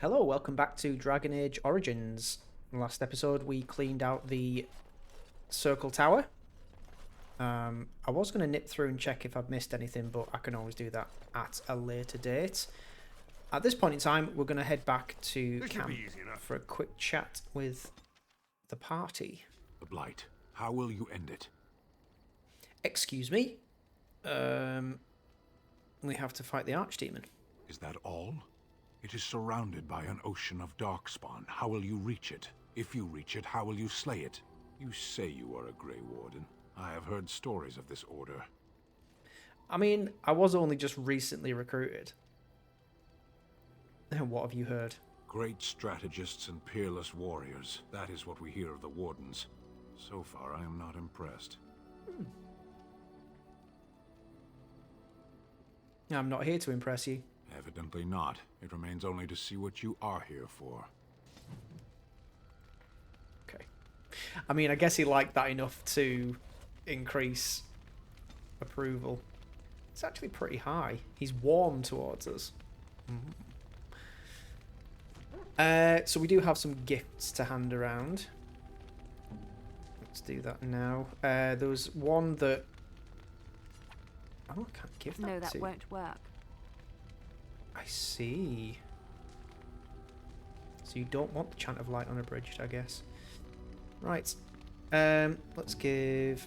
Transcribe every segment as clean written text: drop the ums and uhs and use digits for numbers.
Hello, welcome back to Dragon Age Origins. In the last episode, we cleaned out the circle tower. I was going to nip through and check if I've missed anything, but I can always do that at a later date. At this point in time, we're going to head back to camp for a quick chat with the party. The Blight. How will you end it? Excuse me? We have to fight the Archdemon. Is that all? It is surrounded by an ocean of darkspawn. How will you reach it? If you reach it, how will you slay it? You say you are a Grey Warden. I have heard stories of this order. I mean, I was only just recently recruited. What have you heard? Great strategists and peerless warriors. That is what we hear of the Wardens. So far, I am not impressed. I'm not here to impress you. Evidently not. It remains only to see what you are here for. Okay. I mean, I guess he liked that enough to increase approval. It's actually pretty high. He's warm towards us. So we do have some gifts to hand around. Let's do that now. There was one that... Oh, I can't give that No, that to. won't work. I see. So you don't want the Chant of Light unabridged, I guess. Right. Let's give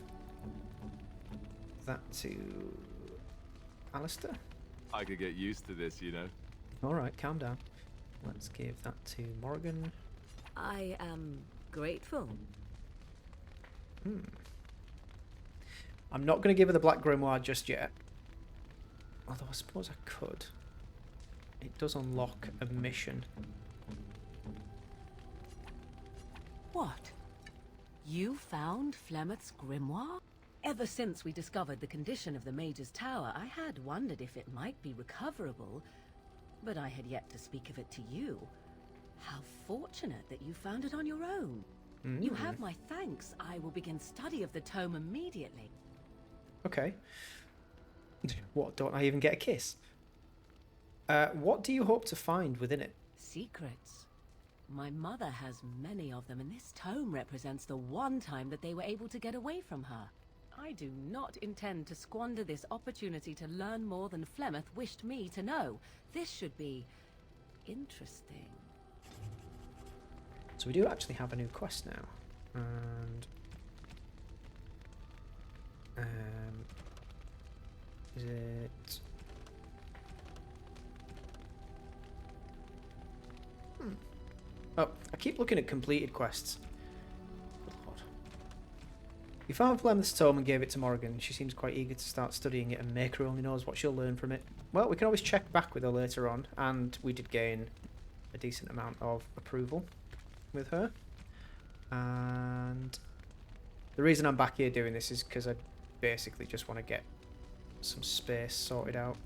that to Alistair. I could get used to this, you know. Alright, calm down. Let's give that to Morgan. I am grateful. I'm not going to give her the Black Grimoire just yet. Although I suppose I could. It does unlock a mission. What? You found Flemeth's grimoire? Ever since we discovered the condition of the Mage's Tower, I had wondered if it might be recoverable, but I had yet to speak of it to you. How fortunate that you found it on your own. You have my thanks. I will begin study of the tome immediately. Okay. What, don't I even get a kiss? What do you hope to find within it? Secrets. My mother has many of them, and this tome represents the one time that they were able to get away from her. I do not intend to squander this opportunity to learn more than Flemeth wished me to know. This should be interesting. So we do actually have a new quest now. And... is it... Oh, I keep looking at completed quests. Good Lord. You found Flemeth's tome and gave it to Morgan. She seems quite eager to start studying it, and Maker only knows what she'll learn from it. Well, we can always check back with her later on, and we did gain a decent amount of approval with her. And the reason I'm back here doing this is because I basically just want to get some space sorted out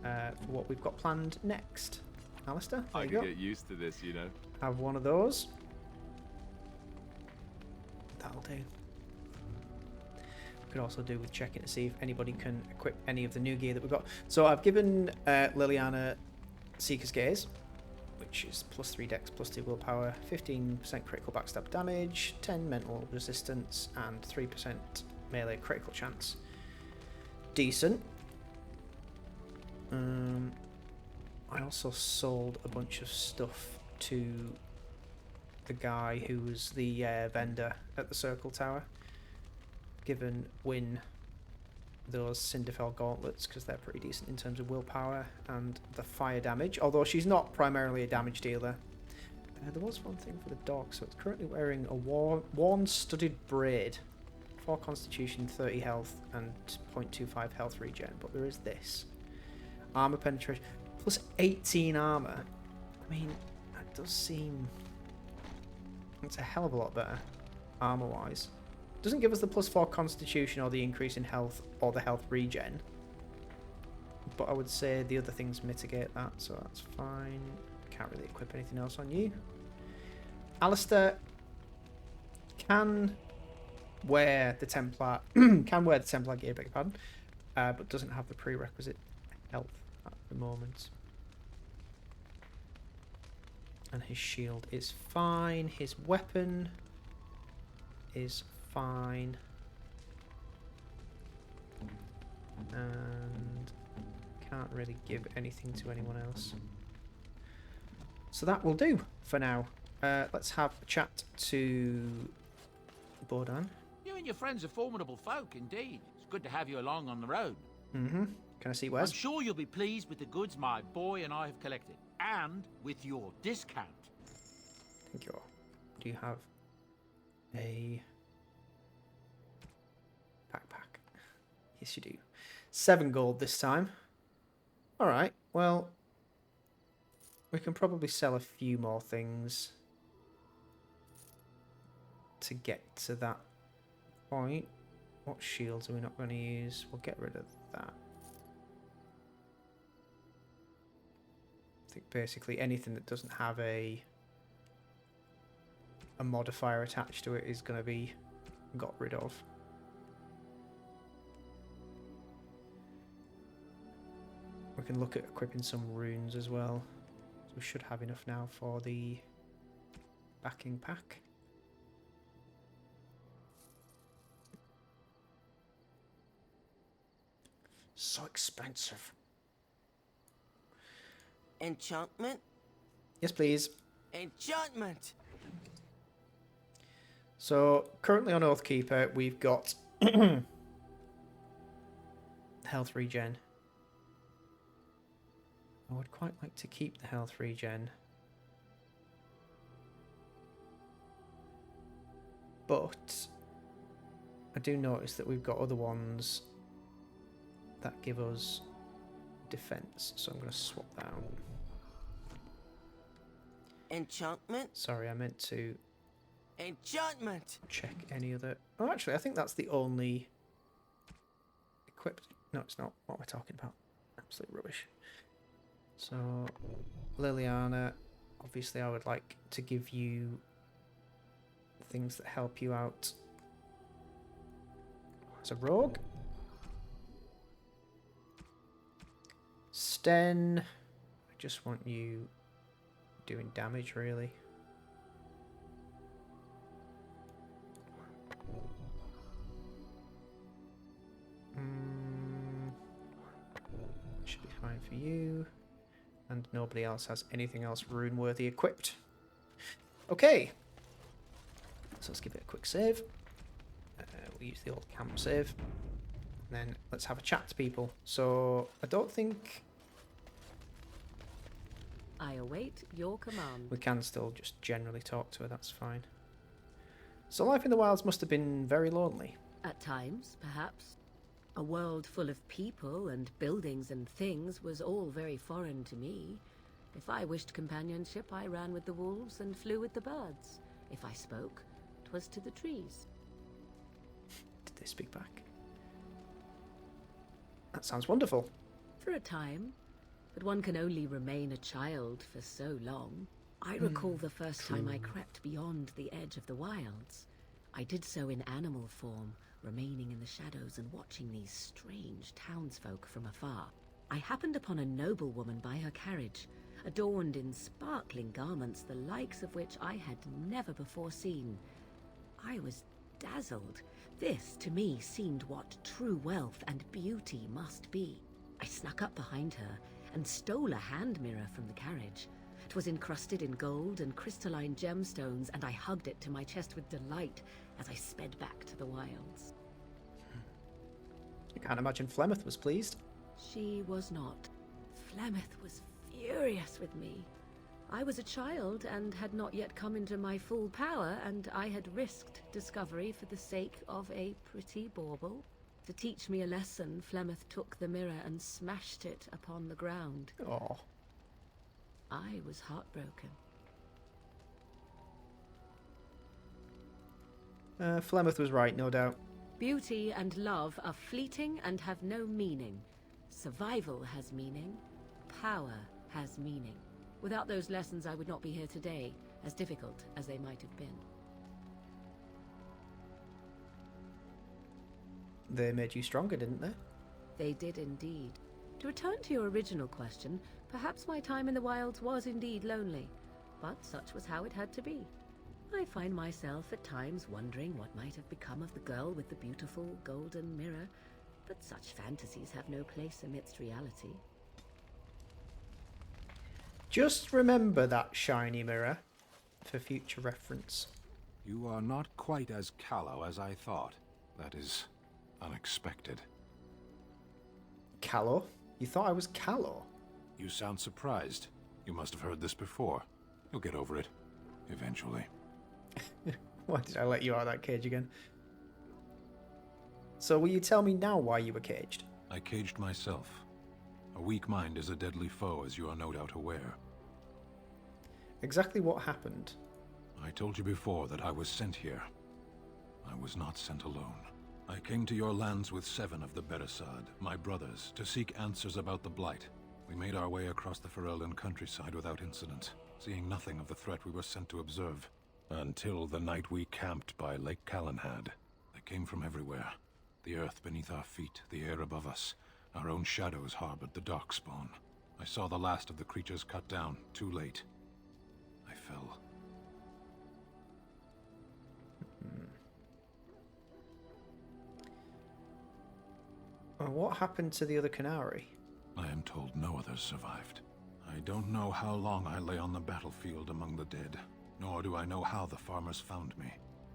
for what we've got planned next. Alistair, there I you could go. get used to this, you know. Have one of those. That'll do. We could also do with checking to see if anybody can equip any of the new gear that we've got. So I've given Liliana Seeker's Gaze, which is +3 dex, +2 willpower, 15% critical backstab damage, 10 mental resistance, and 3% melee critical chance. Decent. I also sold a bunch of stuff to the guy who was the vendor at the Circle Tower. Given Wynne those Cinderfell gauntlets because they're pretty decent in terms of willpower and the fire damage, although she's not primarily a damage dealer. There was one thing for the dog, so it's currently wearing a worn studded braid, 4 constitution, 30 health, and 0.25 health regen, but there is this. Armor penetration, plus 18 armor. I mean, that does seem... it's a hell of a lot better, armor-wise. Doesn't give us the +4 constitution or the increase in health or the health regen. But I would say the other things mitigate that, so that's fine. Can't really equip anything else on you. Alistair can wear the Templar gear, beg your pardon, but doesn't have the prerequisite health at the moment. And his shield is fine. His weapon is fine. And can't really give anything to anyone else. So that will do for now. Let's have a chat to Bordan. You and your friends are formidable folk, indeed. It's good to have you along on the road. Mm-hmm. Can I see I'm Wes? sure you'll be pleased with the goods my boy and I have collected, and with your discount. Thank you. Do you have a backpack? Yes, you do. 7 gold this time. Alright, well, we can probably sell a few more things to get to that point. What shields are we not going to use? We'll get rid of that. I think basically anything that doesn't have a modifier attached to it is going to be got rid of. We can look at equipping some runes as well. So we should have enough now for the backing pack. So expensive. Enchantment? Yes, please. Enchantment! So currently on Oathkeeper, we've got health regen. I would quite like to keep the health regen. But I do notice that we've got other ones that give us defense, so I'm going to swap that out. Enchantment? Sorry, I meant to Enchantment! check any other... Oh, actually, I think that's the only equipped... No, it's not. What am I talking about? Absolute rubbish. So, Liliana, obviously I would like to give you things that help you out as a rogue. Sten, I just want you doing damage, really. Should be fine for you. And nobody else has anything else rune-worthy equipped. Okay. So let's give it a quick save. We'll use the old camp save. And then let's have a chat to people. So I don't think... I await your command. We can still just generally talk to her, that's fine. So life in the wilds must have been very lonely. At times, perhaps. A world full of people and buildings and things was all very foreign to me. If I wished companionship, I ran with the wolves and flew with the birds. If I spoke, 'twas to the trees. Did they speak back? That sounds wonderful. For a time, but one can only remain a child for so long. I recall the first time I crept beyond the edge of the wilds. I did so in animal form, remaining in the shadows and watching these strange townsfolk from afar. I happened upon a noblewoman by her carriage, adorned in sparkling garments the likes of which I had never before seen. I was dazzled. This, to me, seemed what true wealth and beauty must be. I snuck up behind her and stole a hand mirror from the carriage. 'Twas encrusted in gold and crystalline gemstones, and I hugged it to my chest with delight as I sped back to the wilds. I can't imagine Flemeth was pleased. She was not. Flemeth was furious with me. I was a child and had not yet come into my full power, and I had risked discovery for the sake of a pretty bauble. To teach me a lesson, Flemeth took the mirror and smashed it upon the ground. Oh. I was heartbroken. Flemeth was right, no doubt. Beauty and love are fleeting and have no meaning. Survival has meaning. Power has meaning. Without those lessons, I would not be here today, as difficult as they might have been. They made you stronger, didn't they? They did indeed. To return to your original question, perhaps my time in the wilds was indeed lonely. but such was how it had to be. I find myself at times wondering what might have become of the girl with the beautiful golden mirror, but such fantasies have no place amidst reality. Just remember that shiny mirror for future reference. You are not quite as callow as I thought. That is unexpected. Callow? You thought I was callow? You sound surprised. You must have heard this before. You'll get over it. Eventually. Why did I let you out of that cage again? So will you tell me now why you were caged? I caged myself. A weak mind is a deadly foe, as you are no doubt aware. Exactly what happened? I told you before that I was sent here. I was not sent alone. I came to your lands with 7 of the Beresad, my brothers, to seek answers about the Blight. We made our way across the Ferelden countryside without incident, seeing nothing of the threat we were sent to observe. Until the night we camped by Lake Calenhad. They came from everywhere. The earth beneath our feet, the air above us. Our own shadows harbored the darkspawn. I saw the last of the creatures cut down, too late. I fell. What happened to the other Canary? I am told no others survived. I don't know how long I lay on the battlefield among the dead, nor do I know how the farmers found me.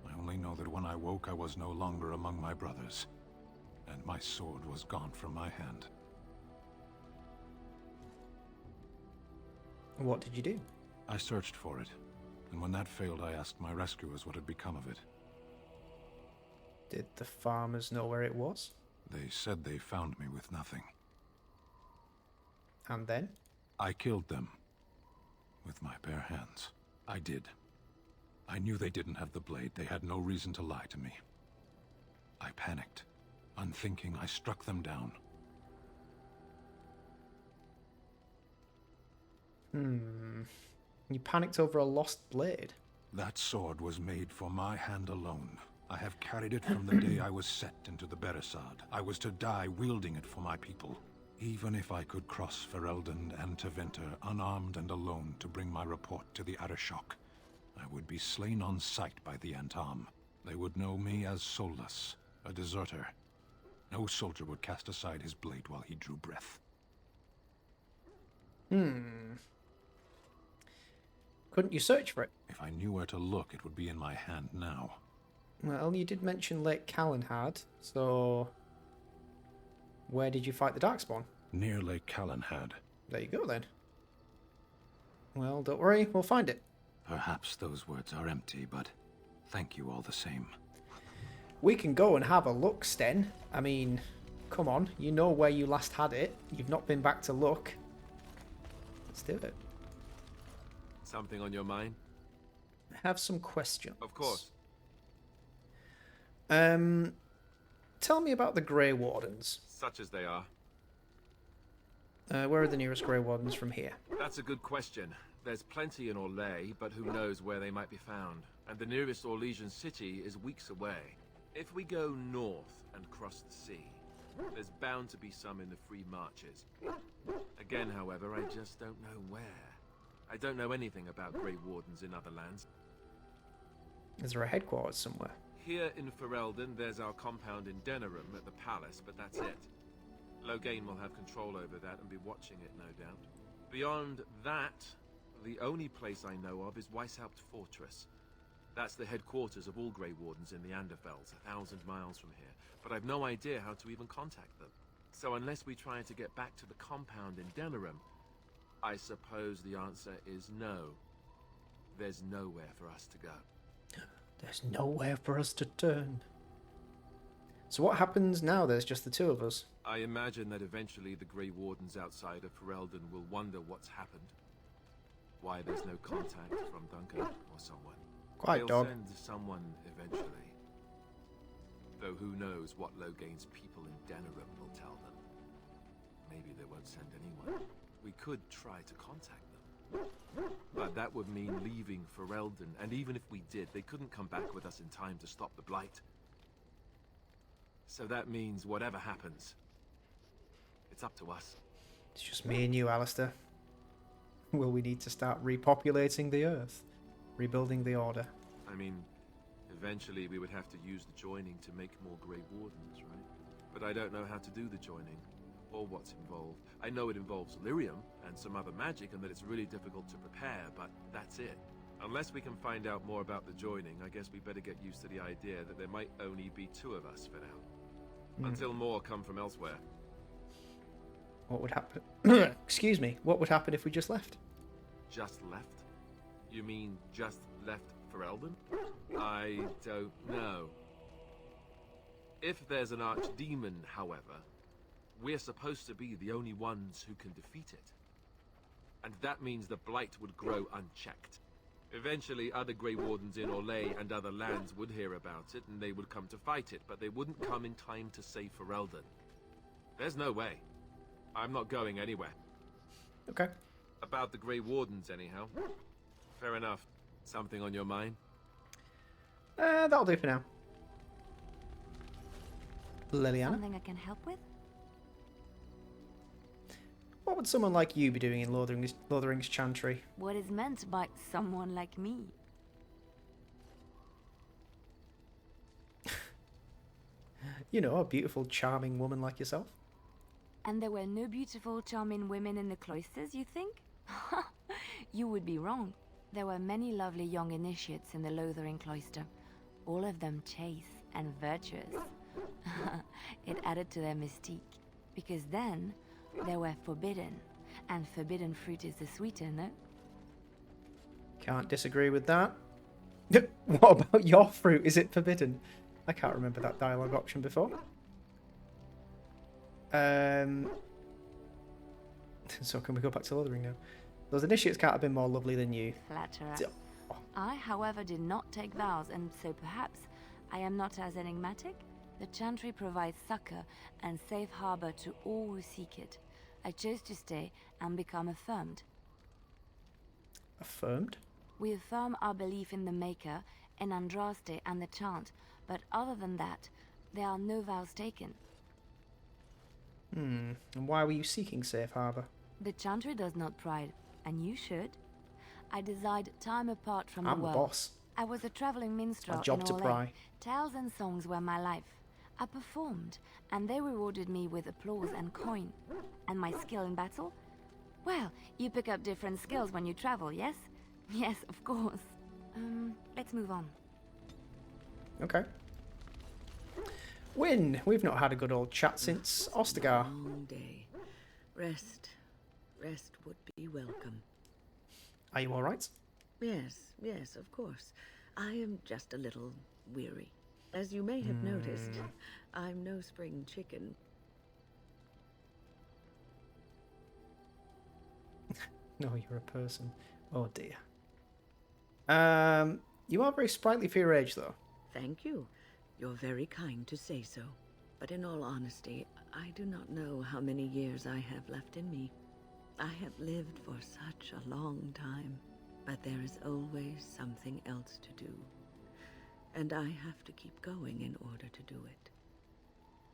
I only know that when I woke I was no longer among my brothers, and my sword was gone from my hand. What did you do? I searched for it, and when that failed I asked my rescuers what had become of it. Did the farmers know where it was? They said they found me with nothing. And then? I killed them. With my bare hands. I did. I knew they didn't have the blade. They had no reason to lie to me. I panicked. Unthinking, I struck them down. You panicked over a lost blade? That sword was made for my hand alone. I have carried it from the day I was set into the Beresad. I was to die wielding it for my people. Even if I could cross Ferelden and Tevinter unarmed and alone to bring my report to the Arishok, I would be slain on sight by the Antam. They would know me as soulless, a deserter. No soldier would cast aside his blade while he drew breath. Couldn't you search for it? If I knew where to look, it would be in my hand now. Well, you did mention Lake Calenhad, so where did you fight the Darkspawn? Near Lake Calenhad. There you go then. Well, don't worry, we'll find it. Perhaps those words are empty, but thank you all the same. We can go and have a look, Sten. I mean, come on, you know where you last had it. You've not been back to look. Let's do it. Something on your mind? I have some questions. Of course. Tell me about the Grey Wardens. Such as they are. Where are the nearest Grey Wardens from here? That's a good question. There's plenty in Orlais, but who knows where they might be found. And the nearest Orlesian city is weeks away. If we go north and cross the sea, there's bound to be some in the Free Marches. Again, however, I just don't know where. I don't know anything about Grey Wardens in other lands. Is there a headquarters somewhere? Here in Ferelden, there's our compound in Denerim at the palace, but that's it. Loghain will have control over that and be watching it, no doubt. Beyond that, the only place I know of is Weishaupt Fortress. That's the headquarters of all Grey Wardens in the Anderfells, 1,000 miles from here. But I've no idea how to even contact them. So unless we try to get back to the compound in Denerim, I suppose the answer is no. There's nowhere for us to go. There's nowhere for us to turn. So what happens now there's just the two of us? I imagine that eventually the Grey Wardens outside of Ferelden will wonder what's happened. Why there's no contact from Duncan or someone. Quiet, They'll dog. send someone eventually. Though who knows what Loghain's people in Denerim will tell them. Maybe they won't send anyone. We could try to contact them. But that would mean leaving Ferelden, and even if we did, they couldn't come back with us in time to stop the Blight. So that means whatever happens, it's up to us. It's just me and you, Alistair. Will we need to start repopulating the Earth? Rebuilding the Order? I mean, eventually we would have to use the joining to make more Grey Wardens, right? But I don't know how to do the joining, or what's involved. I know it involves lyrium and some other magic, and that it's really difficult to prepare, but that's it. Unless we can find out more about the joining, I guess we better get used to the idea that there might only be 2 of us for now. Until more come from elsewhere. What would happen? Excuse me. What would happen if we just left? Just left? You mean just left for Eldon? I don't know. If there's an archdemon, however, we're supposed to be the only ones who can defeat it. And that means the blight would grow unchecked. Eventually, other Grey Wardens in Orlais and other lands would hear about it, and they would come to fight it, but they wouldn't come in time to save Ferelden. There's no way. I'm not going anywhere. Okay. About the Grey Wardens, anyhow. Fair enough. Something on your mind? That'll do for now. Liliana? Something I can help with? What would someone like you be doing in Lord of the Rings Chantry? What is meant by someone like me? You know, a beautiful, charming woman like yourself. And there were no beautiful, charming women in the cloisters, you think? You would be wrong. There were many lovely young initiates in the Lothering cloister, all of them chaste and virtuous. It added to their mystique, because then they were forbidden, and forbidden fruit is the sweeter, no? Can't disagree with that. What about your fruit? Is it forbidden? I can't remember that dialogue option before. So can we go back to Lothering now? Those initiates can't have been more lovely than you. Flatterer. I, however, did not take vows, and so perhaps I am not as enigmatic. The Chantry provides succor and safe harbor to all who seek it. I chose to stay and become affirmed. Affirmed? We affirm our belief in the Maker, in Andraste and the Chant, but other than that, there are no vows taken. And why were you seeking safe harbor? The Chantry does not pride, and you should. I desired time apart from I'm the the world. boss. I was a traveling minstrel My job in to Orlais. pry. Tales and songs were my life. I performed, and they rewarded me with applause and coin. And my skill in battle? Well, you pick up different skills when you travel, yes? Yes, of course. Let's move on. Okay. Win, we've not had a good old chat since Ostagar. Long day. Rest would be welcome. Are you alright? Yes, of course. I am just a little weary. As you may have noticed, I'm no spring chicken. No, you're a person. Oh dear. You are very sprightly for your age, though. Thank you. You're very kind to say so. But in all honesty, I do not know how many years I have left in me. I have lived for such a long time, but there is always something else to do. And I have to keep going in order to do it.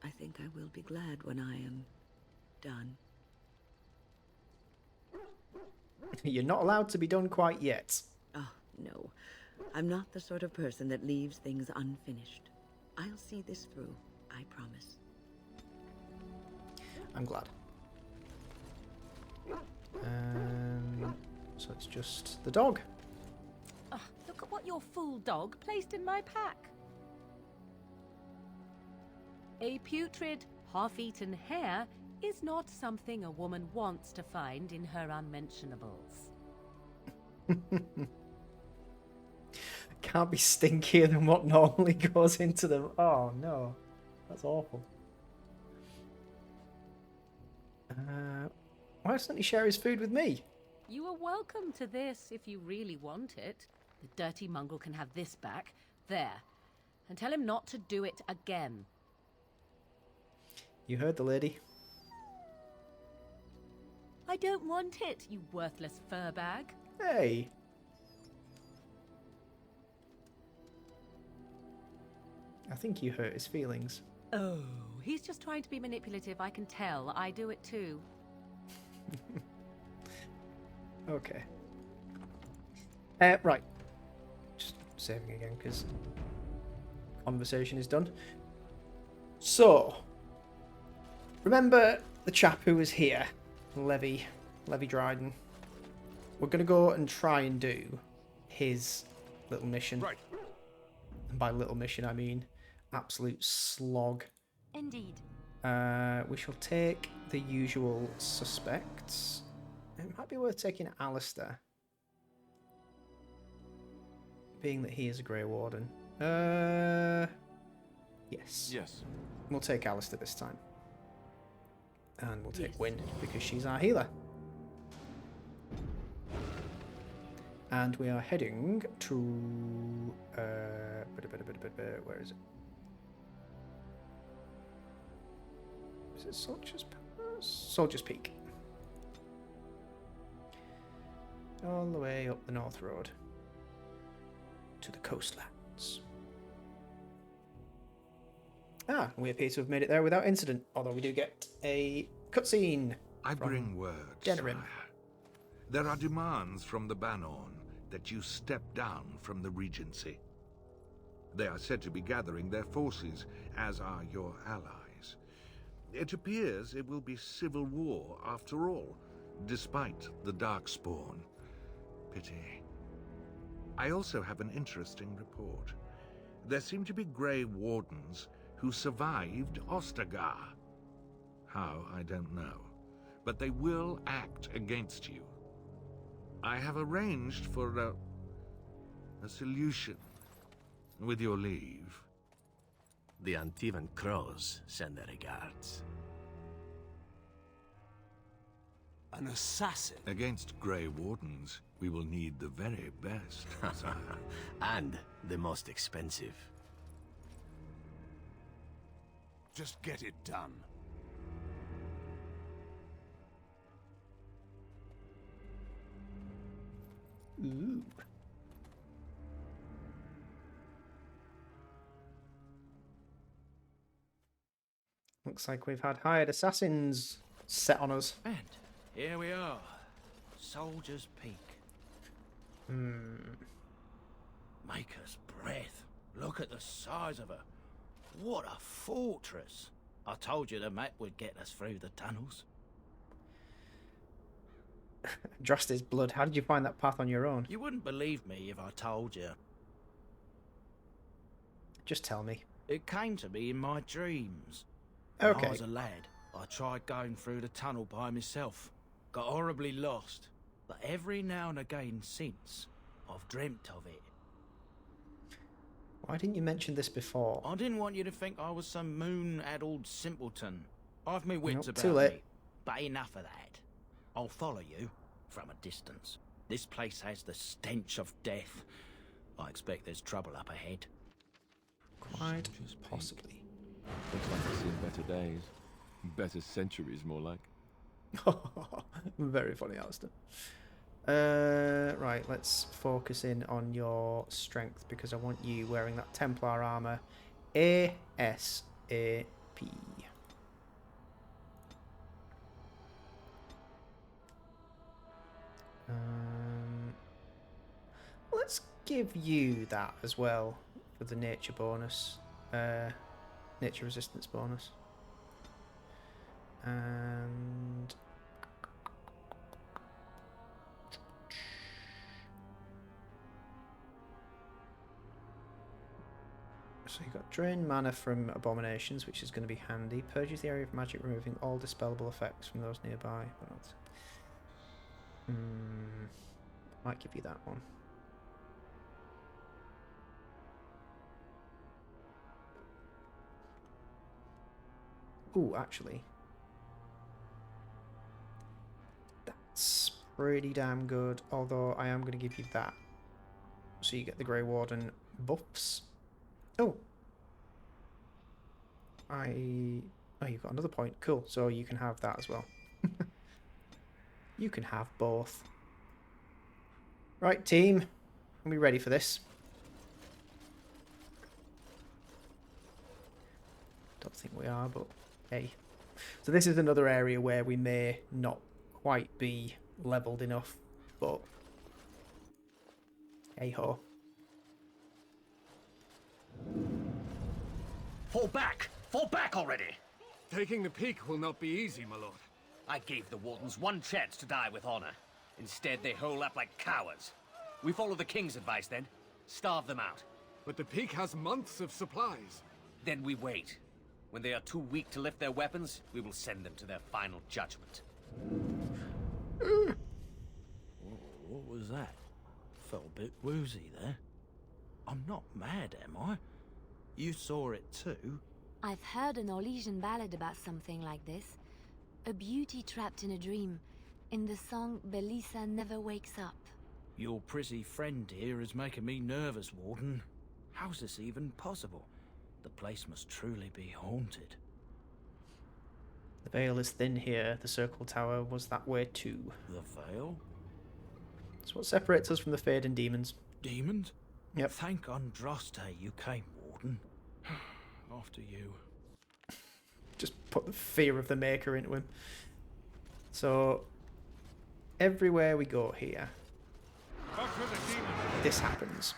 I think I will be glad when I am done. You're not allowed to be done quite yet. Oh, no. I'm not the sort of person that leaves things unfinished. I'll see this through, I promise. I'm glad. So it's just the dog. Oh, look at what your fool dog placed in my pack. A putrid, half-eaten hare is not something a woman wants to find in her unmentionables. Can't be stinkier than what normally goes into them. Oh no, that's awful. Why doesn't he share his food with me? You are welcome to this if you really want it. The dirty mongrel can have this back. There. And tell him not to do it again. You heard the lady. I don't want it, you worthless fur bag. Hey. I think you hurt his feelings. Oh, he's just trying to be manipulative, I can tell. I do it too. Okay. Right. Just saving again because conversation is done. So, remember the chap who was here, Levy Dryden. We're going to go and try and do his little mission. Right. And by little mission, I mean absolute slog. Indeed. We shall take the usual suspects. It might be worth taking Alistair, being that he is a Grey Warden. Yes. Yes. We'll take Alistair this time. And we'll take Wynne, because she's our healer. And we are heading to... where is it? Is it Soldier's Peak? All the way up the North Road. To the coastlands. Ah, we appear to have made it there without incident, although we do get a cutscene. I bring word, Denerim. sire. There are demands from the Banorn that you step down from the Regency. They are said to be gathering their forces, as are your allies. It appears it will be civil war after all, despite the Darkspawn. Pity. I also have an interesting report. There seem to be Grey Wardens who survived Ostagar. How, I don't know. But they will act against you. I have arranged for a solution, with your leave. The Antivan Crows send their regards. An assassin? Against Grey Wardens, we will need the very best, sire. And the most expensive. Just get it done. Ooh. Looks like we've had hired assassins set on us. And here we are. Soldier's Peak. Maker's breath. Look at the size of her. What a fortress. I told you the map would get us through the tunnels. Drosta's blood. How did you find that path on your own? You wouldn't believe me if I told you. Just tell me. It came to me in my dreams. When Okay. I was a lad, I tried going through the tunnel by myself. Got horribly lost. But every now and again since, I've dreamt of it. Why didn't you mention this before? I didn't want you to think I was some moon-addled simpleton. I've my wits Nope, about too late. me. But enough of that. I'll follow you from a distance. This place has the stench of death. I expect there's trouble up ahead. Quite possibly. Looks like I've seen better days. Better centuries, more like. Very funny, Alistair. Right, let's focus in on your strength because I want you wearing that Templar armor ASAP. Let's give you that as well for the nature bonus, nature resistance bonus. And so you got drain mana from abominations, which is going to be handy. Purges the area of magic, removing all dispellable effects from those nearby. Might give you that one. Ooh, actually, that's pretty damn good. Although I am going to give you that, so you get the Grey Warden buffs. Oh, you've got another point. Cool. So you can have that as well. You can have both. Right, team. Are we ready for this? Don't think we are, but hey. So this is another area where we may not quite be leveled enough. but hey ho. Fall back! Fall back already! Taking the peak will not be easy, my lord. I gave the Wardens one chance to die with honor. Instead, they hole up like cowards. We follow the King's advice, then. Starve them out. But the peak has months of supplies. Then we wait. When they are too weak to lift their weapons, we will send them to their final judgment. What was that? Felt a bit woozy there. I'm not mad, am I? You saw it too? I've heard an Orlesian ballad about something like this. A beauty trapped in a dream. In the song, Belisa never wakes up. Your prissy friend here is making me nervous, Warden. How's this even possible? The place must truly be haunted. The veil is thin here. The circle tower was that way too. The veil? It's what separates us from the fading demons. Demons? Yep. Thank Andraste you came, Warden. After you. Just put the fear of the Maker into him. So, everywhere we go here, this happens.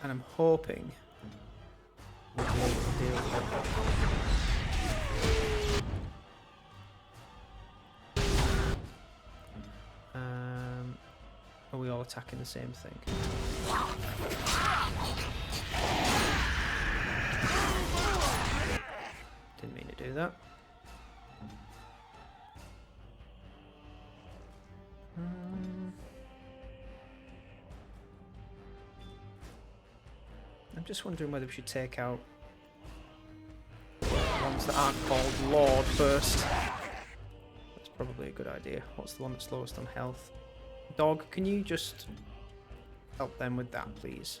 And I'm hoping we'll be able to deal with it. Are we all attacking the same thing? Didn't mean to do that. I'm just wondering whether we should take out the ones that aren't called Lord first. That's probably a good idea. What's the one that's lowest on health? Dog, can you just help them with that, please?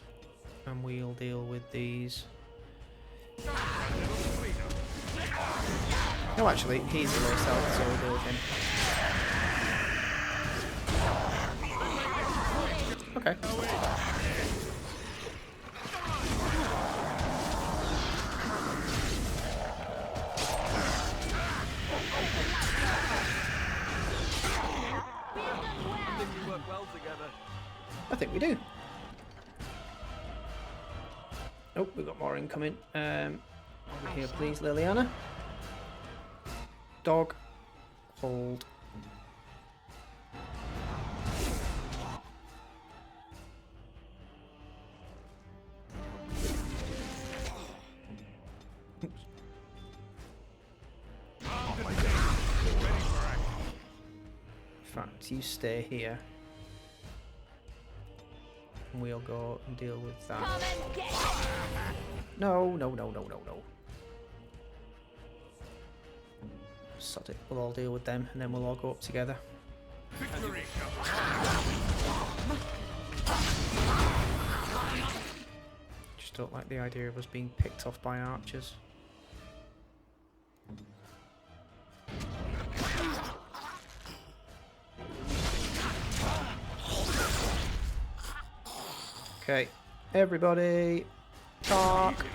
And we'll deal with these. No, actually, he's the lowest health, so we'll deal with him. Okay. I think we do. Oh, we've got more incoming. Over here, please, Liliana. Dog. Hold. Oops. In fact, you stay here. We'll go and deal with that. No. Sod it. We'll all deal with them, and then we'll all go up together. Victory. Just don't like the idea of us being picked off by archers. Okay, everybody, talk.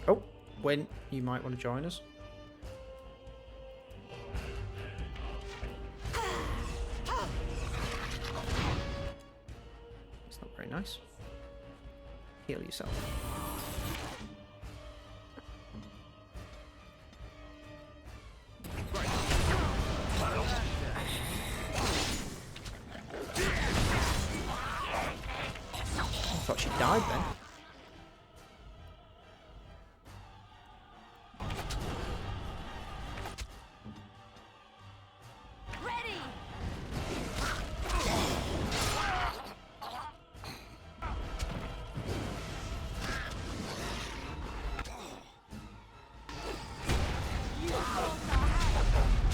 Oh, when you might want to join us. It's not very nice. Heal yourself. I thought she died then.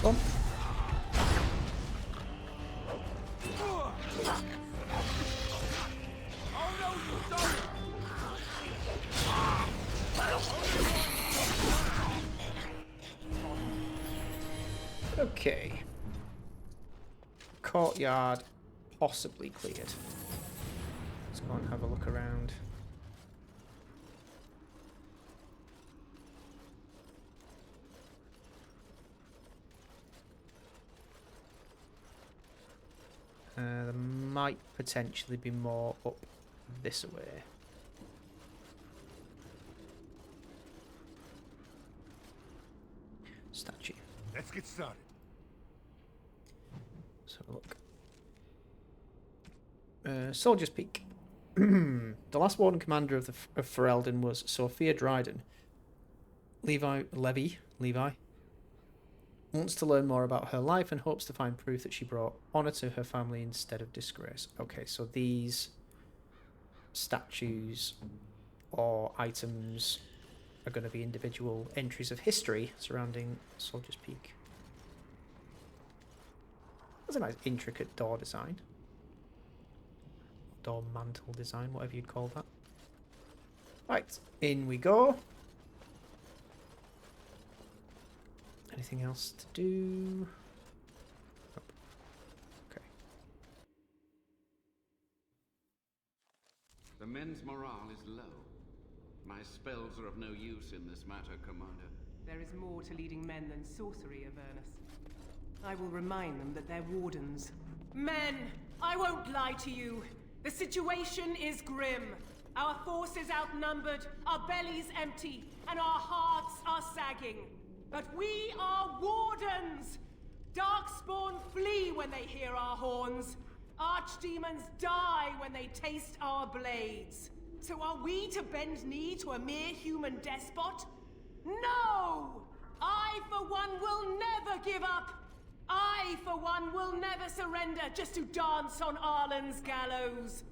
Come on. Okay. Courtyard possibly cleared. Let's go and have a look around. There might potentially be more up this way. Statue. Let's get started. Let's have a look. Soldier's Peak. The last warden commander of Ferelden was Sophia Dryden. Levi wants to learn more about her life and hopes to find proof that she brought honor to her family instead of disgrace. Okay, so these statues or items are going to be individual entries of history surrounding Soldier's Peak. That's a nice intricate door design. Door mantle design, whatever you'd call that. Right, in we go. Anything else to do? Nope. Okay. The men's morale is low. My spells are of no use in this matter, Commander. There is more to leading men than sorcery, Avernus. I will remind them that they're wardens. Men! I won't lie to you. The situation is grim. Our forces outnumbered, our bellies empty, and our hearts are sagging. But we are wardens! Darkspawn flee when they hear our horns. Archdemons die when they taste our blades. So are we to bend knee to a mere human despot? No! I, for one, will never give up. I, for one, will never surrender just to dance on Arlen's gallows.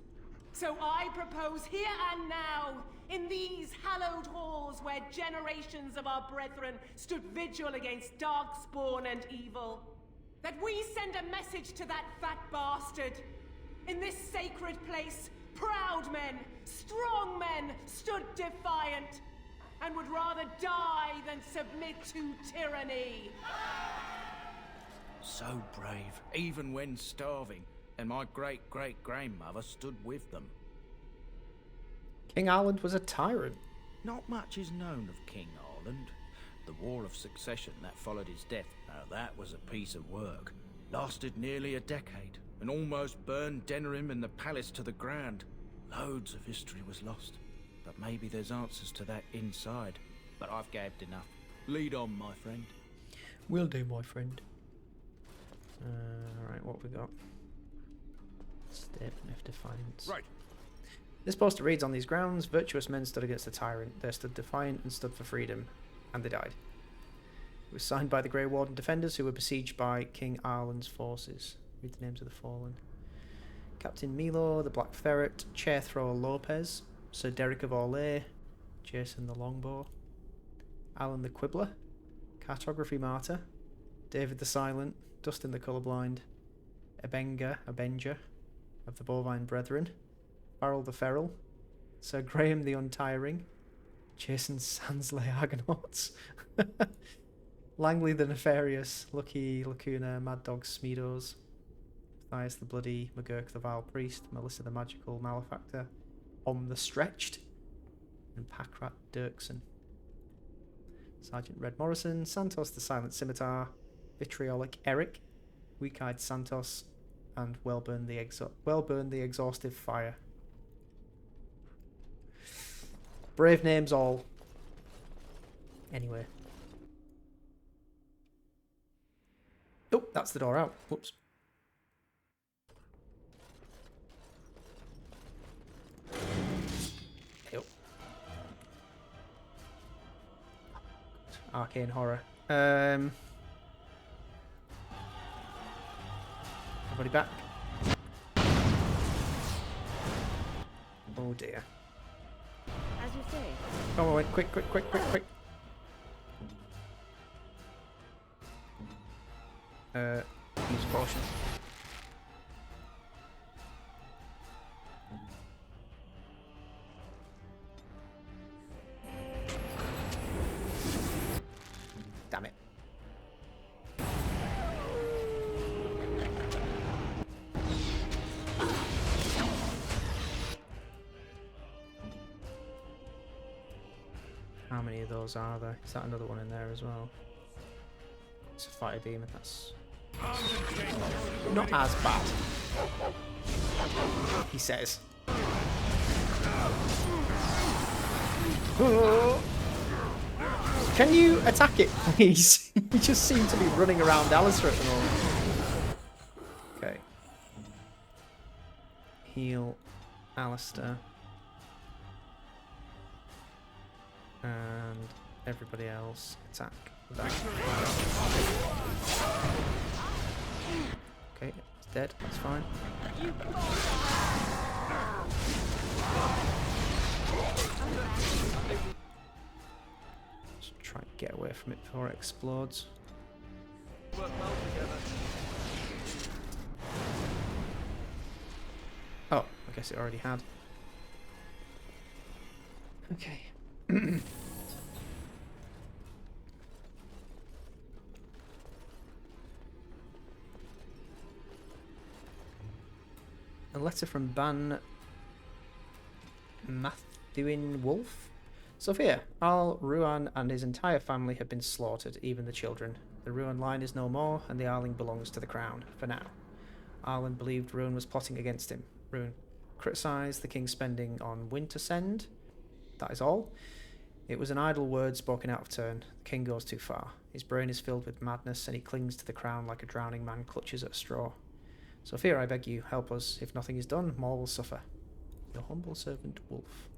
So I propose here and now, in these hallowed halls where generations of our brethren stood vigil against darkspawn and evil, that we send a message to that fat bastard. In this sacred place, proud men, strong men stood defiant, and would rather die than submit to tyranny. So brave, even when starving, and my great-great-grandmother stood with them. King Arland was a tyrant. Not much is known of King Arland. The War of Succession that followed his death, now that was a piece of work. Lasted nearly a decade, and almost burned Denerim and the palace to the ground. Loads of history was lost, but maybe there's answers to that inside. But I've gabbed enough. Lead on, my friend. Will do, my friend. Alright, what have we got? Step of defiance. Right. This poster reads, on these grounds, virtuous men stood against the tyrant. They stood defiant and stood for freedom. And they died. It was signed by the Grey Warden defenders who were besieged by King Arland's forces. Read the names of the fallen. Captain Milo, the Black Ferret, Chairthrower Lopez, Sir Derek of Orlais, Jason the Longbow, Alan the Quibbler, Cartography Martyr, David the Silent, Dustin the Colourblind, Avenger of the Bovine Brethren, Farrell the Feral, Sir Graham the Untiring, Jason Sansley Argonauts, Langley the Nefarious, Lucky Lacuna, Mad Dog Smeedos, Matthias the Bloody, McGurk the Vile Priest, Melissa the Magical Malefactor, the Stretched, and Packrat Dirksen. Sergeant Red Morrison, Santos the Silent Scimitar, Vitriolic Eric, Weak-Eyed Santos, and Wellburn the Exhaustive Fire. Brave names all. Anyway. Oh, that's the door out. Whoops. Yep. Arcane horror. Everybody back. Oh dear. As you say. Oh wait, quick. Use potion. Damn it. how many of those are there? Is that another one in there as well? It's a fire demon, that's not as bad, he says. Can you attack it, please? You just seem to be running around Alistair at the moment. Okay. Heal Alistair. And everybody else attack that. Okay, it's dead, that's fine. Just try and get away from it before it explodes. Work well together. Oh, I guess it already had. Okay. A letter from Ban Mathuin Wolf. Sophia, Al Ruan and his entire family have been slaughtered, even the children. The Ruan line is no more, and the Arling belongs to the crown, for now. Arlen believed Ruan was plotting against him. Ruan criticised the king's spending on Wintersend. That is all. It was an idle word spoken out of turn. The king goes too far. His brain is filled with madness, and he clings to the crown like a drowning man clutches at a straw. Sophia, I beg you, help us. If nothing is done, more will suffer. Your humble servant, Wolf.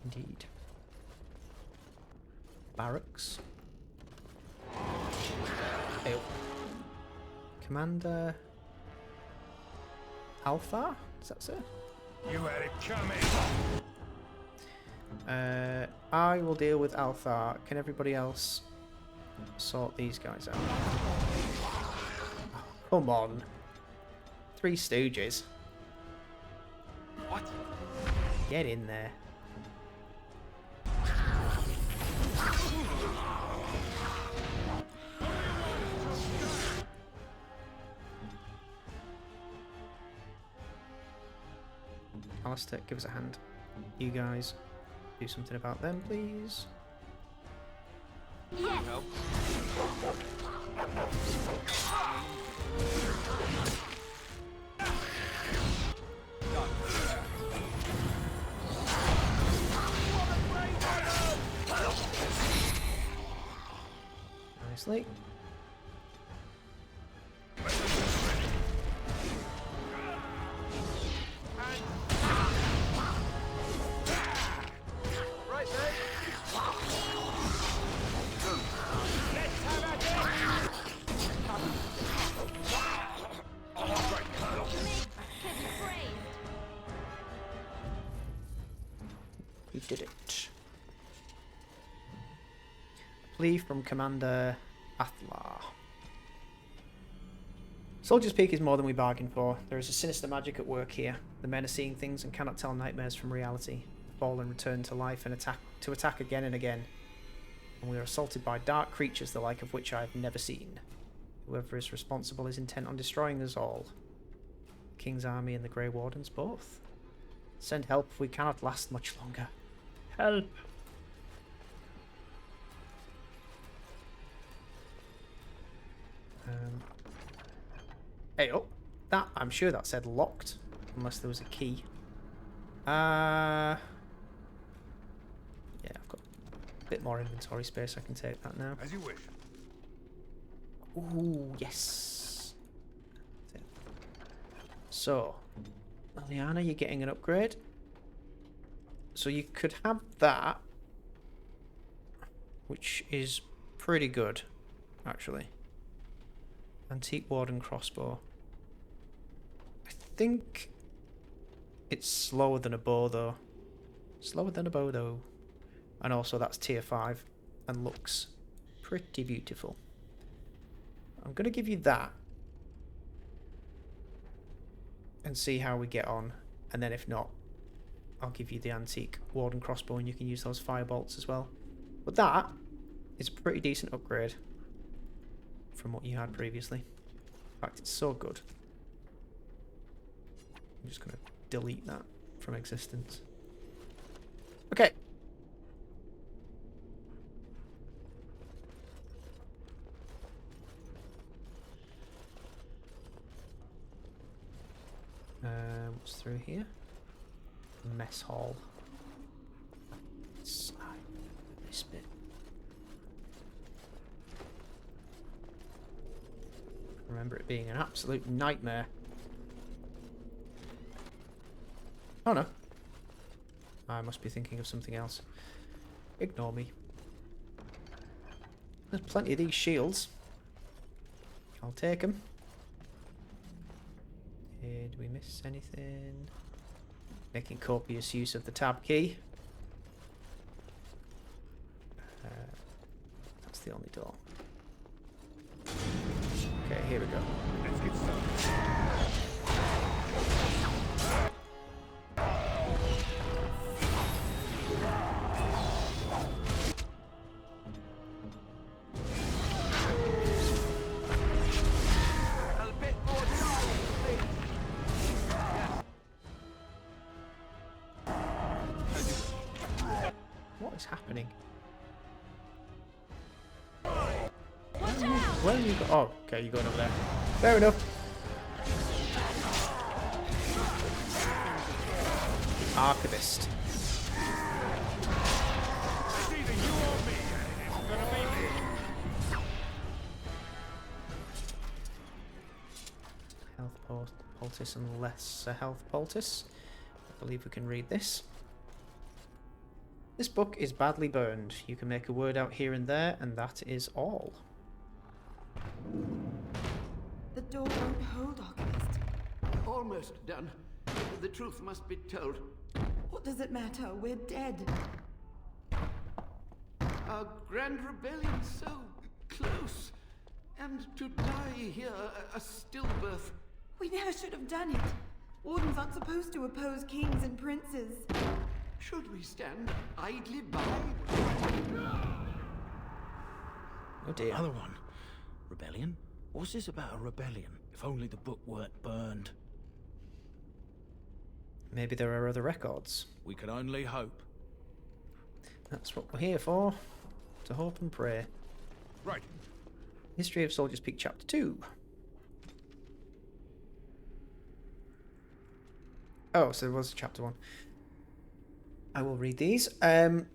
Indeed. Barracks. Ew. Commander Althar? Does that say? You had it coming. I will deal with Althar. Can everybody else sort these guys out? Come on. Three Stooges. What? Get in there. Alistair, give us a hand. You guys, do something about them, please. Yes. Help. Nicely. Right there. We did it. Plea from Commander Athlar. Soldier's Peak is more than we bargained for. There is a sinister magic at work here. The men are seeing things and cannot tell nightmares from reality. Fallen return to life and attack again and again. And we are assaulted by dark creatures the like of which I have never seen. Whoever is responsible is intent on destroying us all. The King's army and the Grey Wardens both. Send help, we cannot last much longer. Help! Hey, oh, that, I'm sure that said locked, unless there was a key. Yeah, I've got a bit more inventory space, I can take that now. As you wish. Ooh, yes. So, Liliana, you're getting an upgrade. So you could have that, which is pretty good, actually. Antique Warden crossbow. I think it's slower than a bow, though. Slower than a bow, though. And also that's tier 5 and looks pretty beautiful. I'm going to give you that and see how we get on. And then if not, I'll give you the Antique Warden crossbow and you can use those firebolts as well. But that is a pretty decent upgrade from what you had previously. In fact, it's so good. I'm just going to delete that from existence. Okay, What's through here? Mess hall. This bit. Remember it being an absolute nightmare. Oh no. I must be thinking of something else. Ignore me. There's plenty of these shields. I'll take them. Do we miss anything? Making copious use of the tab key. That's the only door. Okay, here we go. Let's get started. What is happening? Where are you go? Oh, okay, you're going over there. Fair enough. Archivist. Health poultice and less health poultice. I believe we can read this. This book is badly burned. You can make a word out here and there, and that is all. The door won't hold, Archivist. Almost done. The truth must be told. What does it matter? We're dead. Our grand rebellion so close. And to die here, a stillbirth. We never should have done it. Wardens aren't supposed to oppose kings and princes. Should we stand idly by? Oh dear. Another one. Rebellion? What's this about a rebellion? If only the book weren't burned. Maybe there are other records. We can only hope. That's what we're here for. To hope and pray. Right. History of Soldiers Peak Chapter 2. Oh, so there was Chapter 1. I will read these.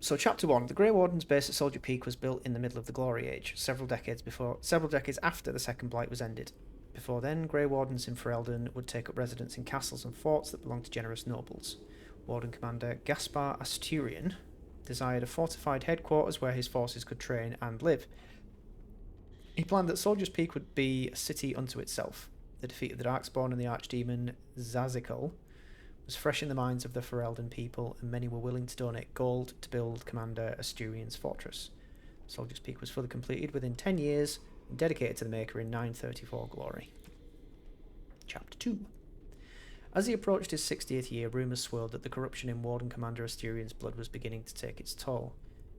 So Chapter 1. The Grey Wardens base at Soldier Peak was built in the middle of the Glory Age, several decades after the Second Blight was ended. Before then, Grey Wardens in Ferelden would take up residence in castles and forts that belonged to generous nobles. Warden Commander Gaspar Asturian desired a fortified headquarters where his forces could train and live. He planned that Soldiers Peak would be a city unto itself. The defeat of the Darkspawn and the Archdemon Zazical was fresh in the minds of the Ferelden people, and many were willing to donate gold to build Commander Asturian's fortress. Soldiers Peak was fully completed within 10 years and dedicated to the Maker in 934 glory. Chapter 2. As he approached his 60th year, rumours swirled that the corruption in Warden Commander Asturian's blood was beginning to take its toll.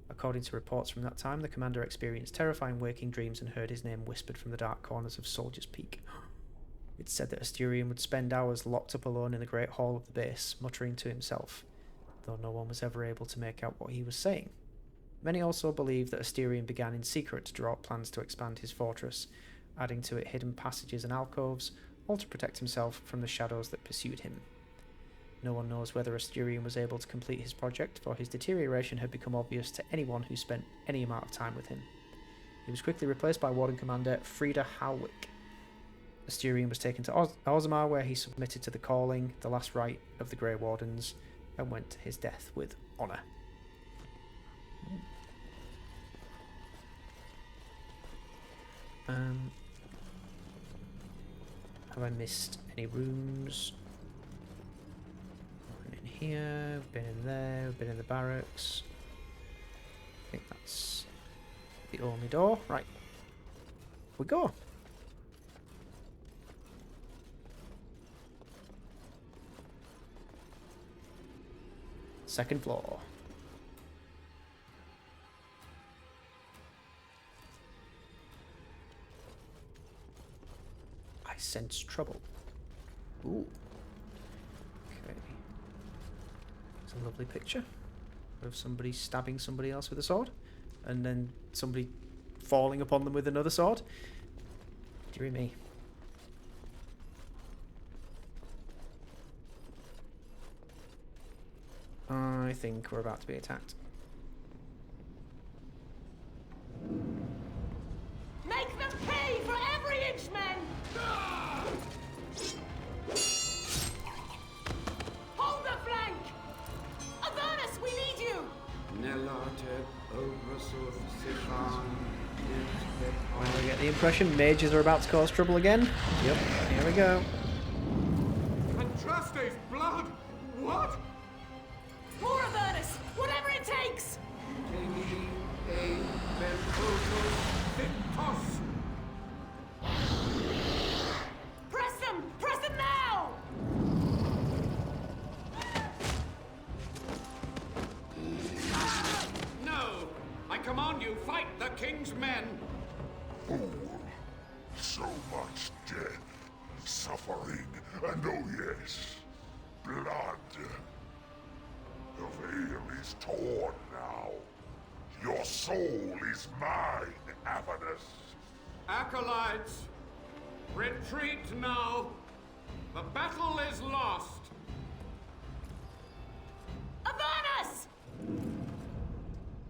According to reports from that time, the commander experienced terrifying waking dreams and heard his name whispered from the dark corners of Soldiers Peak. It's said that Asturian would spend hours locked up alone in the great hall of the base, muttering to himself, though no one was ever able to make out what he was saying. Many also believe that Asturian began in secret to draw up plans to expand his fortress, adding to it hidden passages and alcoves, all to protect himself from the shadows that pursued him. No one knows whether Asturian was able to complete his project, for his deterioration had become obvious to anyone who spent any amount of time with him. He was quickly replaced by Warden Commander Frida Halwick. Asturian was taken to Orzammar, where he submitted to the calling, the last rite of the Grey Wardens, and went to his death with honour. Have I missed any rooms? Nothing in here, we've been in there, we've been in the barracks. I think that's the only door. Right. We go. Second floor. I sense trouble. Ooh. Okay. It's a lovely picture of somebody stabbing somebody else with a sword, and then somebody falling upon them with another sword. Dear me. I think we're about to be attacked. Make them pay for every inch, men! Hold the flank! Avernus, we need you! When we get the impression mages are about to cause trouble again. Yep, here we go. Andraste's blood! What? More Avernus! Whatever it takes! Press them! Press them now! No! I command you, fight the king's men! Fool. So much death, suffering, and oh yes, blood. The veil is torn now. Your soul is mine, Avernus. Acolytes, retreat now. The battle is lost. Avernus!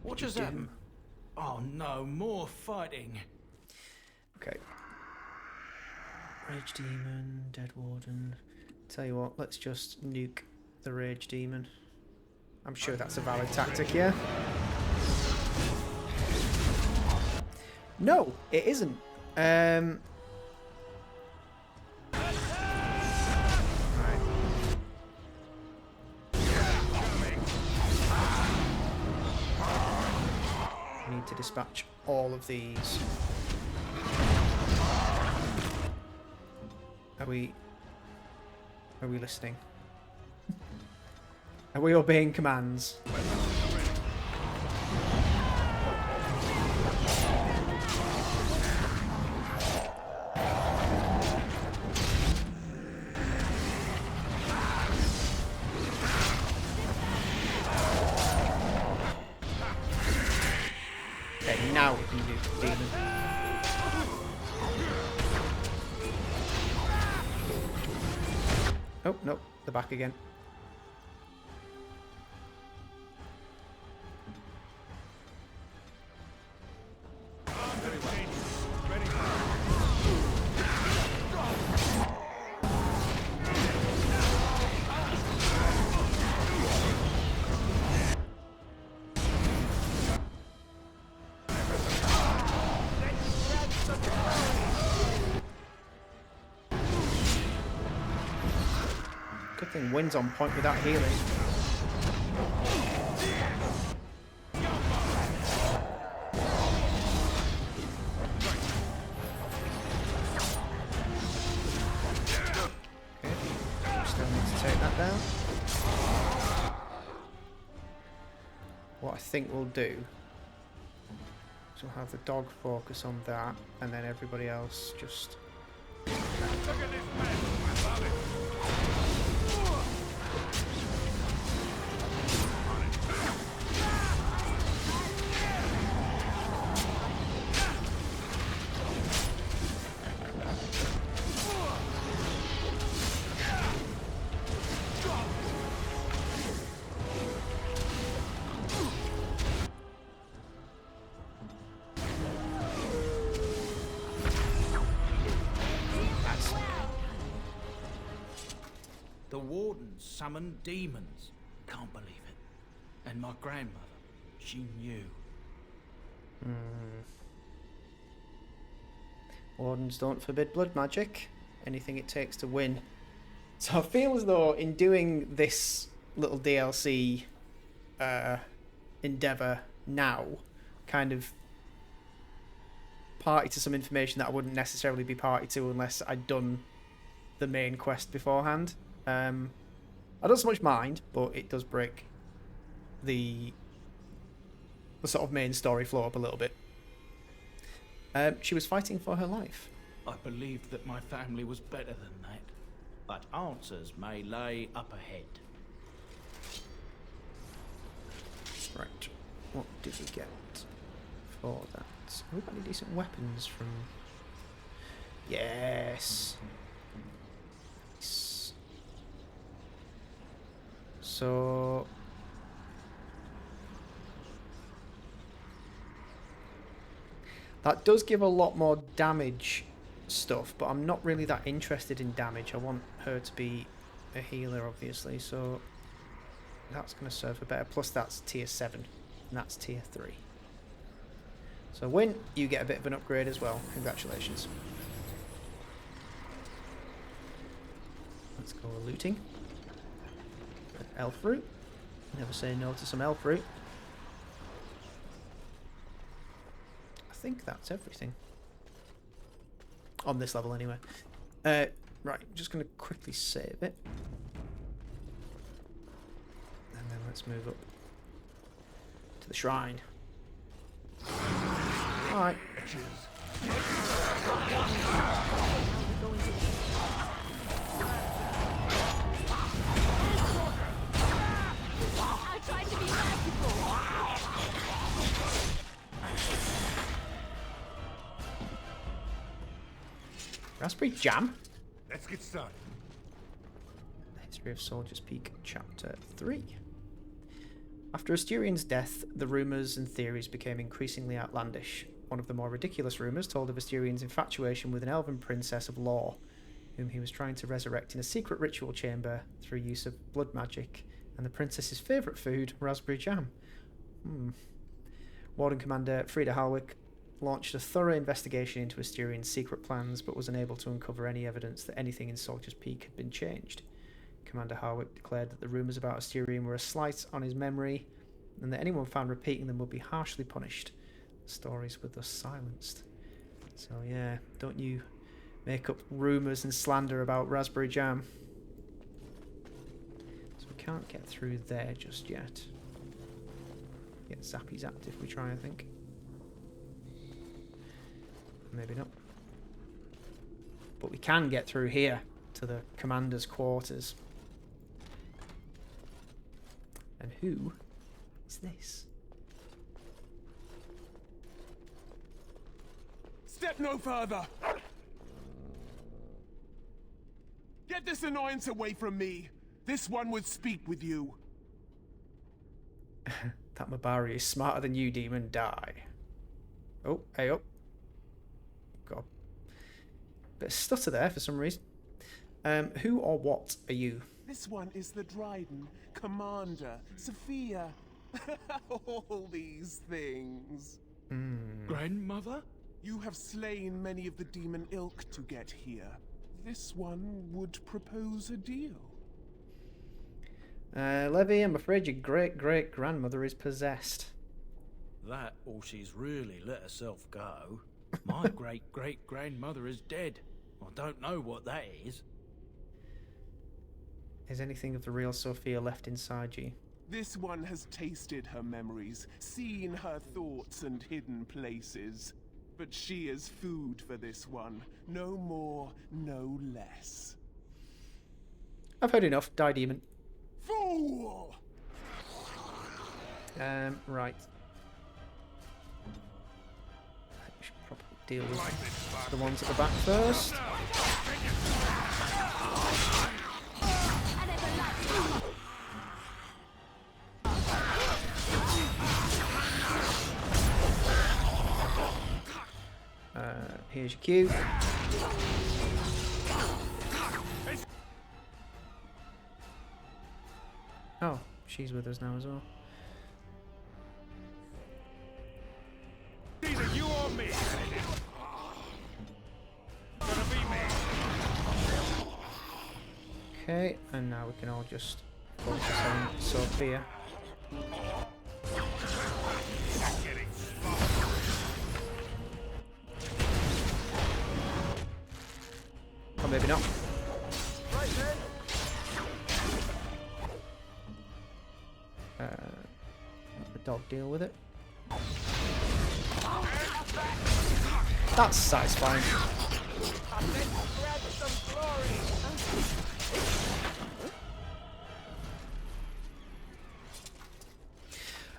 What just happened? Oh no, more fighting. Okay. Rage Demon, Dead Warden. Tell you what, let's just nuke the Rage Demon. I'm sure that's a valid tactic, yeah? No, it isn't. Right. I need to dispatch all of these. Are we listening? Are we obeying commands? Okay, now we can do the demon. Oh, no, they're back again. Good thing Wind's on point without healing. Okay, still need to take that down. What I think we'll do is we'll have the dog focus on that, and then everybody else just... Look at this man! I love it! The Wardens summoned demons. Can't believe it. And my grandmother, she knew. Wardens don't forbid blood magic. Anything it takes to win. So I feel as though in doing this little DLC endeavour now, kind of party to some information that I wouldn't necessarily be party to unless I'd done the main quest beforehand. I don't so much mind, but it does break the sort of main story flow up a little bit. She was fighting for her life. I believed that my family was better than that. But answers may lay up ahead. Right. What did we get for that? Have we got any decent weapons from... Yes. Nice. So That does give a lot more damage stuff, but I'm not really that interested in damage. I want her to be a healer, obviously, so that's going to serve her better. Plus that's tier 7, and that's tier 3. So Win, you get a bit of an upgrade as well. Congratulations. Let's go looting. Elf fruit. Never say no to some elf fruit. I think that's everything. On this level, anyway. Right, just going to quickly save it. And then let's move up to the shrine. Alright. I tried to be merciful. Raspberry jam? Let's get started. The History of Soldiers Peak, Chapter 3. After Asturion's death, the rumours and theories became increasingly outlandish. One of the more ridiculous rumours told of Asturion's infatuation with an elven princess of Lore, whom he was trying to resurrect in a secret ritual chamber through use of blood magic, and the princess's favourite food, raspberry jam. Warden Commander Frida Halwick launched a thorough investigation into Asturion's secret plans, but was unable to uncover any evidence that anything in Soldiers Peak had been changed. Commander Harwick declared that the rumours about Asturion were a slight on his memory, and that anyone found repeating them would be harshly punished. The stories were thus silenced. So yeah, don't you make up rumours and slander about raspberry jam. So we can't get through there just yet. Get Zappy zapped if we try, I think. Maybe not. But we can get through here to the commander's quarters. And who is this? Step no further! Get this annoyance away from me! This one would speak with you. That Mabari is smarter than you, demon. Die. Oh, hey up. Got a bit of stutter there for some reason. Who or what are you? This one is the Dryden, Commander, Sophia. All these things. Grandmother? You have slain many of the demon ilk to get here. This one would propose a deal. Levy, I'm afraid your great-great-grandmother is possessed. That or she's really let herself go. My great-great-grandmother is dead. I don't know what that is. Is anything of the real Sophia left inside you? This one has tasted her memories, seen her thoughts and hidden places. But she is food for this one. No more, no less. I've heard enough. Die, demon. Fool! Right. We should probably deal with the ones at the back first. Here's your cue. Oh, she's with us now as well. Either you or me. Gonna be me. Okay, and now we can all just focus on Sophia. Or maybe not. Let the dog deal with it. That's satisfying.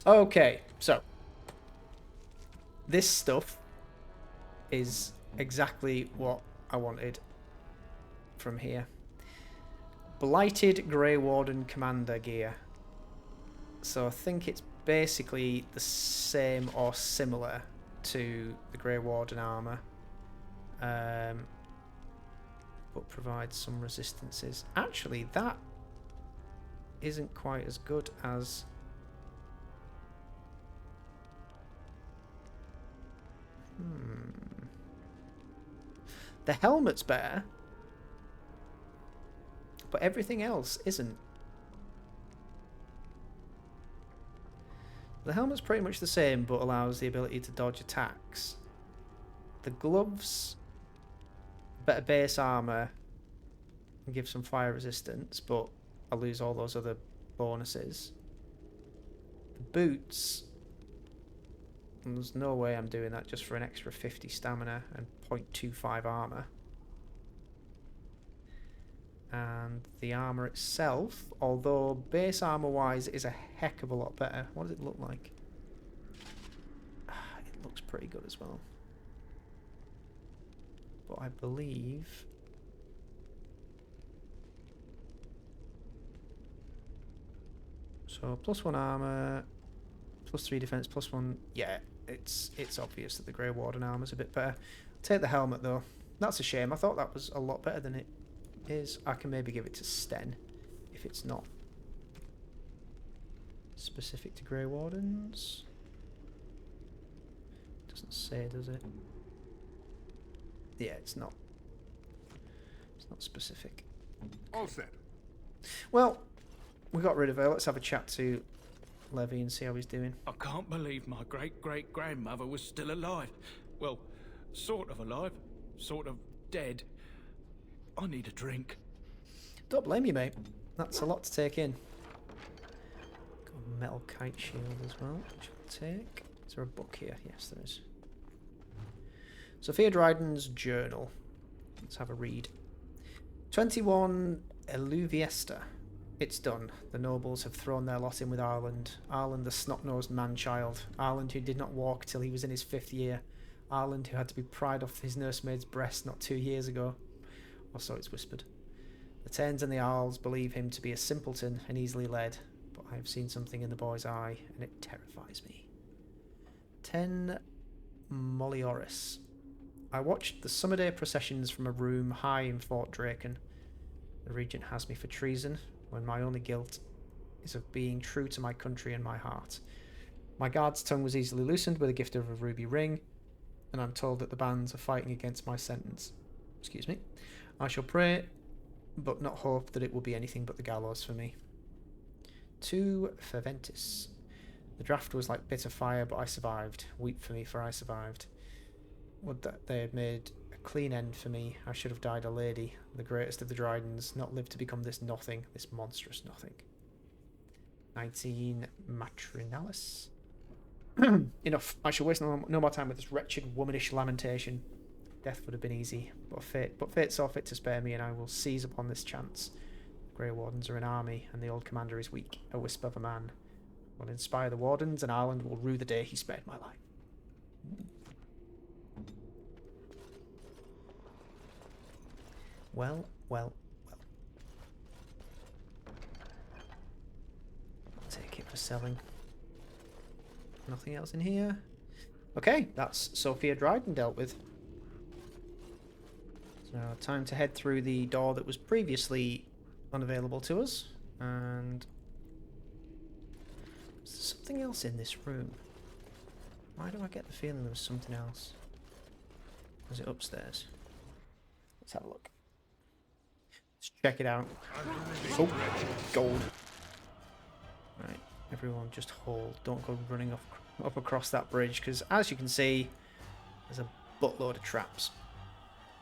Okay, so this stuff is exactly what I wanted from here. Blighted Grey Warden Commander gear. So I think it's basically the same or similar to the Grey Warden armour, but provides some resistances. Actually, that isn't quite as good as... The helmet's better, but everything else isn't. The helmet's pretty much the same, but allows the ability to dodge attacks. The gloves, better base armor, and give some fire resistance, but I lose all those other bonuses. The boots, there's no way I'm doing that just for an extra 50 stamina and 0.25 armor. And the armor itself, although base armor wise is a heck of a lot better. What does it look like? It looks pretty good as well. But I believe... So +1 armor, +3 defense, +1... Yeah, it's obvious that the Grey Warden armor's a bit better. Take the helmet though. That's a shame. I thought that was a lot better than it is. I can maybe give it to Sten if it's not specific to Grey Wardens. Doesn't say, does it? Yeah, it's not. It's not specific. All set. Well, we got rid of her. Let's have a chat to Levy and see how he's doing. I can't believe my great-great-grandmother was still alive. Well, sort of alive, sort of dead. I need a drink. Don't blame you, mate. That's a lot to take in. Got a metal kite shield as well, which I'll take. Is there a book here? Yes, there is. Sophia Dryden's journal. Let's have a read. 21 Eluviesta. It's done. The nobles have thrown their lot in with Arland. Arland, the snot-nosed man-child. Arland, who did not walk till he was in his 5th year. Arland, who had to be pried off his nursemaid's breast not 2 years ago. Or so it's whispered. The Tairns and the Arls believe him to be a simpleton and easily led, but I have seen something in the boy's eye, and it terrifies me. 10 Molioris. I watched the summer day processions from a room high in Fort Draken. The regent has me for treason, when my only guilt is of being true to my country and my heart. My guard's tongue was easily loosened with a gift of a ruby ring, and I'm told that the bands are fighting against my sentence. Excuse me. I shall pray, but not hope that it will be anything but the gallows for me. 2 Ferventis. The draft was like bitter fire, but I survived. Weep for me, for I survived. Would that they had made a clean end for me. I should have died a lady, the greatest of the Drydens, not lived to become this nothing, this monstrous nothing. 19 Matrinalis. Enough. I shall waste no more time with this wretched womanish lamentation. Death would have been easy, but fate saw fit to spare me, and I will seize upon this chance. The Grey Wardens are an army, and the old commander is weak, a wisp of a man. Will inspire the Wardens, and Ireland will rue the day he spared my life. Well, well, well. Take it for selling. Nothing else in here. Okay, that's Sophia Dryden dealt with. So time to head through the door that was previously unavailable to us. And there's something else in this room. Why do I get the feeling there was something else? Was it upstairs? Let's have a look. Let's check it out. Oh, gold. Right, everyone just hold. Don't go running up across that bridge, because as you can see, there's a buttload of traps.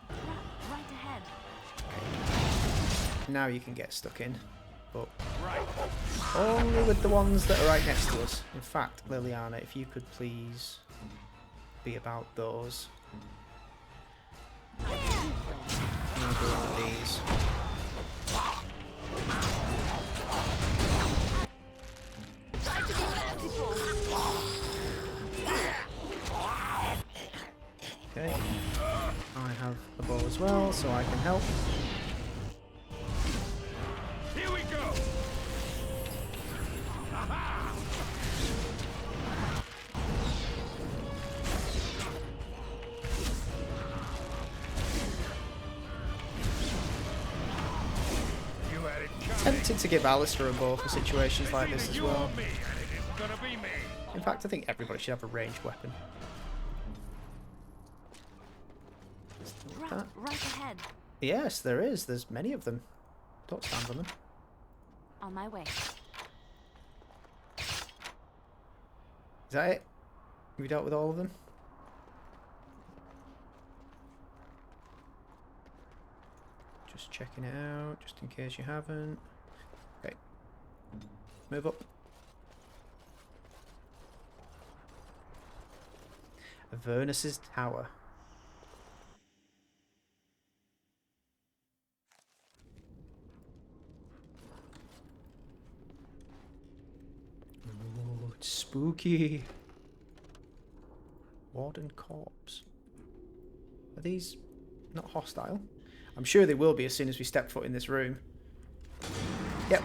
Right ahead. Okay. Now you can get stuck in, but only with the ones that are right next to us. In fact, Liliana, if you could please be about those. I'm gonna go with these. Okay, I have a bow as well, so I can help. Here we go. Tempted to give Alistair a bow for situations like this as well. In fact, I think everybody should have a ranged weapon. Right ahead. Yes, there is. There's many of them. Don't stand on them. On my way. Is that it? Have you dealt with all of them? Just checking it out, just in case you haven't. Okay. Move up. Avernus's Tower. Ooh, it's spooky. Warden corpse. Are these not hostile? I'm sure they will be as soon as we step foot in this room. Yep.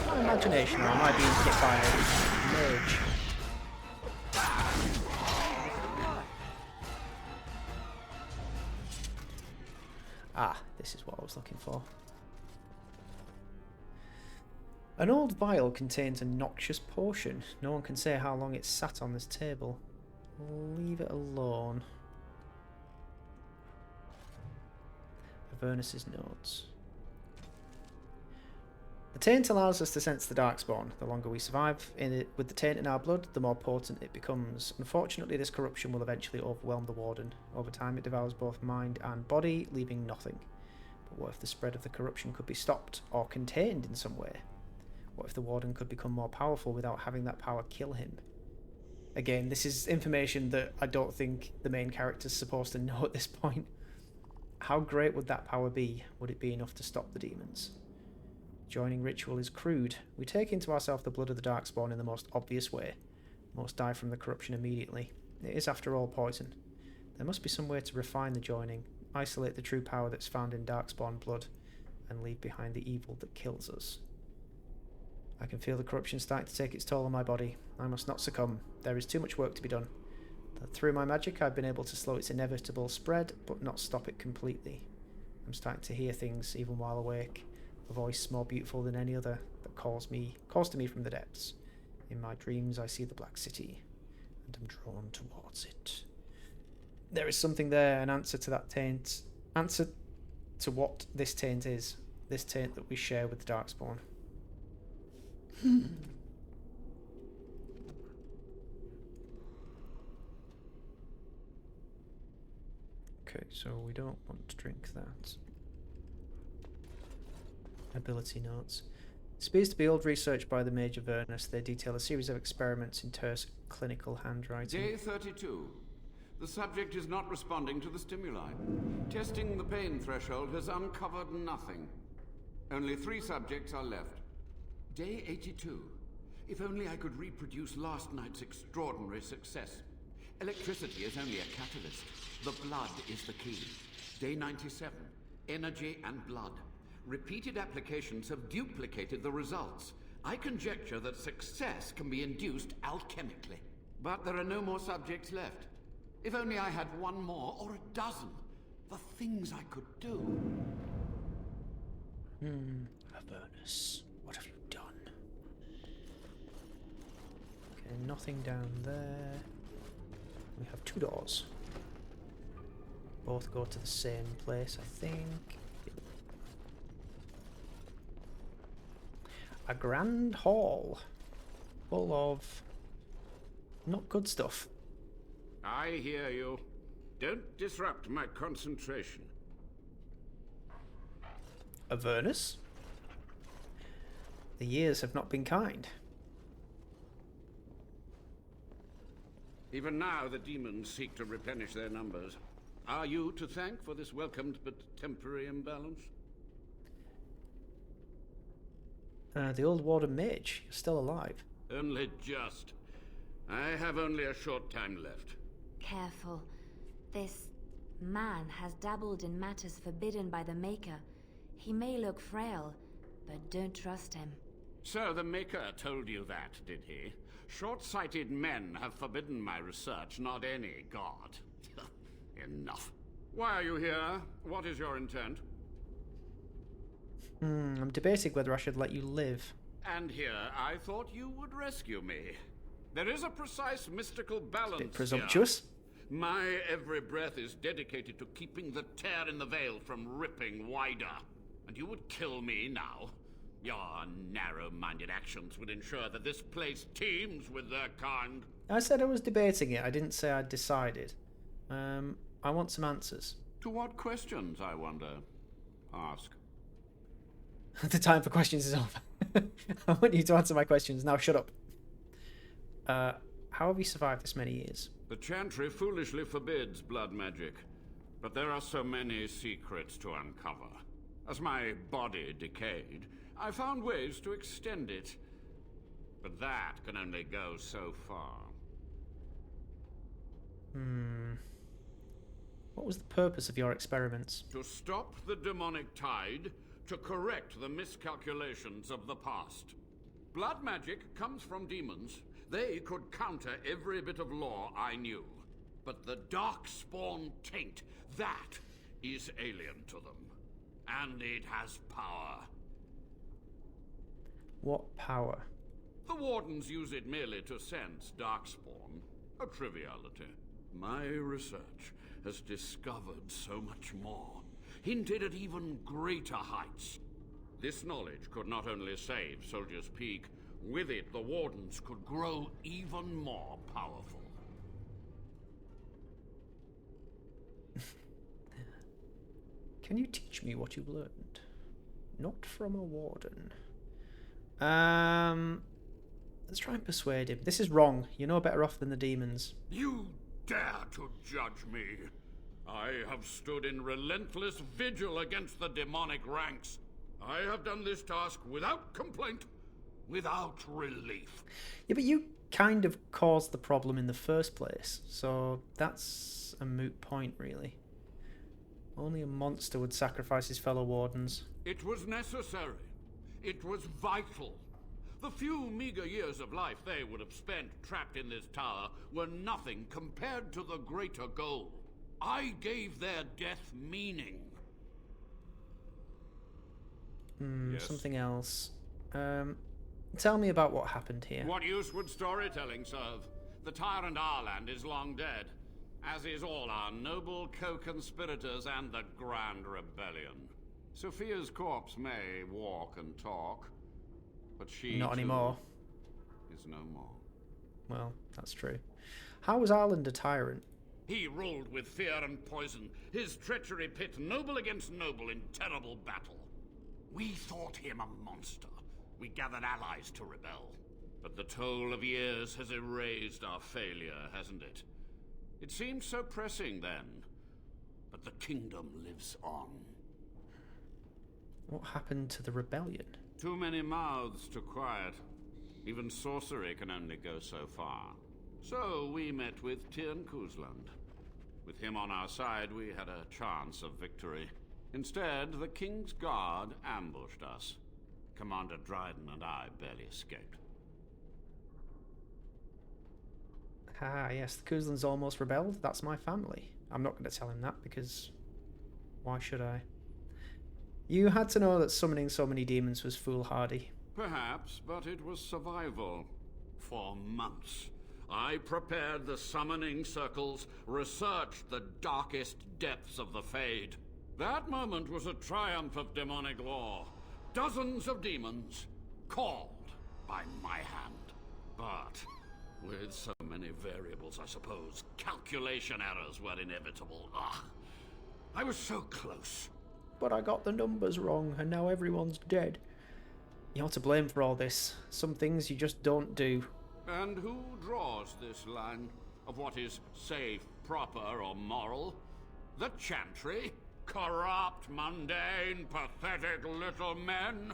My imagination, or am I being hit by a merge? Ah, this is what I was looking for. An old vial contains a noxious potion. No one can say how long it's sat on this table. Leave it alone. Avernus's notes. The taint allows us to sense the darkspawn. The longer we survive with the taint in our blood, the more potent it becomes. Unfortunately, this corruption will eventually overwhelm the Warden. Over time, it devours both mind and body, leaving nothing. But what if the spread of the corruption could be stopped or contained in some way? What if the Warden could become more powerful without having that power kill him? Again, this is information that I don't think the main character's supposed to know at this point. How great would that power be? Would it be enough to stop the demons? Joining ritual is crude. We take into ourselves the blood of the darkspawn in the most obvious way. Most die from the corruption immediately. It is, after all, poison. There must be some way to refine the joining, isolate the true power that's found in darkspawn blood, and leave behind the evil that kills us. I can feel the corruption starting to take its toll on my body. I must not succumb. There is too much work to be done. Through my magic, I've been able to slow its inevitable spread, but not stop it completely. I'm starting to hear things, even while awake. A voice more beautiful than any other that calls to me from the depths. In my dreams, I see the Black City, and am drawn towards it. There is something there, an answer to that taint. Answer to what this taint is. This taint that we share with the Darkspawn. Okay, so we don't want to drink that. Ability notes. This appears to be old research by the Mage Avernus. They detail a series of experiments in terse clinical handwriting. Day 32. The subject is not responding to the stimuli. Testing the pain threshold has uncovered nothing. Only 3 subjects are left. Day 82. If only I could reproduce last night's extraordinary success. Electricity is only a catalyst. The blood is the key. Day 97. Energy and blood. Repeated applications have duplicated the results. I conjecture that success can be induced alchemically. But there are no more subjects left. If only I had 1 more or a dozen. The things I could do. Avernus, what have you done? Okay, nothing down there. We have 2 doors. Both go to the same place, I think. A grand hall full of not good stuff. I hear you. Don't disrupt my concentration. Avernus? The years have not been kind. Even now, the demons seek to replenish their numbers. Are you to thank for this welcomed but temporary imbalance? The old Warden Mage, you're still alive. Only just. I have only a short time left. Careful. This man has dabbled in matters forbidden by the Maker. He may look frail, but don't trust him. So the Maker told you that, did he? Short-sighted men have forbidden my research, not any god. Enough. Why are you here? What is your intent? I'm debating whether I should let you live. And here, I thought you would rescue me. There is a precise mystical balance Bit presumptuous. here. My every breath is dedicated to keeping the tear in the veil from ripping wider. And you would kill me now? Your narrow-minded actions would ensure that this place teems with their kind. I said I was debating it. I didn't say I'd decided. I want some answers. To what questions, I wonder? Ask. The time for questions is over. I want you to answer my questions. Now shut up. How have you survived this many years? The Chantry foolishly forbids blood magic, but there are so many secrets to uncover. As my body decayed, I found ways to extend it. But that can only go so far. What was the purpose of your experiments? To stop the demonic tide, to correct the miscalculations of the past. Blood magic comes from demons. They could counter every bit of law I knew. But the Darkspawn taint, that is alien to them. And it has power. What power? The Wardens use it merely to sense Darkspawn. A triviality. My research has discovered so much more. Hinted at even greater heights. This knowledge could not only save Soldier's Peak, with it the Wardens could grow even more powerful. Can you teach me what you've learned? Not from a Warden. Let's try and persuade him. This is wrong. You're no better off than the demons. You dare to judge me? I have stood in relentless vigil against the demonic ranks. I have done this task without complaint, without relief. Yeah, but you kind of caused the problem in the first place, so that's a moot point, really. Only a monster would sacrifice his fellow Wardens. It was necessary. It was vital. The few meager years of life they would have spent trapped in this tower were nothing compared to the greater goal. I gave their death meaning. Yes. Something else. Tell me about what happened here. What use would storytelling serve? The tyrant Arland is long dead, as is all our noble co-conspirators and the Grand Rebellion. Sophia's corpse may walk and talk, but she not anymore. Is no more. Well, that's true. How was Arland a tyrant? He ruled with fear and poison, his treachery pit noble against noble in terrible battle. We thought him a monster. We gathered allies to rebel. But the toll of years has erased our failure, hasn't it? It seemed so pressing then, but the kingdom lives on. What happened to the rebellion? Too many mouths to quiet. Even sorcery can only go so far. So we met with Tyrn Kuzland. With him on our side, we had a chance of victory. Instead, the King's Guard ambushed us. Commander Dryden and I barely escaped. Ah, yes, the Kuzlands almost rebelled. That's my family. I'm not going to tell him that because why should I? You had to know that summoning so many demons was foolhardy. Perhaps, but it was survival. For months, I prepared the summoning circles, researched the darkest depths of the Fade. That moment was a triumph of demonic law. Dozens of demons, called by my hand. But with so many variables, I suppose, calculation errors were inevitable. Ugh. I was so close. But I got the numbers wrong, and now everyone's dead. You're to blame for all this. Some things you just don't do. And who draws this line of what is safe, proper, or moral? The Chantry? Corrupt, mundane, pathetic little men?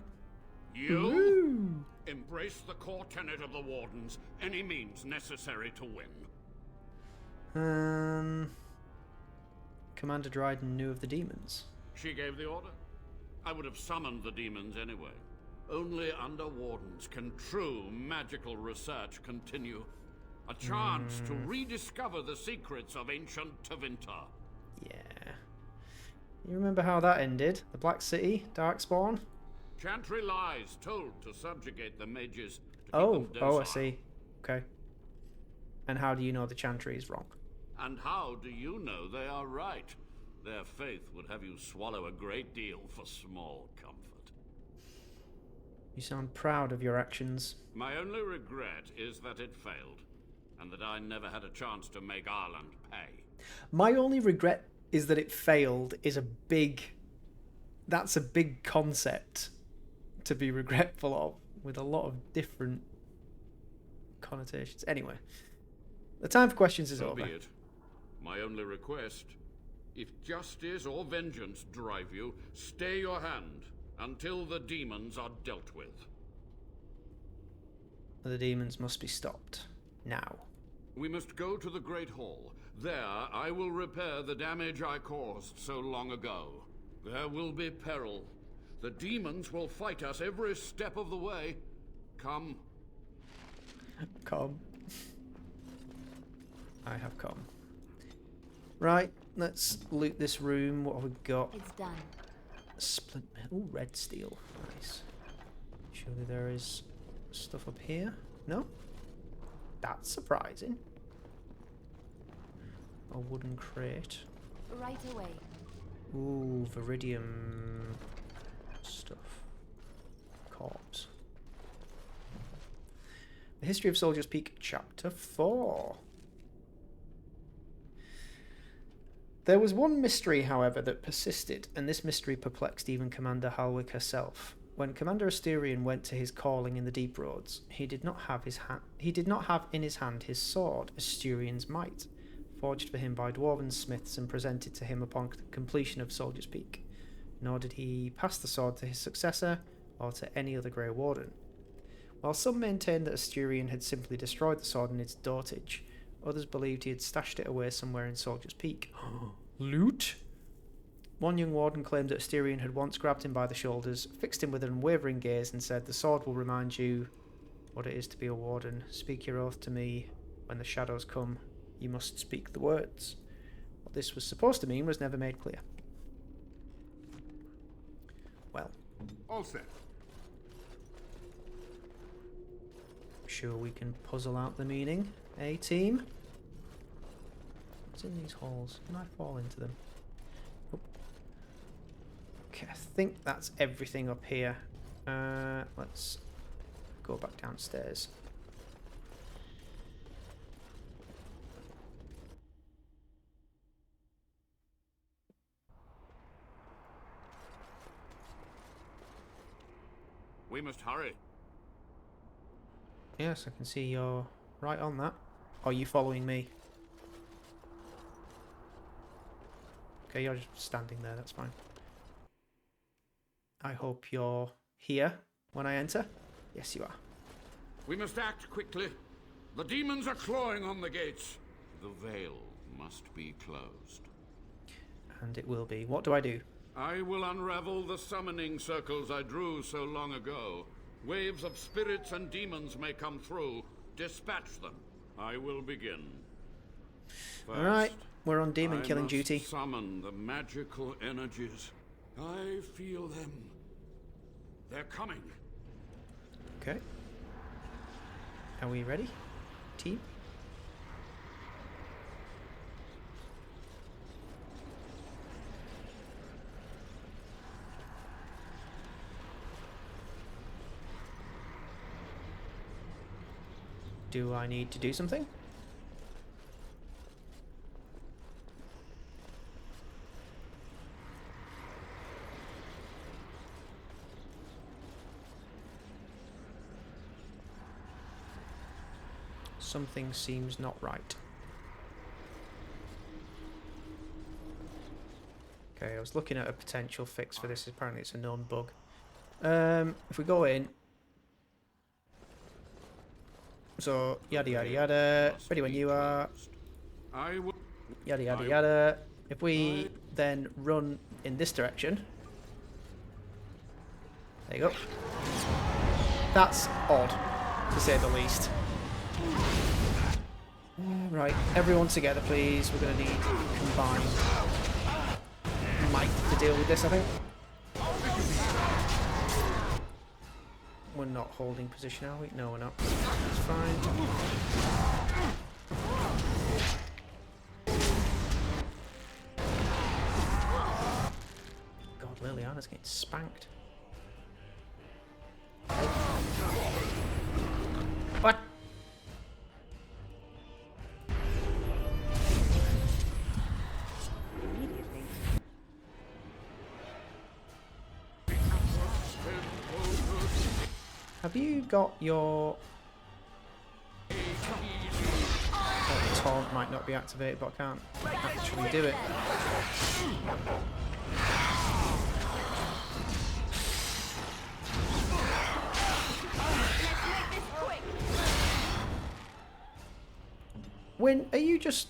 You? Woo! Embrace the core tenet of the Wardens, any means necessary to win. Commander Dryden knew of the demons. She gave the order. I would have summoned the demons anyway. Only under Wardens can true magical research continue. A chance to rediscover the secrets of ancient Tevinter. Yeah. You remember how that ended? The Black City, Darkspawn? Chantry lies told to subjugate the mages. Oh, I see. Okay. And how do you know the Chantry is wrong? And how do you know they are right? Their faith would have you swallow a great deal for small comfort. You sound proud of your actions. My only regret is that it failed, and that I never had a chance to make Ireland pay. My only regret is that it failed that's a big concept to be regretful of, with a lot of different connotations. Anyway, the time for questions is over. So be it. My only request, if justice or vengeance drive you, stay your hand until the demons are dealt with. The demons must be stopped. Now. We must go to the Great Hall. There, I will repair the damage I caused so long ago. There will be peril. The demons will fight us every step of the way. Come. Come. I have come. Right, let's loot this room. What have we got? It's done. Splint metal, red steel. Nice. Surely there is stuff up here? No? That's surprising. A wooden crate. Right away. Ooh, viridium stuff. Corpse. The History of Soldiers Peak, Chapter 4. There was one mystery, however, that persisted, and this mystery perplexed even Commander Halwick herself. When Commander Asterion went to his calling in the Deep Roads, he did not have in his hand his sword, Asterion's Might, forged for him by dwarven smiths and presented to him upon completion of Soldier's Peak. Nor did he pass the sword to his successor, or to any other Grey Warden. While some maintained that Asterion had simply destroyed the sword in its dotage, others believed he had stashed it away somewhere in Soldier's Peak. Loot? One young warden claimed that Asterion had once grabbed him by the shoulders, fixed him with an unwavering gaze, and said, "The sword will remind you what it is to be a warden. Speak your oath to me. When the shadows come, you must speak the words." What this was supposed to mean was never made clear. Well. All set. Sure we can puzzle out the meaning. A-team? What's in these holes? Can I fall into them? Oh. Okay, I think that's everything up here. Let's go back downstairs. We must hurry. Yes, I can see you're right on that. Are you following me? Okay, you're just standing there, that's fine. I hope you're here when I enter. Yes, you are. We must act quickly. The demons are clawing on the gates. The veil must be closed. And it will be. What do I do? I will unravel the summoning circles I drew so long ago. Waves of spirits and demons may come through. Dispatch them. I will begin. First, alright, we're on demon killing duty. Summon the magical energies. I feel them. They're coming. Okay. Are we ready, team? Do I need to do something? Something seems not right. Okay, I was looking at a potential fix for this. Apparently it's a known bug. If we go in... So, yada yada yada, ready when you are, yada yada yada. If we then run in this direction, There you go. That's odd, to say the least. Right, everyone together, please. We're going to need combined might to deal with this, I think. We're not holding position, are we? No, we're not. It's fine. God, Liliana's getting spanked. What? Have you got your... Oh, the taunt might not be activated, but I can't actually do it. When are you just...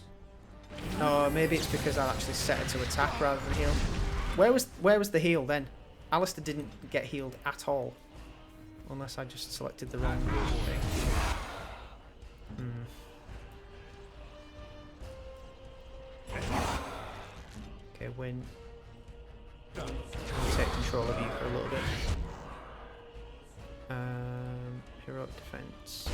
Oh, maybe it's because I actually set her to attack rather than heal. Where was the heal then? Alistair didn't get healed at all. Unless I just selected the wrong thing. Okay, Win. I'll take control of you for a little bit. Heroic defense.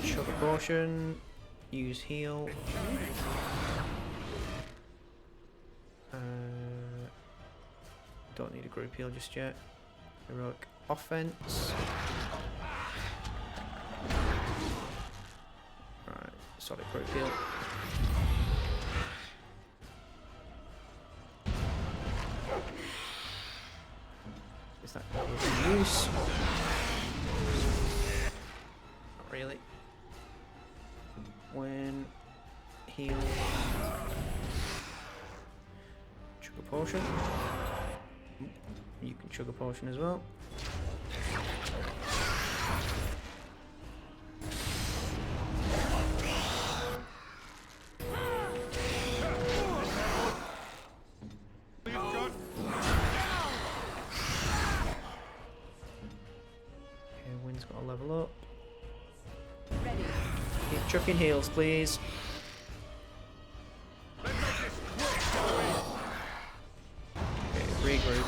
Sugar potion. Use heal. Don't need a group heal just yet. Heroic offense. Right, solid group heal. Is that in use? Not really. When heal. Sugar potion. You can chug a potion as well. Okay, Wind's got to level up. Keep chucking heals, please. Okay, regroup.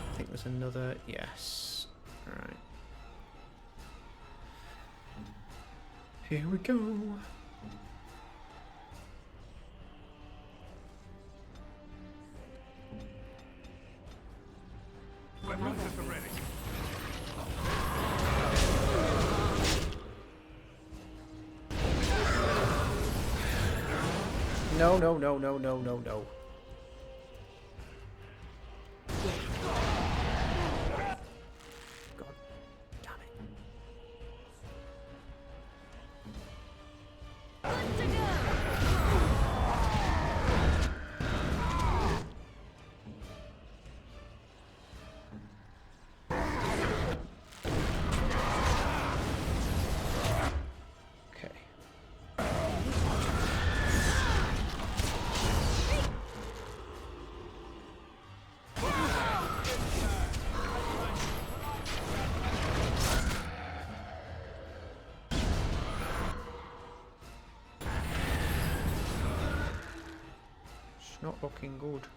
I think there's another, yes. Alright. Here we go. No, no, no, no, no, no, no. God damn it. Okay. It's not looking good.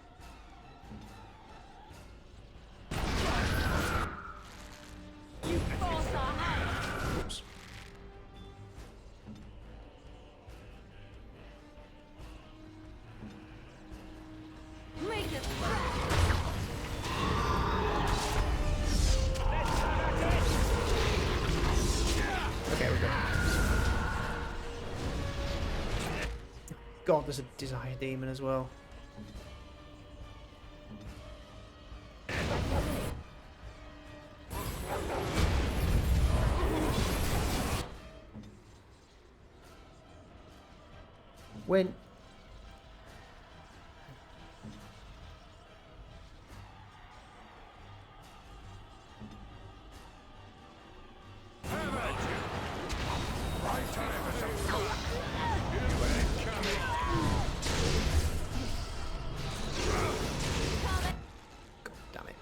Oops. Okay, we're good. God, there's a Desire Demon as well. Win. Damn it.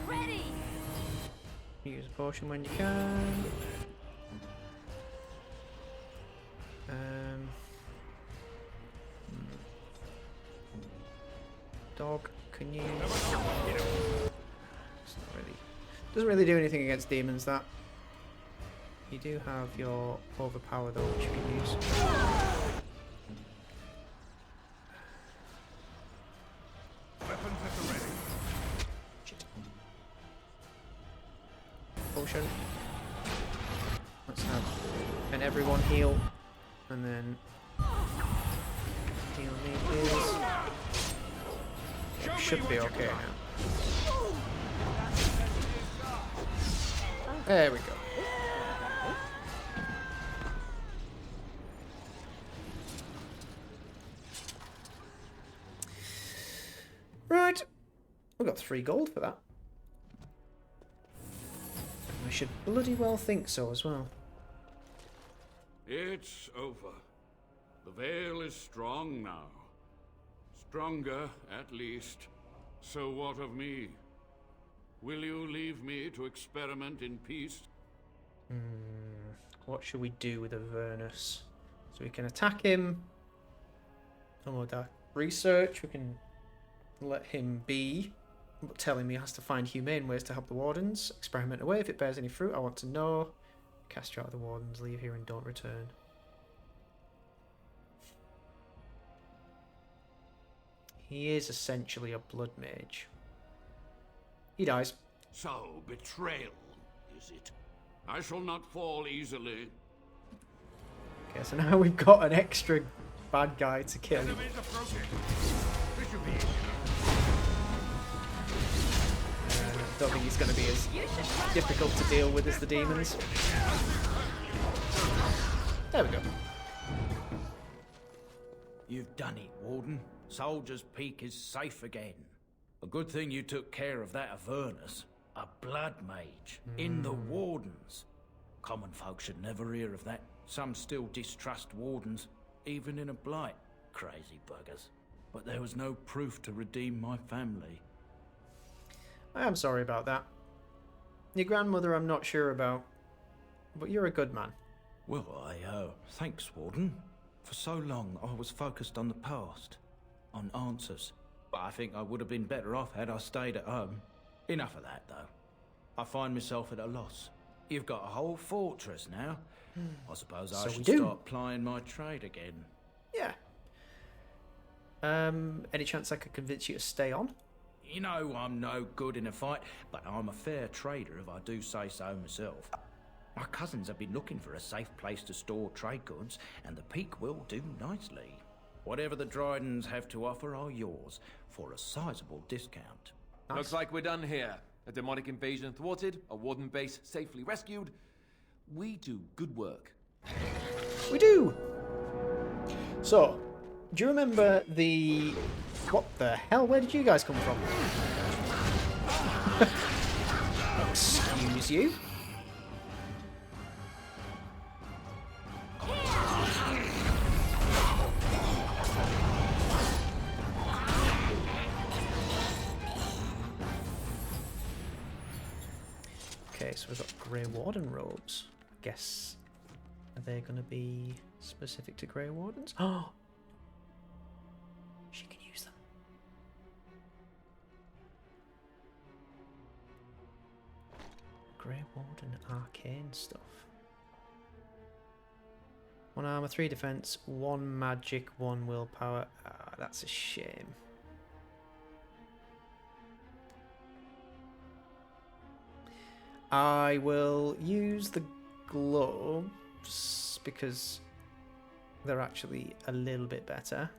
Ready. Use a potion when you can. Dog, can you? It's not really. Doesn't really do anything against demons. That. You do have your overpower though, which you can use. Weapons at the ready. Shit. Potion. Let's have and everyone heal, and then heal me, please. Should be okay now. There we go. Right, we got 3 gold for that. I should bloody well think so as well. It's over. The veil is strong now. Stronger, at least. So what of me? Will you leave me to experiment in peace? What should we do with Avernus? So we can attack him. Oh, that research. We can let him be, but tell him he has to find humane ways to help the Wardens. Experiment away. If it bears any fruit, I want to know. Cast you out of the Wardens. Leave here and don't return. He is essentially a blood mage. He dies. So, betrayal, is it? I shall not fall easily. Okay, so now we've got an extra bad guy to kill. Don't think he's going to be as difficult to deal with as the demons. There we go. You've done it, Warden. Soldier's Peak is safe again. A good thing you took care of that Avernus. A blood mage. In the Wardens. Common folk should never hear of that. Some still distrust Wardens, even in a blight. Crazy buggers. But there was no proof to redeem my family. I am sorry about that. Your grandmother I'm not sure about. But you're a good man. Well, thanks, Warden. For so long, I was focused on the past. On answers. But I think I would have been better off had I stayed at home. Enough of that, though. I find myself at a loss. You've got a whole fortress now. I suppose I should start plying my trade again. Yeah. Any chance I could convince you to stay on? You know I'm no good in a fight, but I'm a fair trader if I do say so myself. My cousins have been looking for a safe place to store trade goods, and the Peak will do nicely. Whatever the Drydens have to offer are yours, for a sizable discount. Nice. Looks like we're done here. A demonic invasion thwarted, a warden base safely rescued. We do good work. We do! So, do you remember the... What the hell? Where did you guys come from? Excuse you? Okay, so we've got Grey Warden robes. I guess, are they going to be specific to Grey Wardens? Oh! She can use them. Grey Warden arcane stuff. 1 armor, 3 defense, 1 magic, 1 willpower. Ah, that's a shame. I will use the gloves because they're actually a little bit better.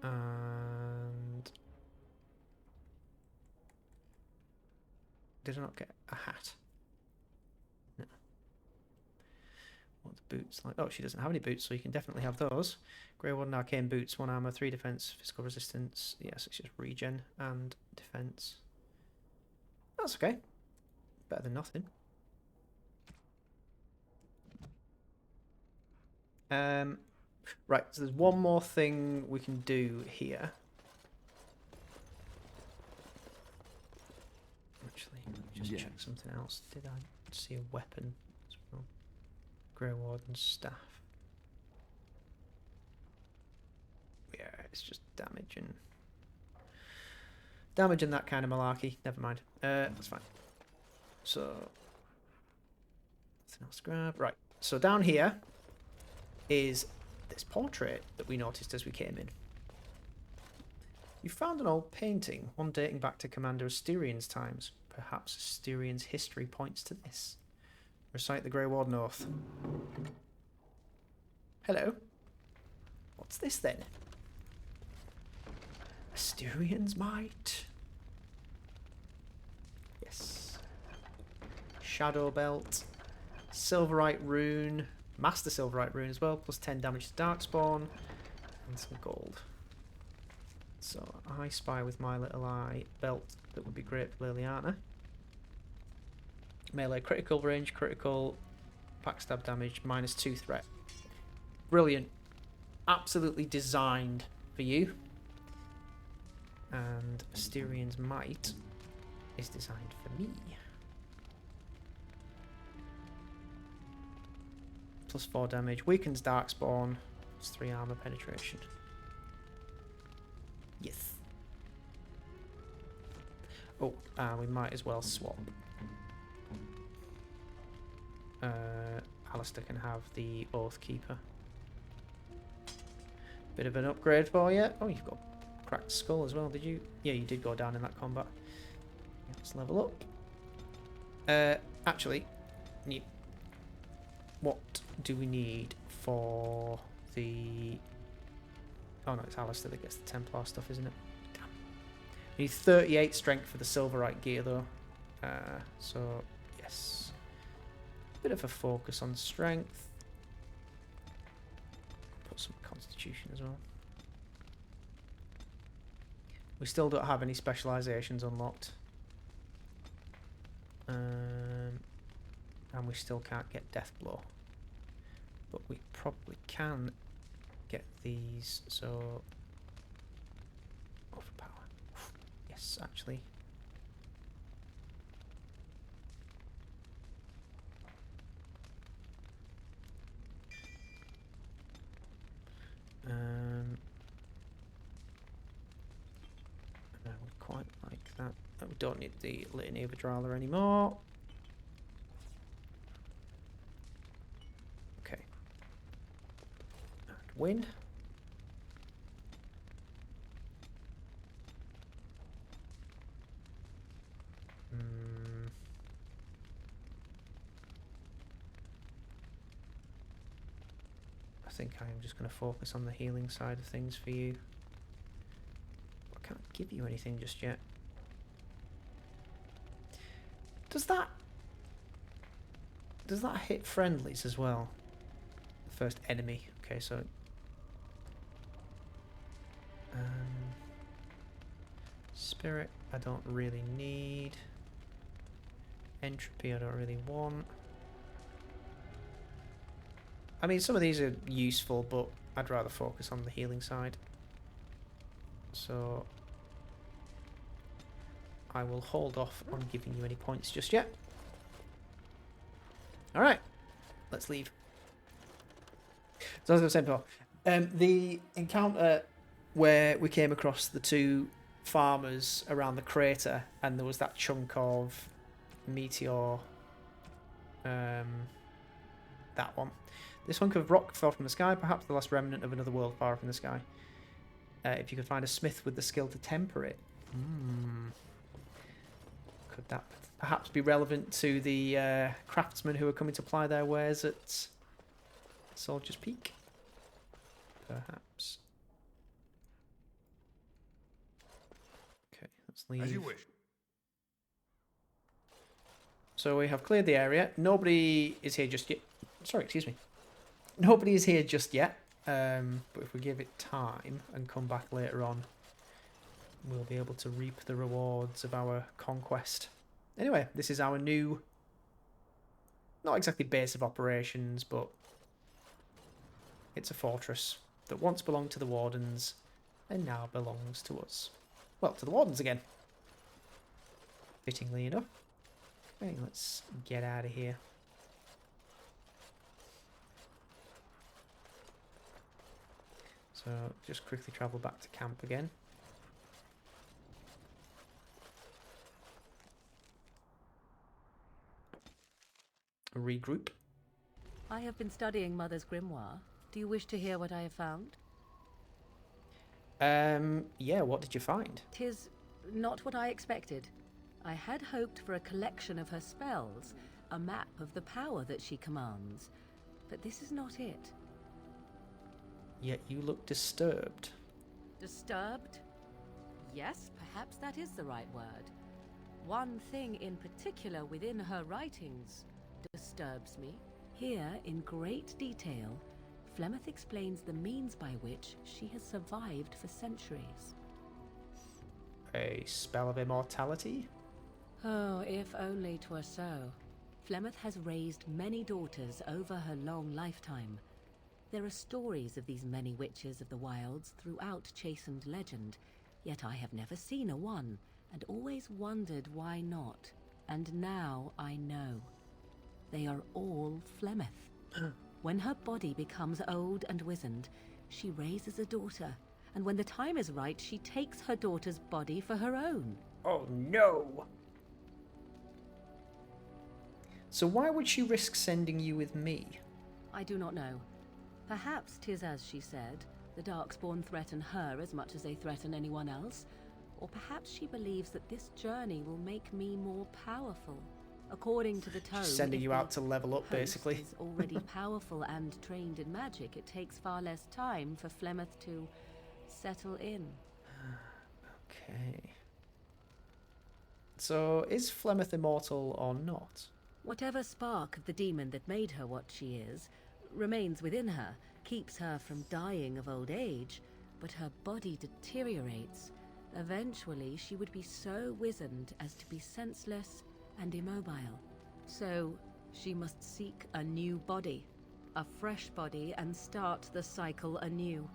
And did I not get a hat? No. What the boots like? Oh, she doesn't have any boots, so you can definitely have those. Grey Warden arcane boots, 1 armor, 3 defense, physical resistance. Yes, it's just regen and defense. That's okay. Better than nothing. Right, so there's one more thing we can do here. Actually, let me just check something else. Did I see a weapon as well? Grey Warden's staff. Yeah, it's just damage and that kind of malarkey. Never mind. That's fine. So nothing else to grab. Right. So down here is this portrait that we noticed as we came in. You found an old painting, one dating back to Commander Asterian's times. Perhaps Asterian's history points to this. Recite the Grey Warden Oath. Hello. What's this then? Asterian's might. Yes. Shadow belt. Silverite rune. Master Silverite rune as well. Plus 10 damage to Darkspawn. And some gold. So I spy with my little eye belt that would be great for Liliana. Melee critical range, critical backstab damage, -2 threat. Brilliant. Absolutely designed for you. And Asterian's might is designed for me. Plus 4 damage, weakens Darkspawn, plus 3 armor penetration. Yes. Oh, we might as well swap. Alistair can have the Oath Keeper. Bit of an upgrade for you. Oh, you've got cracked skull as well, did you? Yeah, you did go down in that combat. Let's level up. Actually, what do we need for the... Oh no, it's Alistair that gets the Templar stuff, isn't it? Damn. We need 38 strength for the Silverite gear though. So, yes. Bit of a focus on strength. Put some constitution as well. We still don't have any specializations unlocked. And we still can't get Death Blow. But we probably can get these, so... Overpower. Yes, actually. I would quite like that. We don't need the Litany of Adrala anymore. Okay. And win. I think I am just going to focus on the healing side of things for you. I can't give you anything just yet. Does that hit friendlies as well? The first enemy. Okay, so spirit I don't really need. Entropy I don't really want. I mean, some of these are useful, but I'd rather focus on the healing side. So I will hold off on giving you any points just yet. Alright, let's leave. So as I was saying before, the encounter where we came across the two farmers around the crater and there was that chunk of meteor, that one. This hunk of rock fell from the sky, perhaps the last remnant of another world far up in the sky. If you could find a smith with the skill to temper it. Could that perhaps be relevant to the craftsmen who are coming to ply their wares at Soldier's Peak. Perhaps. Okay, let's leave. As you wish. So we have cleared the area. Nobody is here just yet. Sorry, excuse me. Nobody is here just yet. But if we give it time and come back later on, we'll be able to reap the rewards of our conquest. Anyway, this is our new, not exactly base of operations, but it's a fortress that once belonged to the Wardens and now belongs to us. Well, to the Wardens again. Fittingly enough. Okay, let's get out of here. So, just quickly travel back to camp again. Regroup. I have been studying Mother's grimoire. Do you wish to hear what I have found? Yeah, what did you find? 'Tis not what I expected. I had hoped for a collection of her spells, a map of the power that she commands. But this is not it. Yet you look disturbed. Disturbed? Yes, perhaps that is the right word. One thing in particular within her writings disturbs me. Here, in great detail, Flemeth explains the means by which she has survived for centuries. A spell of immortality? Oh, if only 'twere so. Flemeth has raised many daughters over her long lifetime. There are stories of these many witches of the wilds throughout chastened legend, yet I have never seen a one, and always wondered why not. And now I know. They are all Flemeth. When her body becomes old and wizened, she raises a daughter, and when the time is right, she takes her daughter's body for her own. Oh no! So why would she risk sending you with me? I do not know. Perhaps 'tis as she said, the Darkspawn threaten her as much as they threaten anyone else. Or perhaps she believes that this journey will make me more powerful. According to the tome, She's sending you out to level up, basically. Is already powerful and trained in magic. It takes far less time for Flemeth to settle in. Okay. So, is Flemeth immortal or not? Whatever spark of the demon that made her what she is remains within her, keeps her from dying of old age, but her body deteriorates. Eventually, she would be so wizened as to be senseless and immobile. So, she must seek a new body, a fresh body, and start the cycle anew.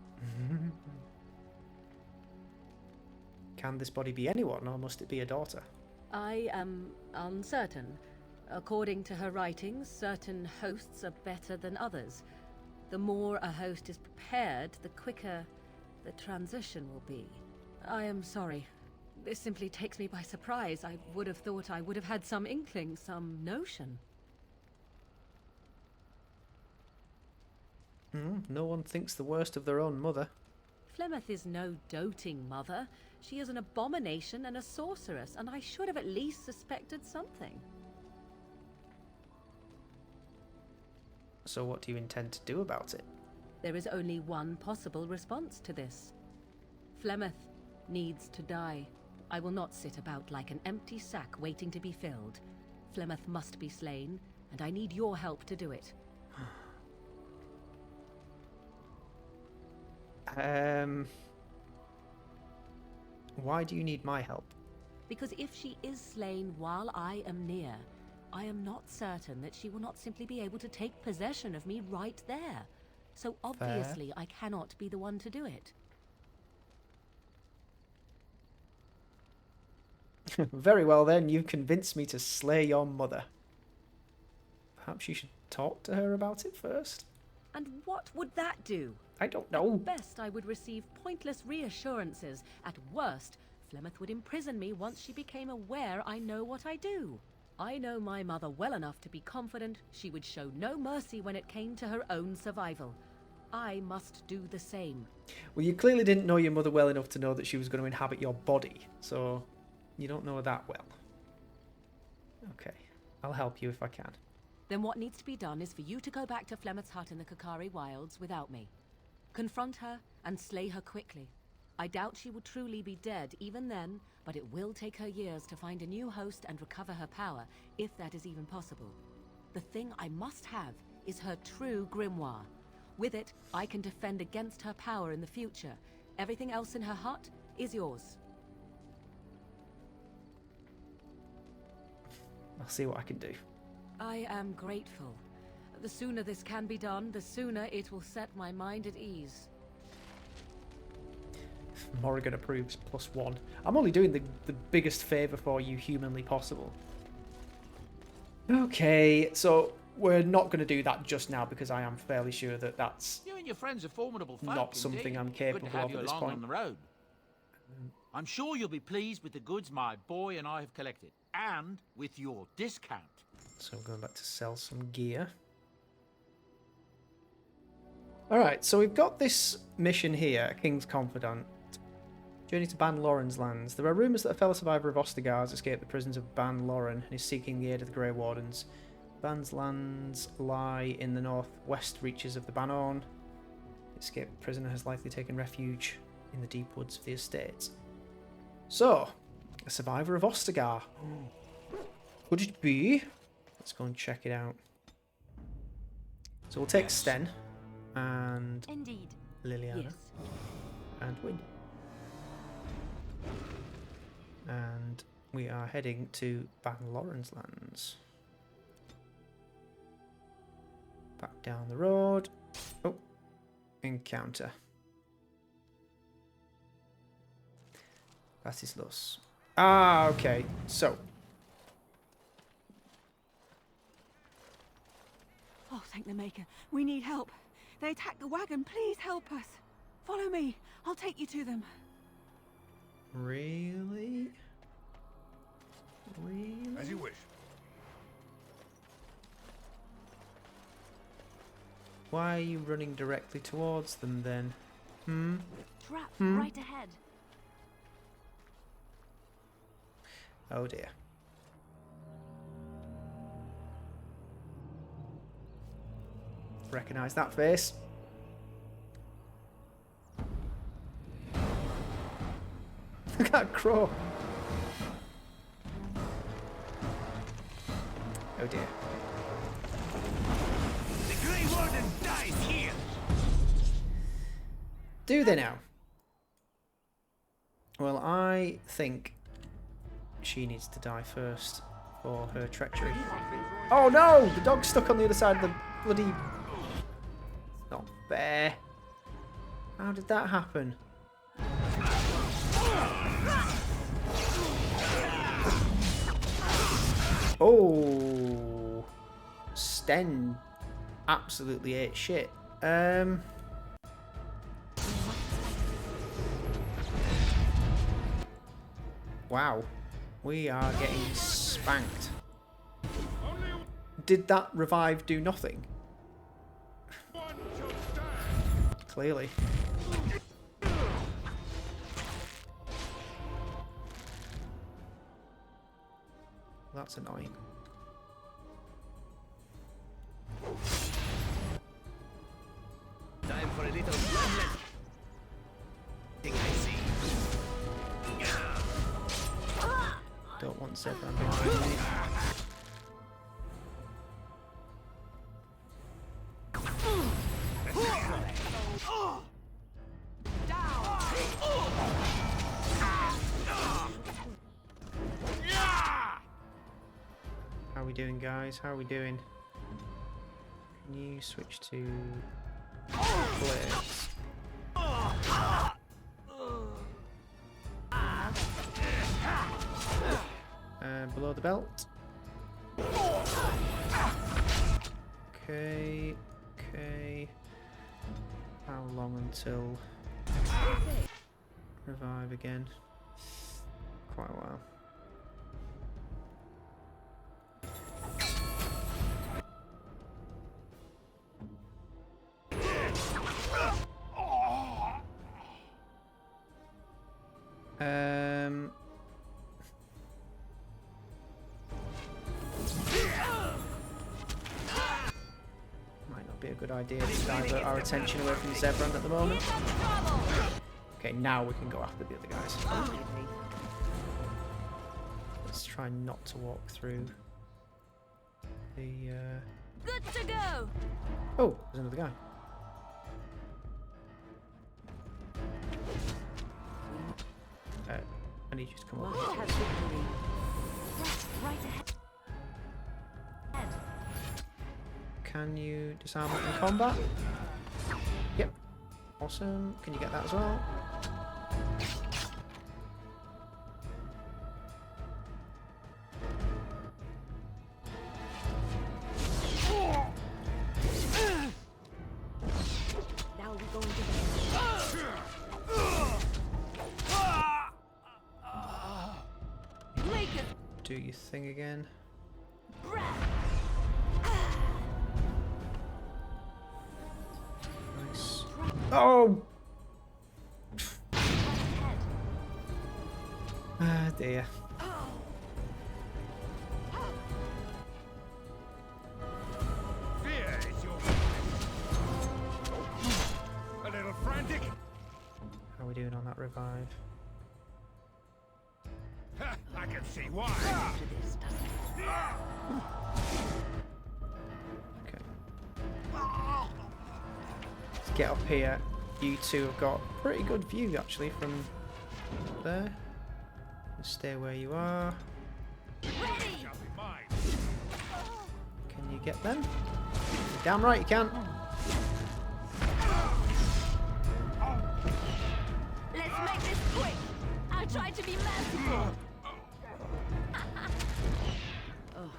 Can this body be anyone, or must it be a daughter? I am uncertain. According to her writings, certain hosts are better than others. The more a host is prepared, the quicker the transition will be. I am sorry. This simply takes me by surprise. I would have thought I would have had some inkling, some notion. No one thinks the worst of their own mother. Flemeth is no doting mother. She is an abomination and a sorceress, and I should have at least suspected something. So what do you intend to do about it? There is only one possible response to this. Flemeth needs to die. I will not sit about like an empty sack waiting to be filled. Flemeth must be slain, and I need your help to do it. Why do you need my help? Because if she is slain while I am near, I am not certain that she will not simply be able to take possession of me right there. So obviously I cannot be the one to do it. Very well then, you've convinced me to slay your mother. Perhaps you should talk to her about it first? And what would that do? I don't know. At best, I would receive pointless reassurances. At worst, Flemeth would imprison me once she became aware I know what I do. I know my mother well enough to be confident she would show no mercy when it came to her own survival. I must do the same. Well, you clearly didn't know your mother well enough to know that she was going to inhabit your body, so you don't know her that well. Okay. I'll help you if I can. Then what needs to be done is for you to go back to Flemeth's hut in the Kakari Wilds without me. Confront her and slay her quickly. I doubt she will truly be dead even then, but it will take her years to find a new host and recover her power, if that is even possible. The thing I must have is her true grimoire. With it, I can defend against her power in the future. Everything else in her hut is yours. I'll see what I can do. I am grateful. The sooner this can be done, the sooner it will set my mind at ease. Morrigan approves +1. I'm only doing the biggest favour for you humanly possible. Okay, so we're not going to do that just now because I am fairly sure that that's You and your friends are formidable folk, not something indeed. I'm Good capable to have of you at this along point. on the road. I'm sure you'll be pleased with the goods my boy and I have collected, and with your discount. So I'm going back to sell some gear. Alright, so we've got this mission here, King's Confidant. Journey to Ban Loren's lands. There are rumours that a fellow survivor of Ostagar has escaped the prisons of Ban Loren and is seeking the aid of the Grey Wardens. Ban's lands lie in the northwest reaches of the Banorn. The escaped prisoner has likely taken refuge in the deep woods of the estate. So, a survivor of Ostagar. Could it be? Let's go and check it out. So we'll take Sten and Indeed. Liliana and Win. And we are heading to Ban Loren's lands. Back down the road. Oh, encounter. Batislos. Ah, okay. So. Oh, thank the Maker. We need help. They attacked the wagon. Please help us. Follow me. I'll take you to them. Really? Really? As you wish. Why are you running directly towards them then? Trap right ahead. Oh dear. Recognise that face. Look at that crow. Oh dear. The Grey Warden dies here! Do they now? Well, I think she needs to die first for her treachery. Oh no! The dog's stuck on the other side of the bloody... Not fair. How did that happen? Oh, Sten absolutely ate shit. Wow, we are getting spanked. Did that revive do nothing? Clearly. That's annoying. Time for a little bloodlet. Think I see. Don't want Zebran behind me. How are we doing, guys? How are we doing? Can you switch to blades? Below the belt. Okay, okay. How long until revive again? Quite a while. be a good idea to divert our attention away from Zebran at the moment. Okay, now we can go after the other guys. Let's try not to walk through the... Good to go! Oh, there's another guy. I need you to come over. Right ahead. Can you disarm it in combat? Yep. Awesome. Can you get that as well? Now we're going to... Do your thing again. Nice. Oh! Ah, dear. Fear is your a little frantic. How are we doing on that revive? I can see why. Okay. Let's get up here. You two have got pretty good view actually from there. Stay where you are. Can you get them? Damn right you can. Let's make this quick. I'll try to be merciful.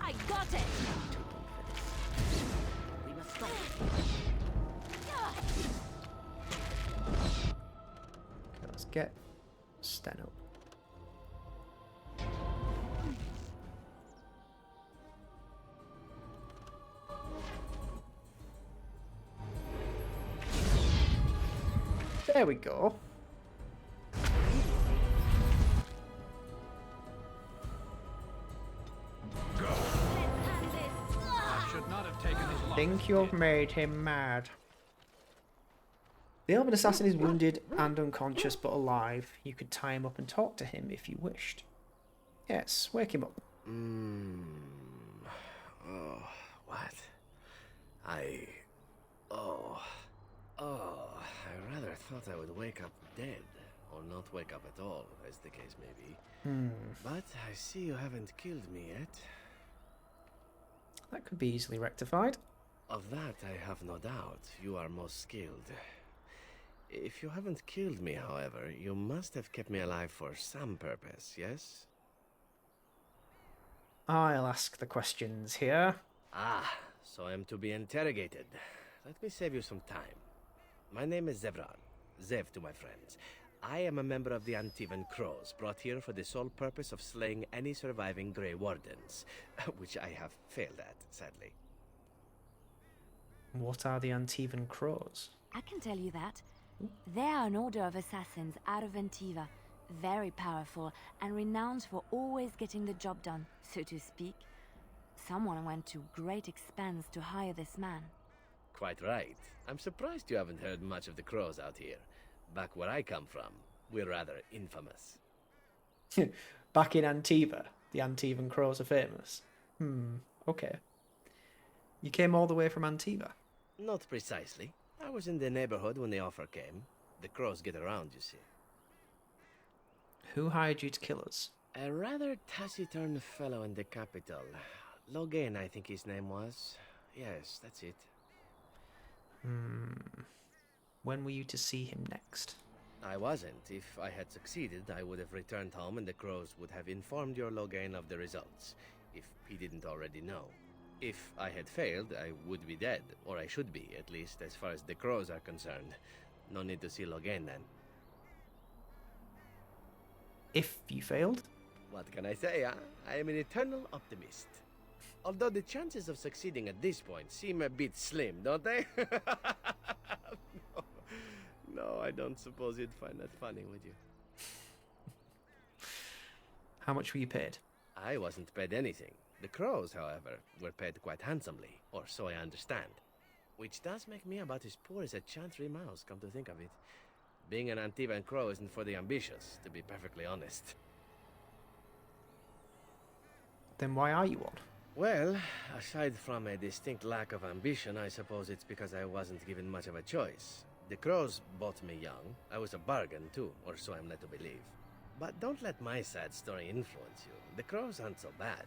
I got it. We must stop. Okay, let's get Sten up. There we go. I think you've made him mad. The Elven Assassin is wounded and unconscious but alive. You could tie him up and talk to him if you wished. Yes, wake him up. Oh, what? I rather thought I would wake up dead, or not wake up at all, as the case may be. But I see you haven't killed me yet. That could be easily rectified. Of that I have no doubt. You are most skilled. If you haven't killed me, however, you must have kept me alive for some purpose, yes? I'll ask the questions here. Ah, so I am to be interrogated. Let me save you some time. My name is Zevran. Zev to my friends. I am a member of the Antivan Crows, brought here for the sole purpose of slaying any surviving Grey Wardens, which I have failed at, sadly. What are the Antivan Crows? I can tell you that. They are an order of assassins out of Antiva, very powerful and renowned for always getting the job done, so to speak. Someone went to great expense to hire this man. Quite right. I'm surprised you haven't heard much of the Crows out here. Back where I come from, we're rather infamous. Back in Antiva, the Antivan Crows are famous. Okay. You came all the way from Antiva? Not precisely. I was in the neighborhood when the offer came. The Crows get around, you see. Who hired you to kill us? A rather taciturn fellow in the capital. Logan, I think his name was. Yes, that's it. When were you to see him next? I wasn't. If I had succeeded, I would have returned home and the Crows would have informed your Logan of the results, if he didn't already know. If I had failed, I would be dead, or I should be, at least as far as the Crows are concerned. No need to see Logan then. If you failed? What can I say, huh? I am an eternal optimist. Although the chances of succeeding at this point seem a bit slim, don't they? No, I don't suppose you'd find that funny, would you? How much were you paid? I wasn't paid anything. The Crows, however, were paid quite handsomely, or so I understand. Which does make me about as poor as a chantry mouse, come to think of it. Being an Antivan crow isn't for the ambitious, to be perfectly honest. Then why are you one? Well, aside from a distinct lack of ambition, I suppose it's because I wasn't given much of a choice. The crows bought me young. I was a bargain, too, or so I'm led to believe. But don't let my sad story influence you. The crows aren't so bad.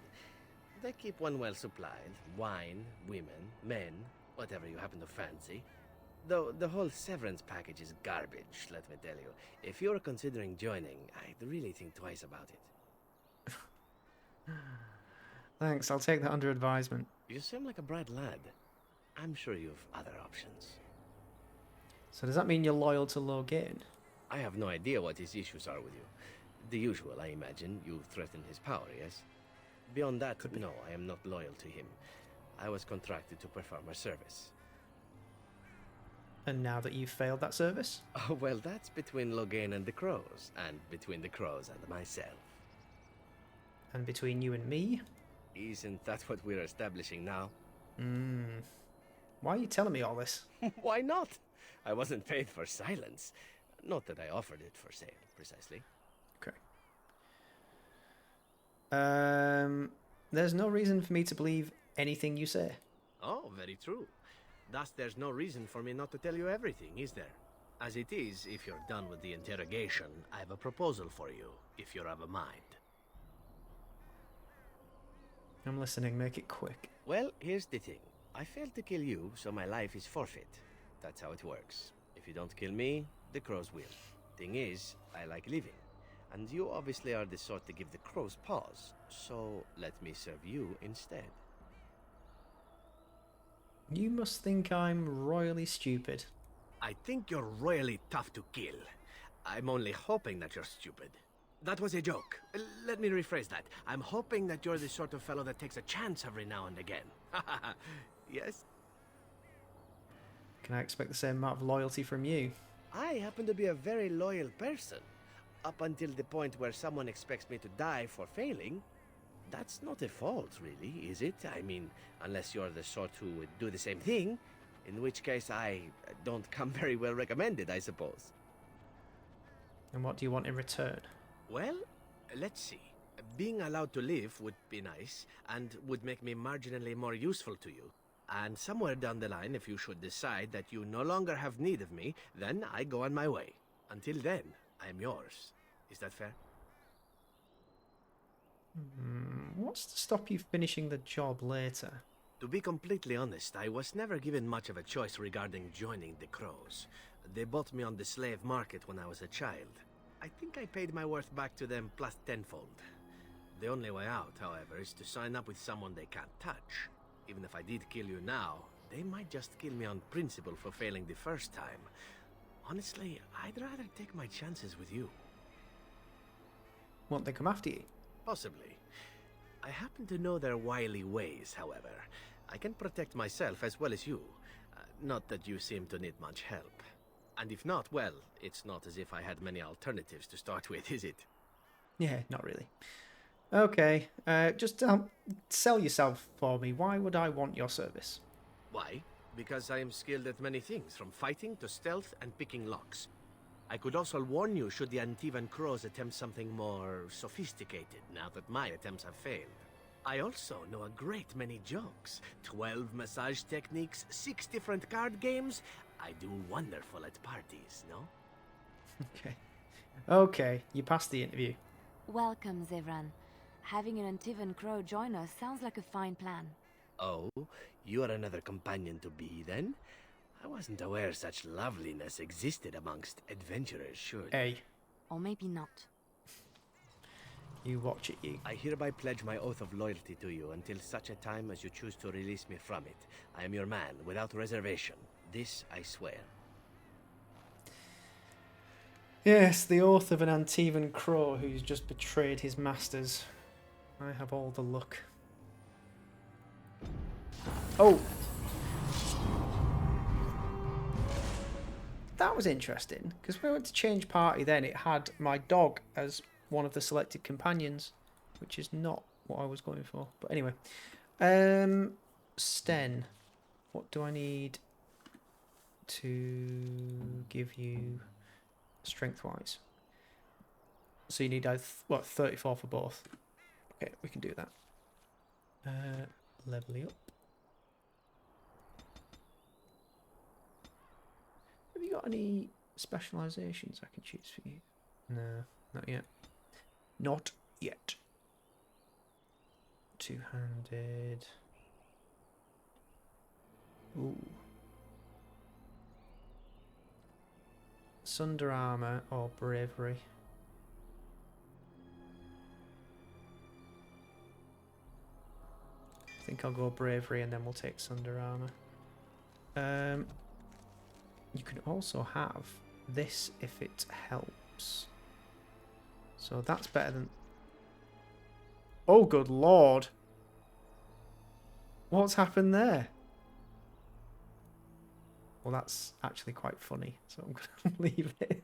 They keep one well supplied. Wine, women, men, whatever you happen to fancy. Though the whole severance package is garbage, let me tell you. If you're considering joining, I'd really think twice about it. Thanks, I'll take that under advisement. You seem like a bright lad. I'm sure you've other options. So does that mean you're loyal to Loghain? I have no idea what his issues are with you. The usual, I imagine. You threaten his power, yes? Beyond that, no, I am not loyal to him. I was contracted to perform a service. And now that you've failed that service? Oh, well, that's between Loghain and the crows, and between the crows and myself. And between you and me? Isn't that what we're establishing now? Why are you telling me all this? Why not? I wasn't paid for silence. Not that I offered it for sale, precisely. Okay. There's no reason for me to believe anything you say. Oh, very true. Thus, there's no reason for me not to tell you everything, is there? As it is, if you're done with the interrogation, I have a proposal for you, if you're of a mind. I'm listening, make it quick. Well, here's the thing. I failed to kill you, so my life is forfeit. That's how it works. If you don't kill me, the crows will. Thing is, I like living. And you obviously are the sort to give the crows pause, so let me serve you instead. You must think I'm royally stupid. I think you're royally tough to kill. I'm only hoping that you're stupid. That was a joke. Let me rephrase that. I'm hoping that you're the sort of fellow that takes a chance every now and again. Yes? Can I expect the same amount of loyalty from you? I happen to be a very loyal person. Up until the point where someone expects me to die for failing. That's not a fault, really, is it? I mean, unless you're the sort who would do the same thing, in which case I don't come very well recommended, I suppose. And what do you want in return? Well, let's see. Being allowed to live would be nice, and would make me marginally more useful to you. And somewhere down the line, if you should decide that you no longer have need of me, then I go on my way. Until then, I'm yours. Is that fair? What's to stop you finishing the job later? To be completely honest, I was never given much of a choice regarding joining the Crows. They bought me on the slave market when I was a child. I think I paid my worth back to them plus tenfold. The only way out, however, is to sign up with someone they can't touch. Even if I did kill you now, they might just kill me on principle for failing the first time. Honestly, I'd rather take my chances with you. Won't they come after you? Possibly. I happen to know their wily ways, however. I can protect myself as well as you. Not that you seem to need much help. And if not, well, it's not as if I had many alternatives to start with, is it? Yeah, not really. Okay, just sell yourself for me. Why would I want your service? Why? Because I am skilled at many things, from fighting to stealth and picking locks. I could also warn you should the Antivan Crows attempt something more sophisticated, now that my attempts have failed. I also know a great many jokes. 12 massage techniques, 6 different card games. I do wonderful at parties, no? Okay. Okay, you passed the interview. Welcome, Zevran. Having an Antivan Crow join us sounds like a fine plan. Oh, you are another companion to be, then? I wasn't aware such loveliness existed amongst adventurers, should. Hey. Or maybe not. You watch it, you. I hereby pledge my oath of loyalty to you until such a time as you choose to release me from it. I am your man, without reservation. This I swear. Yes, the oath of an Antivan Crow who's just betrayed his masters. I have all the luck. Oh! That was interesting, because when I went to change party then, it had my dog as one of the selected companions, which is not what I was going for. But anyway. Sten. What do I need to give you strength-wise. So you need, what, 34 for both? Okay, we can do that. Level you up. Have you got any specializations I can choose for you? No, not yet. Not yet. Two-handed. Ooh. Sunder armor or bravery. I think I'll go bravery and then we'll take sunder armor. You can also have this if it helps. So that's better than... Oh, good lord! What's happened there? Well, that's actually quite funny, so I'm going to leave it.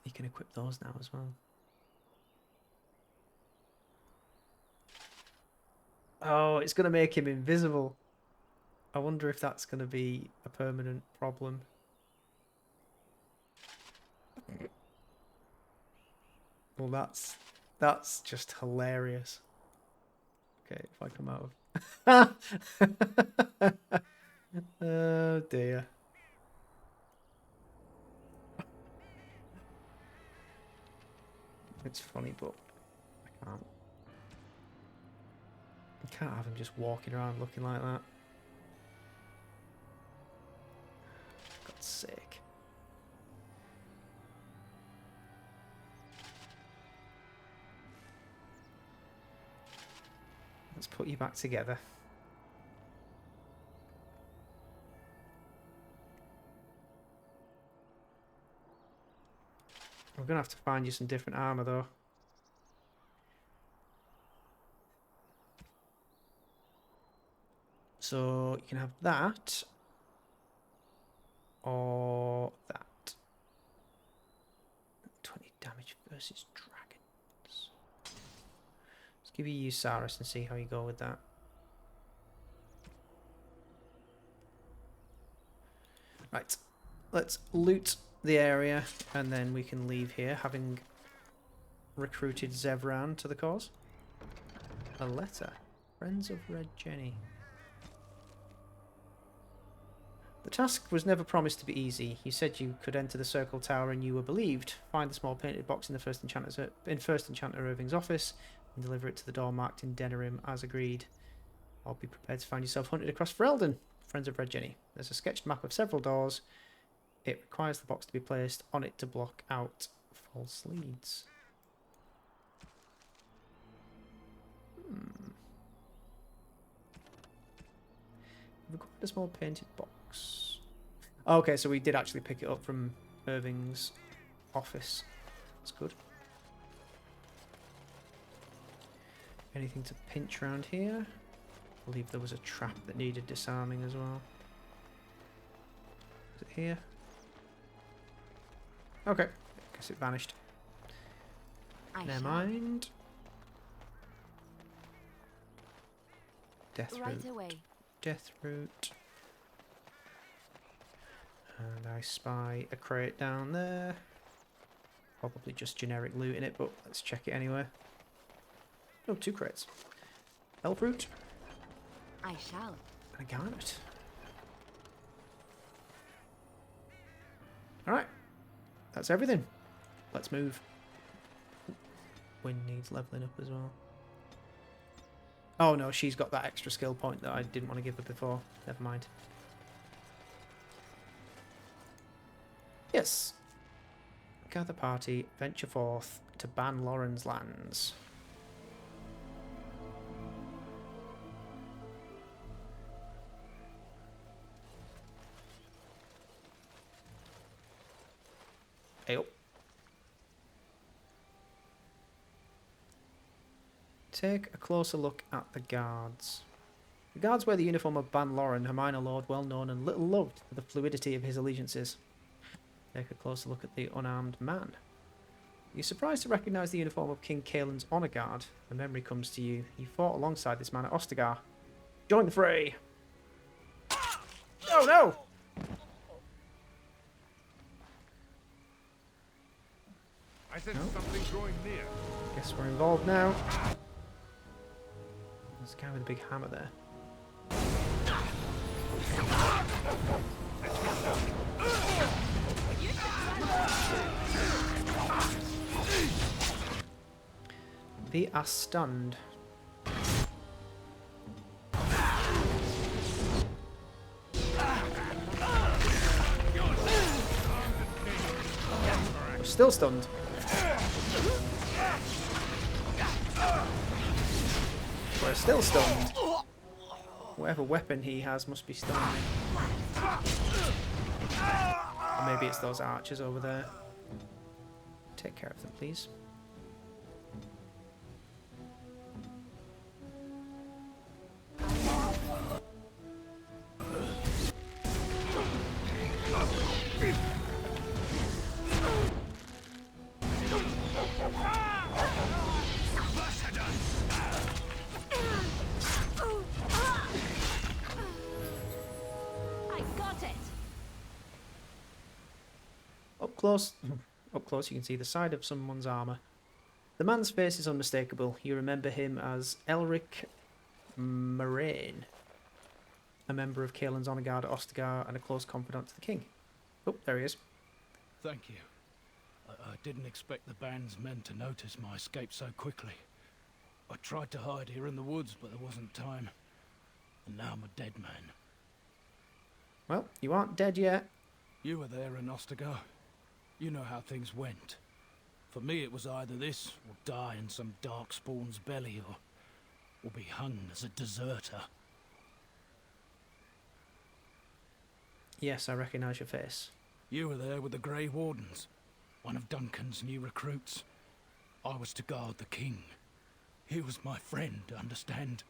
You can equip those now as well. Oh, it's going to make him invisible. I wonder if that's going to be a permanent problem. Well, that's just hilarious. Okay, if I come out of... Oh dear. It's funny, but I can't. You can't have him just walking around looking like that. For God's sake. Let's put you back together. We're going to have to find you some different armor, though. So you can have that. Or that. 20 damage versus dragons. Let's give you Saris and see how you go with that. Right. Let's loot the area and then we can leave here, having recruited Zevran to the cause. A letter. Friends of Red Jenny. The task was never promised to be easy. You said you could enter the Circle Tower and you were believed. Find the small painted box in the First Enchanter Irving's office and deliver it to the door marked in Denerim as agreed. I'll be prepared to find yourself hunted across Ferelden. Friends of Red Jenny. There's a sketched map of several doors. It requires the box to be placed on it to block out false leads. Required a small painted box. Okay, so we did actually pick it up from Irving's office. That's good. Anything to pinch around here? I believe there was a trap that needed disarming as well. Is it here? Okay, guess it vanished. Never mind. Death Right root. away. Death root. And I spy a crate down there. Probably just generic loot in it, but let's check it anyway. Oh, 2 crates. Elf root. I shall. And a garnet. Alright. That's everything. Let's move. Wynn needs leveling up as well. Oh no, she's got that extra skill point that I didn't want to give her before. Never mind. Yes. Gather party, venture forth to ban Lauren's lands. Ayo. Take a closer look at the guards. The guards wear the uniform of Ban Loren, a minor lord well known and little loved for the fluidity of his allegiances. Take a closer look at the unarmed man. You're surprised to recognise the uniform of King Kaelin's honour guard. A memory comes to you. You fought alongside this man at Ostagar. Join the fray. Oh no! I sense something drawing near. Guess we're involved now. There's a guy with a big hammer there. They are stunned. We're still stunned. We're still stunned. Whatever weapon he has must be stunned. Or maybe it's those archers over there. Take care of them, please. Up close you can see the side of someone's armour. The man's face is unmistakable. You remember him as Elric Moraine, a member of Caelan's honour guard at Ostagar and a close confidant to the king. Oh, there he is. Thank you. I didn't expect the band's men to notice my escape so quickly. I tried to hide here in the woods, but there wasn't time. And now I'm a dead man. Well, you aren't dead yet. You were there in Ostagar. You know how things went. For me, it was either this, or die in some darkspawn's belly, or be hung as a deserter. Yes, I recognise your face. You were there with the Grey Wardens, one of Duncan's new recruits. I was to guard the king. He was my friend, understand?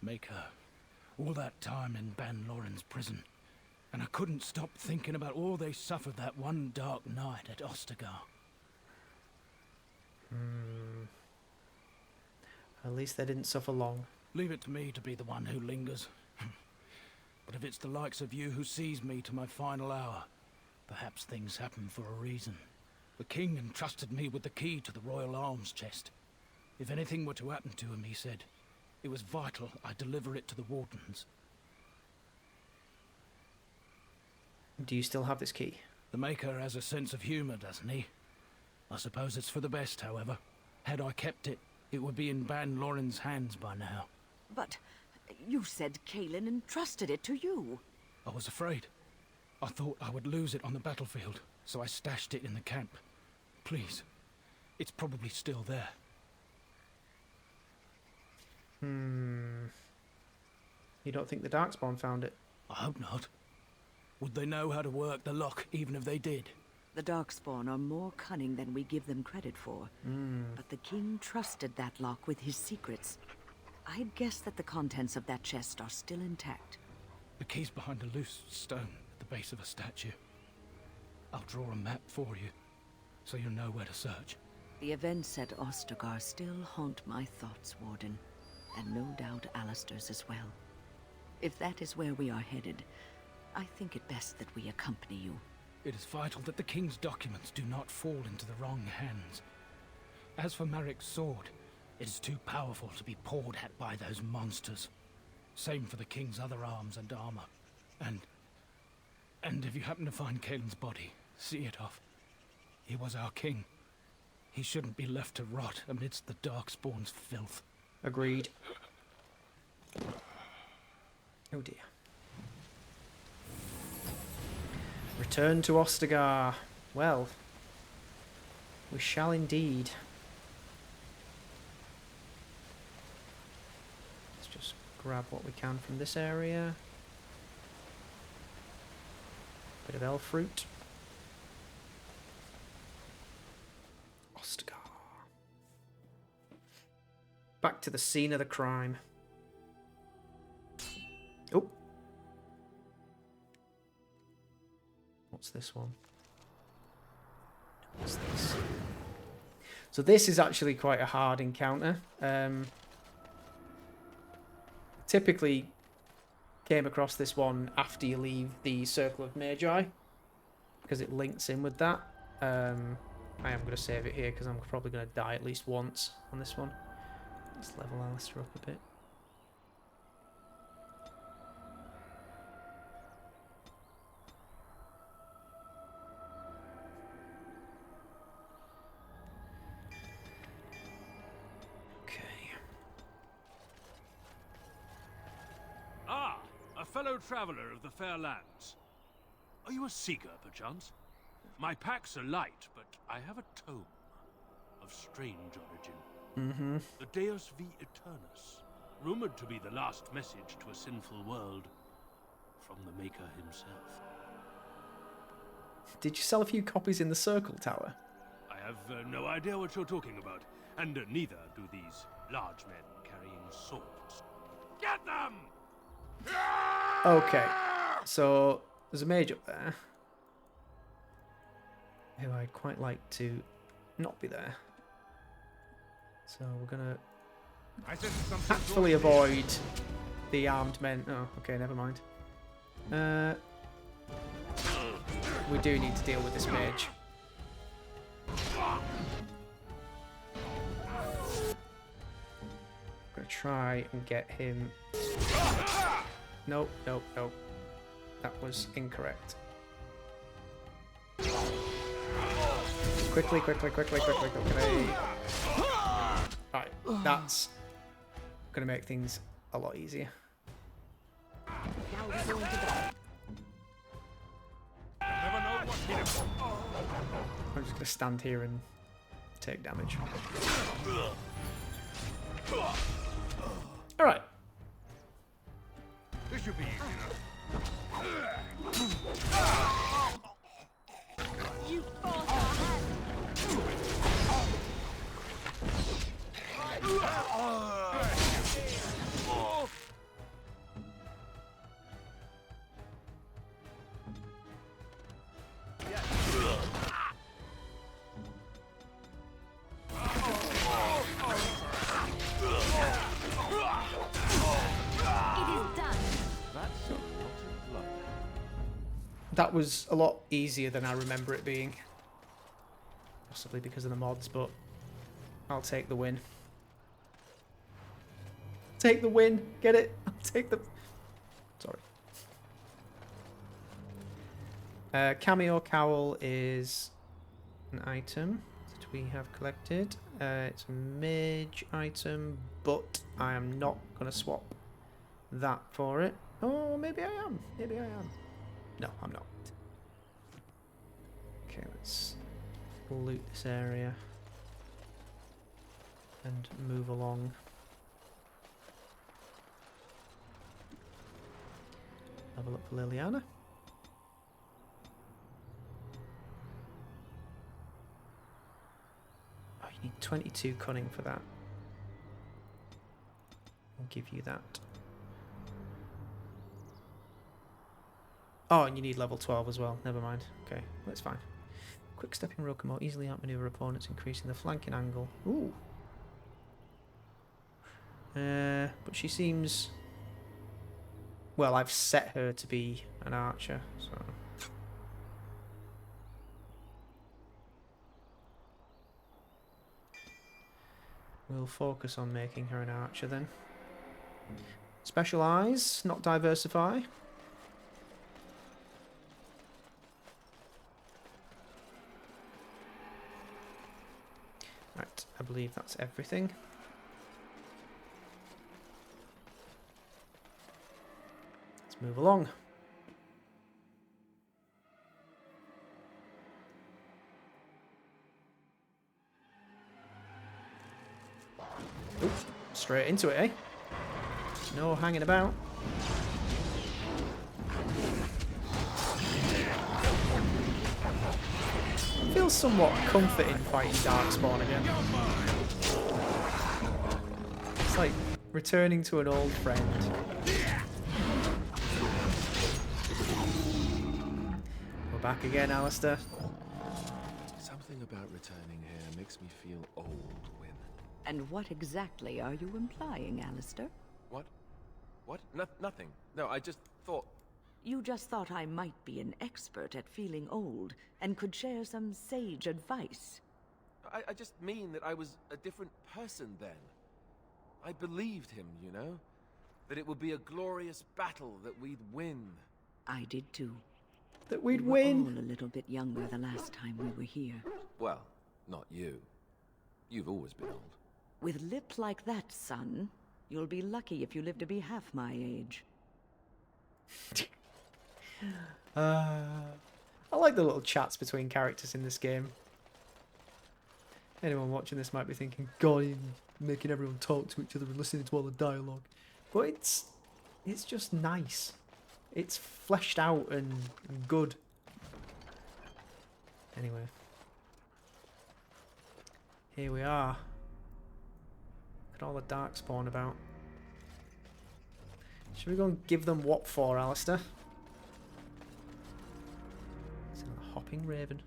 Maker. All that time in Ban Loren's prison. And I couldn't stop thinking about all they suffered that one dark night at Ostagar. At least they didn't suffer long. Leave it to me to be the one who lingers. But if it's the likes of you who sees me to my final hour, perhaps things happen for a reason. The king entrusted me with the key to the royal arms chest. If anything were to happen to him, he said, it was vital I deliver it to the Wardens. Do you still have this key? The Maker has a sense of humour, doesn't he? I suppose it's for the best, however. Had I kept it, it would be in Ban Loren's hands by now. But you said Caelan entrusted it to you. I was afraid. I thought I would lose it on the battlefield, so I stashed it in the camp. Please, it's probably still there. You don't think the Darkspawn found it? I hope not. Would they know how to work the lock, even if they did? The Darkspawn are more cunning than we give them credit for. But the king trusted that lock with his secrets. I'd guess that the contents of that chest are still intact. The key's behind a loose stone at the base of a statue. I'll draw a map for you, so you'll know where to search. The events at Ostagar still haunt my thoughts, Warden. And no doubt Alistair's as well. If that is where we are headed, I think it best that we accompany you. It is vital that the king's documents do not fall into the wrong hands. As for Marik's sword, it is too powerful to be pawed at by those monsters. Same for the king's other arms and armor. And if you happen to find Caelan's body, see it off. He was our king. He shouldn't be left to rot amidst the Darkspawn's filth. Agreed. Oh dear. Return to Ostagar. Well, we shall indeed. Let's just grab what we can from this area. Bit of elf fruit. Ostagar. Back to the scene of the crime. Oh. What's this one? What's this? So this is actually quite a hard encounter. Typically, came across this one after you leave the Circle of Magi, because it links in with that. I am going to save it here because I'm probably going to die at least once on this one. Let's level Alistair up a bit. Ah, a fellow traveler of the fair lands. Are you a seeker, perchance? My packs are light, but I have a tome of strange origin. The Deus V Eternus, rumored to be the last message to a sinful world from the Maker himself. Did you sell a few copies in the Circle Tower? I have no idea what you're talking about, and neither do these large men carrying swords. Get them! Okay, so there's a mage up there who I'd quite like to not be there. So we're gonna tactfully avoid the armed men. Oh, okay, never mind. We do need to deal with this mage. I'm gonna try and get him. Nope, nope, nope. That was incorrect. Quickly, quickly, quickly, quickly, quickly. Right, that's gonna make things a lot easier. I'm just gonna stand here and take damage. Alright. This should be easy enough. You forced our hand. That was a lot easier than I remember it being. Possibly because of the mods, but I'll take the win. Take the win. Get it? I'll take the... Sorry. Cameo Cowl is an item that we have collected. It's a mage item, but I am not going to swap that for it. Oh, maybe I am. Maybe I am. No, I'm not. Okay, let's loot this area and move along. Have a look for Liliana. Oh, you need 22 cunning for that. I'll give you that. Oh, and you need level 12 as well. Never mind. Okay, that's fine. Quick stepping row can more easily outmaneuver opponents, increasing the flanking angle. Ooh. But she seems... Well, I've set her to be an archer, so... We'll focus on making her an archer then. Specialise, not diversify. Right, I believe that's everything. Let's move along. Oop, straight into it, eh? No hanging about. Feels somewhat comforting fighting Darkspawn again. It's like returning to an old friend. We're back again, Alistair. Something about returning here makes me feel old, Wynne. And what exactly are you implying, Alistair? What? What? Nothing. No, I just thought... You just thought I might be an expert at feeling old and could share some sage advice. I just mean that I was a different person then. I believed him, you know? That it would be a glorious battle, that we'd win. I did too. That we'd we were win. all a little bit younger the last time we were here. Well, not you. You've always been old. With lips like that, son, you'll be lucky if you live to be half my age. I like the little chats between characters in this game. Anyone watching this might be thinking, God, he's making everyone talk to each other and listening to all the dialogue. But it's just nice. It's fleshed out and good. Anyway. Here we are. Look at all the darkspawn about. Should we go and give them what for, Alistair? It's another hopping raven.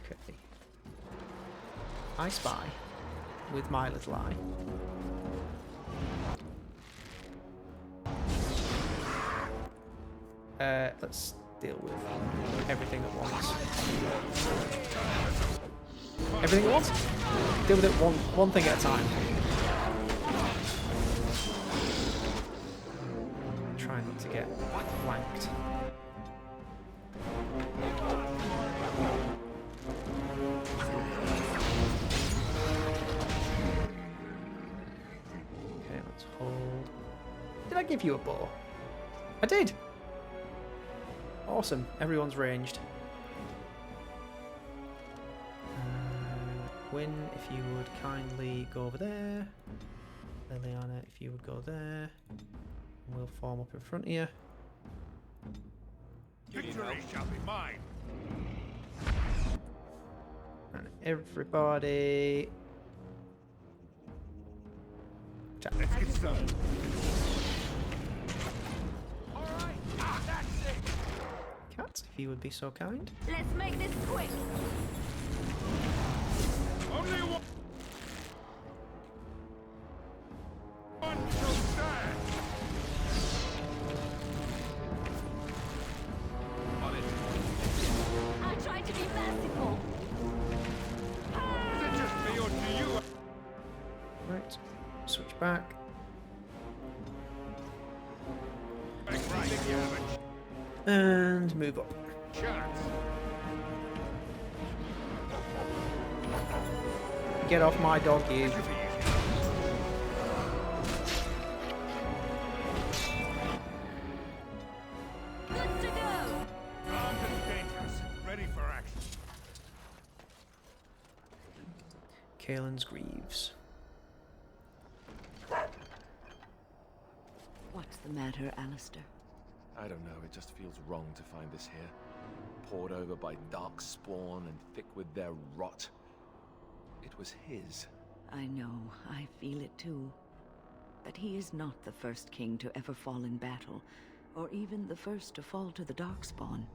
Okay. I spy with my little eye. Let's deal with everything at once. Everything at once? Deal with it one thing at a time. Try not to get flanked. Okay, let's hold. Did I give you a bow? I did! Awesome, everyone's ranged. Win, if you would kindly go over there. Liliana, if you would go there. We'll form up in front of you. Victory shall be mine. And everybody. Let's get started. Alright, that's it. Cat, if you would be so kind. Let's make this quick. Only one shall stand. On it. I tried to be merciful. Is it just me or do you? Right, switch back. And move up. Chance. Get off my dog, you. Good to go. Armed and dangerous. Ready for action. Kaelin's Greaves. What's the matter, Alistair? I don't know, it just feels wrong to find this here. Poured over by dark spawn and thick with their rot. It was his. I know, I feel it too. But he is not the first king to ever fall in battle, or even the first to fall to the Darkspawn.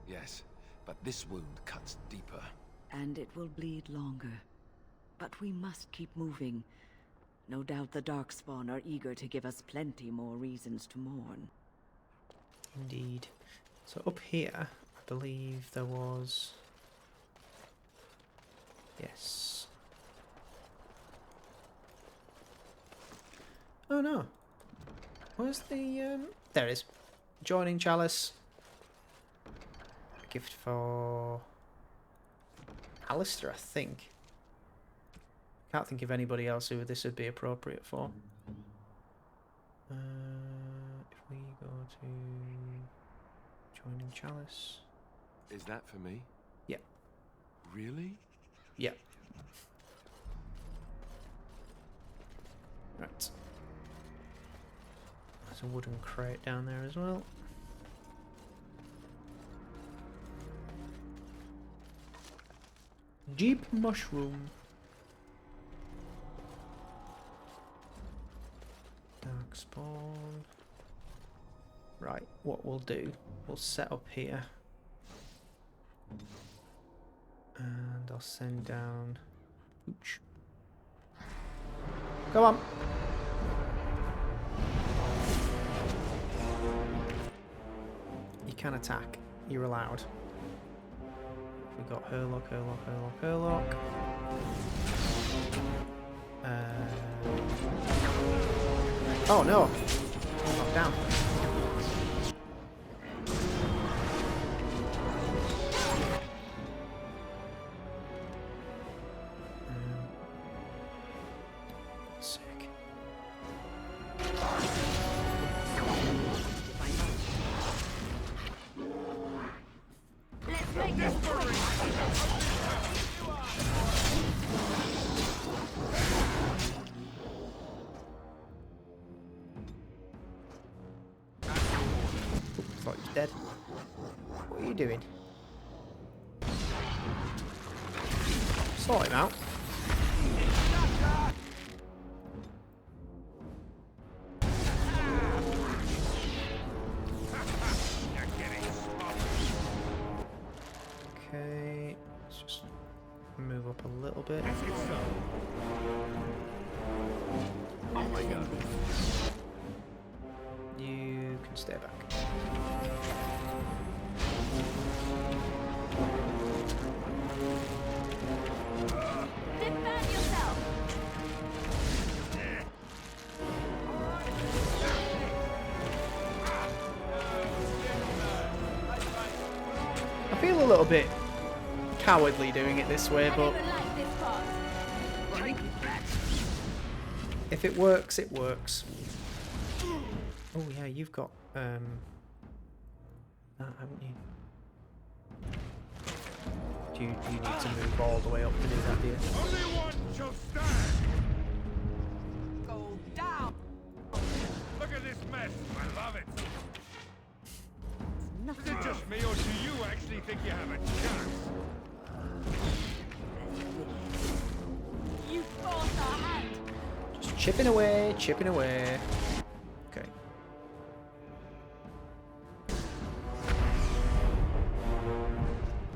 Yes, but this wound cuts deeper. And it will bleed longer. But we must keep moving. No doubt the Darkspawn are eager to give us plenty more reasons to mourn. Indeed. So up here, I believe there was... Yes. Oh no. Where's the... There it is. Joining Chalice. A gift for... Alistair, I think. Can't think of anybody else who this would be appropriate for. If we go to joining Chalice. Is that for me? Yeah. Really? Yeah. Right. There's a wooden crate down there as well. Jeep mushroom. Darkspawn. Right, what we'll do, we'll set up here. And I'll send down Ooch. Go on. You can attack. You're allowed. We got Herlock, Herlock, Herlock, Herlock. Oh no! Knocked down. Sick. Let's make this Thought he was dead. What are you doing? Sort him out. Okay, let's just move up a little bit. Oh my god. You can stay back. defend yourself. I feel a little bit cowardly doing it this way, but if it works, it works. Oh yeah, you've got that, haven't you? Do you need to move all the way up to do that, do you? Only one shall stand! Go down. Look at this mess! I love it! Nothing. Is it just me, or do you actually think you have a chance? You forced our hand. Just chipping away, chipping away. Okay.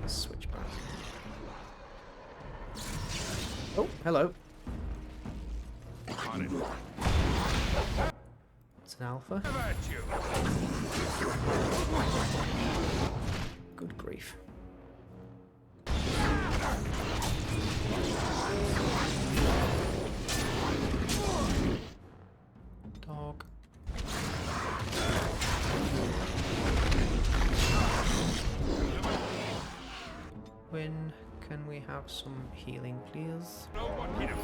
Let's switch back. Oh, hello. On it. It's an alpha. How about you? Good grief. Dog. When can we have some healing, please? No one hit him.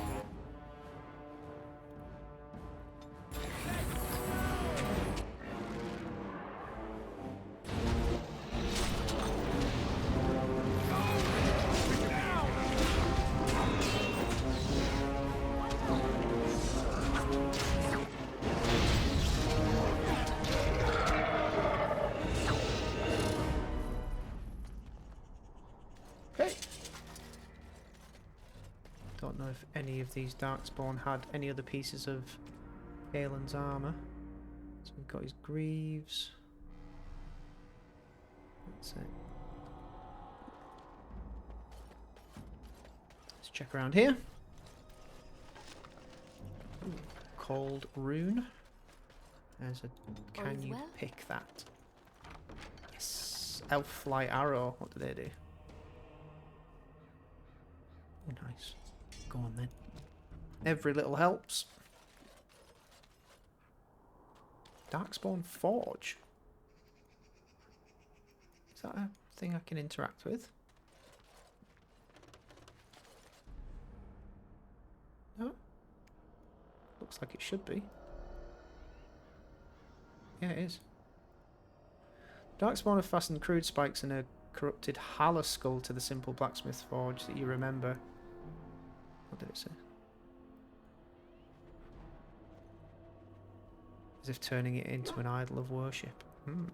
Okay. Don't know if any of these Darkspawn had any other pieces of Aelin's armour. So we've got his greaves. That's it. Let's check around here. Ooh, cold rune. There's a. Can you pick that? Yes. Elf fly arrow. What do they do? Oh, nice. Go on then. Every little helps. Darkspawn Forge. Is that a thing I can interact with? No? Looks like it should be. Yeah, it is. Darkspawn have fastened crude spikes and a corrupted Hala skull to the simple blacksmith forge that you remember. What did it say? As if turning it into an idol of worship. Hmm.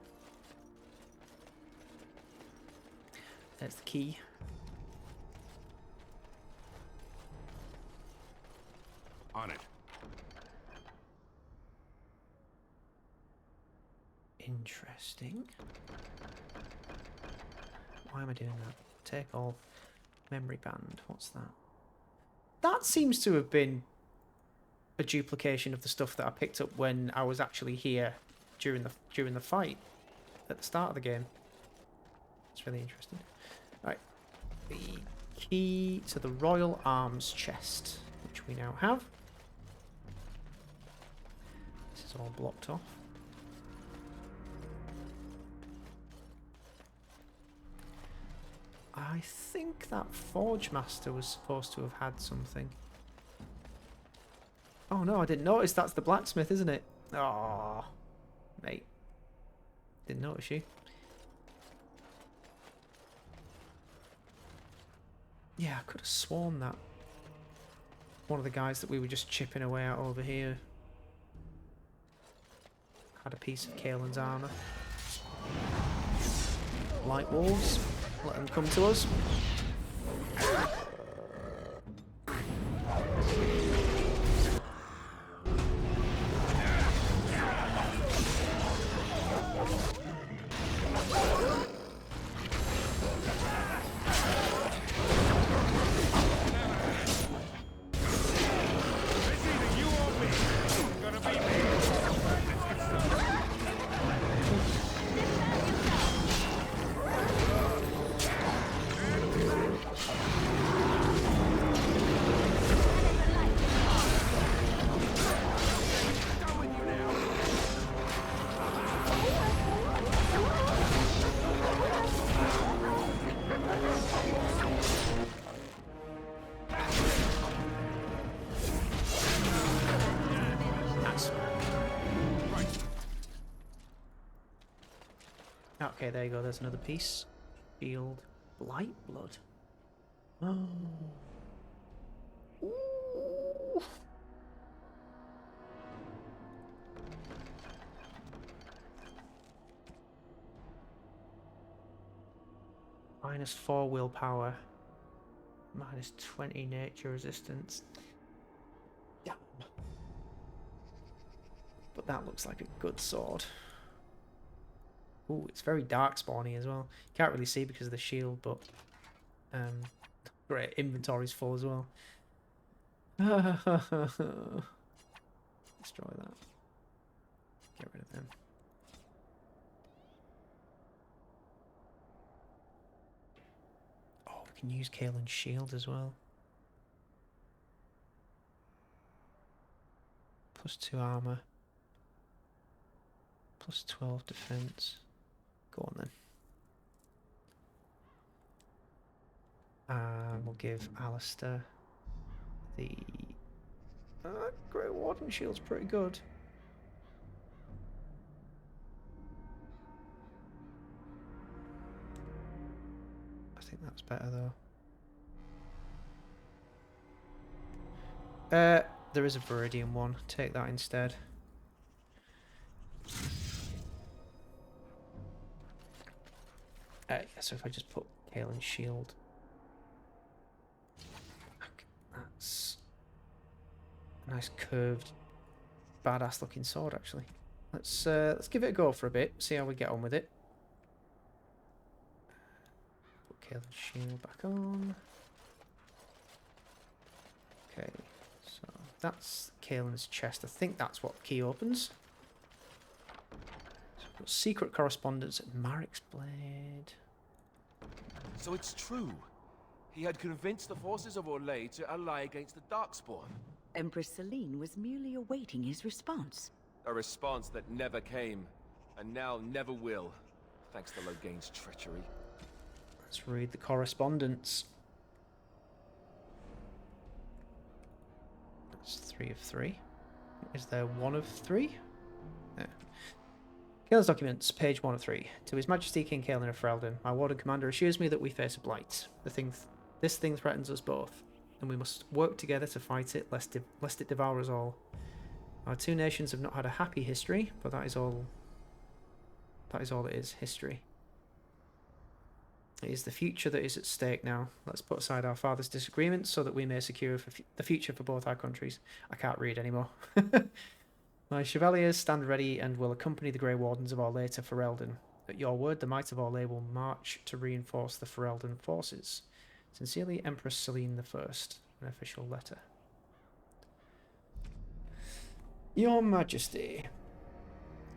There's the key. On it. Interesting. Why am I doing that? Take all. Memory band. What's that? That seems to have been a duplication of the stuff that I picked up when I was actually here during the fight at the start of the game. It's really interesting. Right, the key to the Royal Arms chest, which we now have. This is all blocked off. I think that Forge Master was supposed to have had something. Oh no, I didn't notice. That's the blacksmith, isn't it? Oh, mate. Didn't notice you. Yeah, I could have sworn that one of the guys that we were just chipping away at over here had a piece of Kaelin's armour. Light wolves, let them come to us. Okay, there you go. There's another piece. Shield. Blight blood. Oh. Ooh. -4 willpower. -20 nature resistance. Yeah. But that looks like a good sword. Ooh, it's very dark spawny as well. Can't really see because of the shield, but great, inventory's full as well. Destroy that. Get rid of them. Oh, we can use Kaelin's shield as well. +2 armor. +12 defense. Go on then. And we'll give Alistair the Grey Warden shield's pretty good. I think that's better though. There is a Viridian one. Take that instead. Yeah, so if I just put Kaelin's shield, that's a nice curved, badass looking sword actually. Let's give it a go for a bit, see how we get on with it. Put Kaelin's shield back on. Okay, so that's Kaelin's chest. I think that's what the key opens. Secret correspondence at Marik's blade. So it's true. He had convinced the forces of Orlais to ally against the Darkspawn. Empress Celine was merely awaiting his response. A response that never came, and now never will, thanks to Loghain's treachery. Let's read the correspondence. That's 3 of 3. Is there 1 of 3? Yeah. Kaelin's documents, page 1 of 3. To His Majesty King Kaelin of Ferelden, my warden commander assures me that we face a blight. This thing threatens us both, and we must work together to fight it, lest it devour us all. Our two nations have not had a happy history, but that is all. That is all it is, history. It is the future that is at stake now. Let's put aside our father's disagreements so that we may secure the future for both our countries. I can't read anymore. My chevaliers stand ready and will accompany the Grey Wardens of Orlais to Ferelden. At your word, the might of Orlais will march to reinforce the Ferelden forces. Sincerely, Empress Celine I. An official letter. Your Majesty,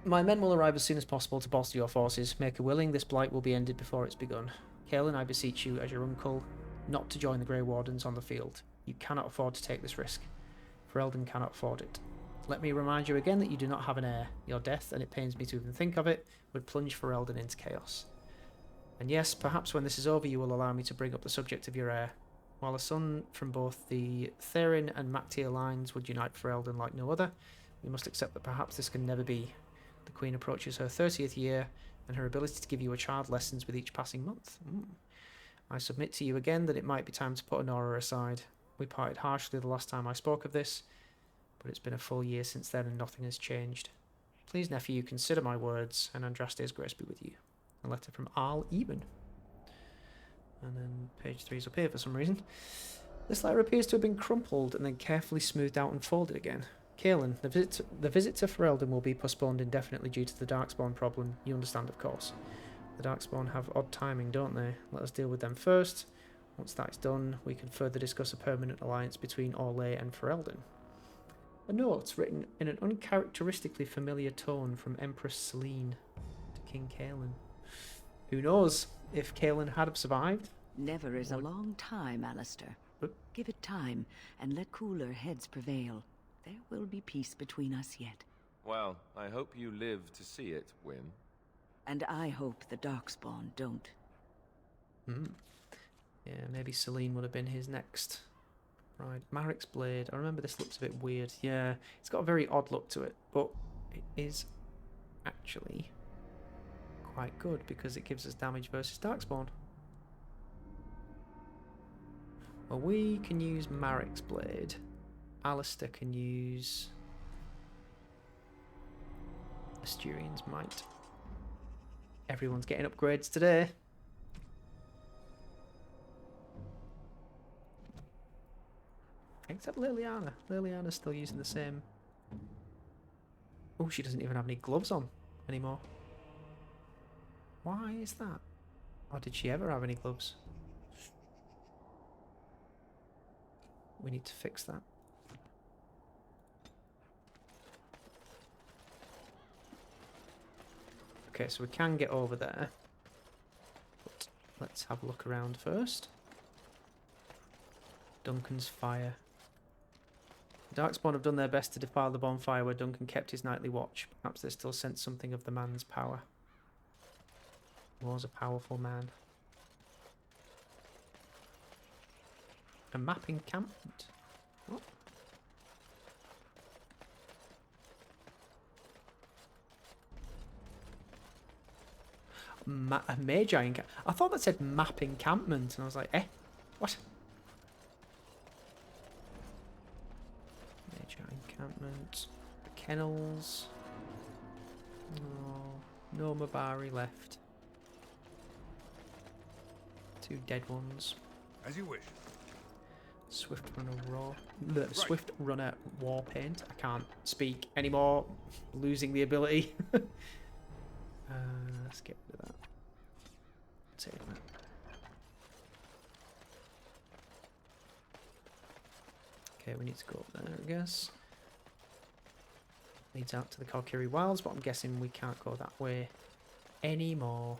my men will arrive as soon as possible to bolster your forces. Make a willing, this blight will be ended before it's begun. Kaelin, I beseech you, as your uncle, not to join the Grey Wardens on the field. You cannot afford to take this risk. Ferelden cannot afford it. Let me remind you again that you do not have an heir. Your death, and it pains me to even think of it, would plunge Ferelden into chaos. And yes, perhaps when this is over you will allow me to bring up the subject of your heir. While a son from both the Therin and Mactier lines would unite Ferelden like no other, we must accept that perhaps this can never be. The Queen approaches her 30th year, and her ability to give you a child lessens with each passing month. I submit to you again that it might be time to put Honora aside. We parted harshly the last time I spoke of this, but it's been a full year since then and nothing has changed. Please, nephew, consider my words, and Andraste's grace be with you. A letter from Arl Eben. And then page 3 is up here for some reason. This letter appears to have been crumpled and then carefully smoothed out and folded again. Kaelin, the visit to Ferelden will be postponed indefinitely due to the Darkspawn problem. You understand, of course. The Darkspawn have odd timing, don't they? Let us deal with them first. Once that is done, we can further discuss a permanent alliance between Orlais and Ferelden. A note written in an uncharacteristically familiar tone from Empress Selene to King Kaelin. Who knows if Kaelin had have survived? Never is a long time, Alistair. Give it time, and let cooler heads prevail. There will be peace between us yet. Well, I hope you live to see it, Wyn. And I hope the Darkspawn don't. Yeah, maybe Selene would have been his next. Right, Marek's blade. I remember this looks a bit weird. Yeah, it's got a very odd look to it, but it is actually quite good because it gives us damage versus Darkspawn. Well, we can use Marek's blade. Alistair can use Asturian's might. Everyone's getting upgrades today. Except Liliana. Liliana's still using the same. Oh, she doesn't even have any gloves on anymore. Why is that? Or did she ever have any gloves? We need to fix that. Okay, so we can get over there. But let's have a look around first. Duncan's fire. The Darkspawn have done their best to defile the bonfire where Duncan kept his nightly watch. Perhaps they still sense something of the man's power. He was a powerful man. A map encampment. What? A magi encampment. I thought that said map encampment, and I was like, eh? What? Magi encampment. The kennels. Oh, no Mabari left. 2 dead ones. As you wish. Swift runner Swift runner war paint. I can't speak anymore. Losing the ability. Let's get rid of that. Save that. Okay, we need to go up there, I guess. Leads out to the Kalkiri Wilds, but I'm guessing we can't go that way anymore.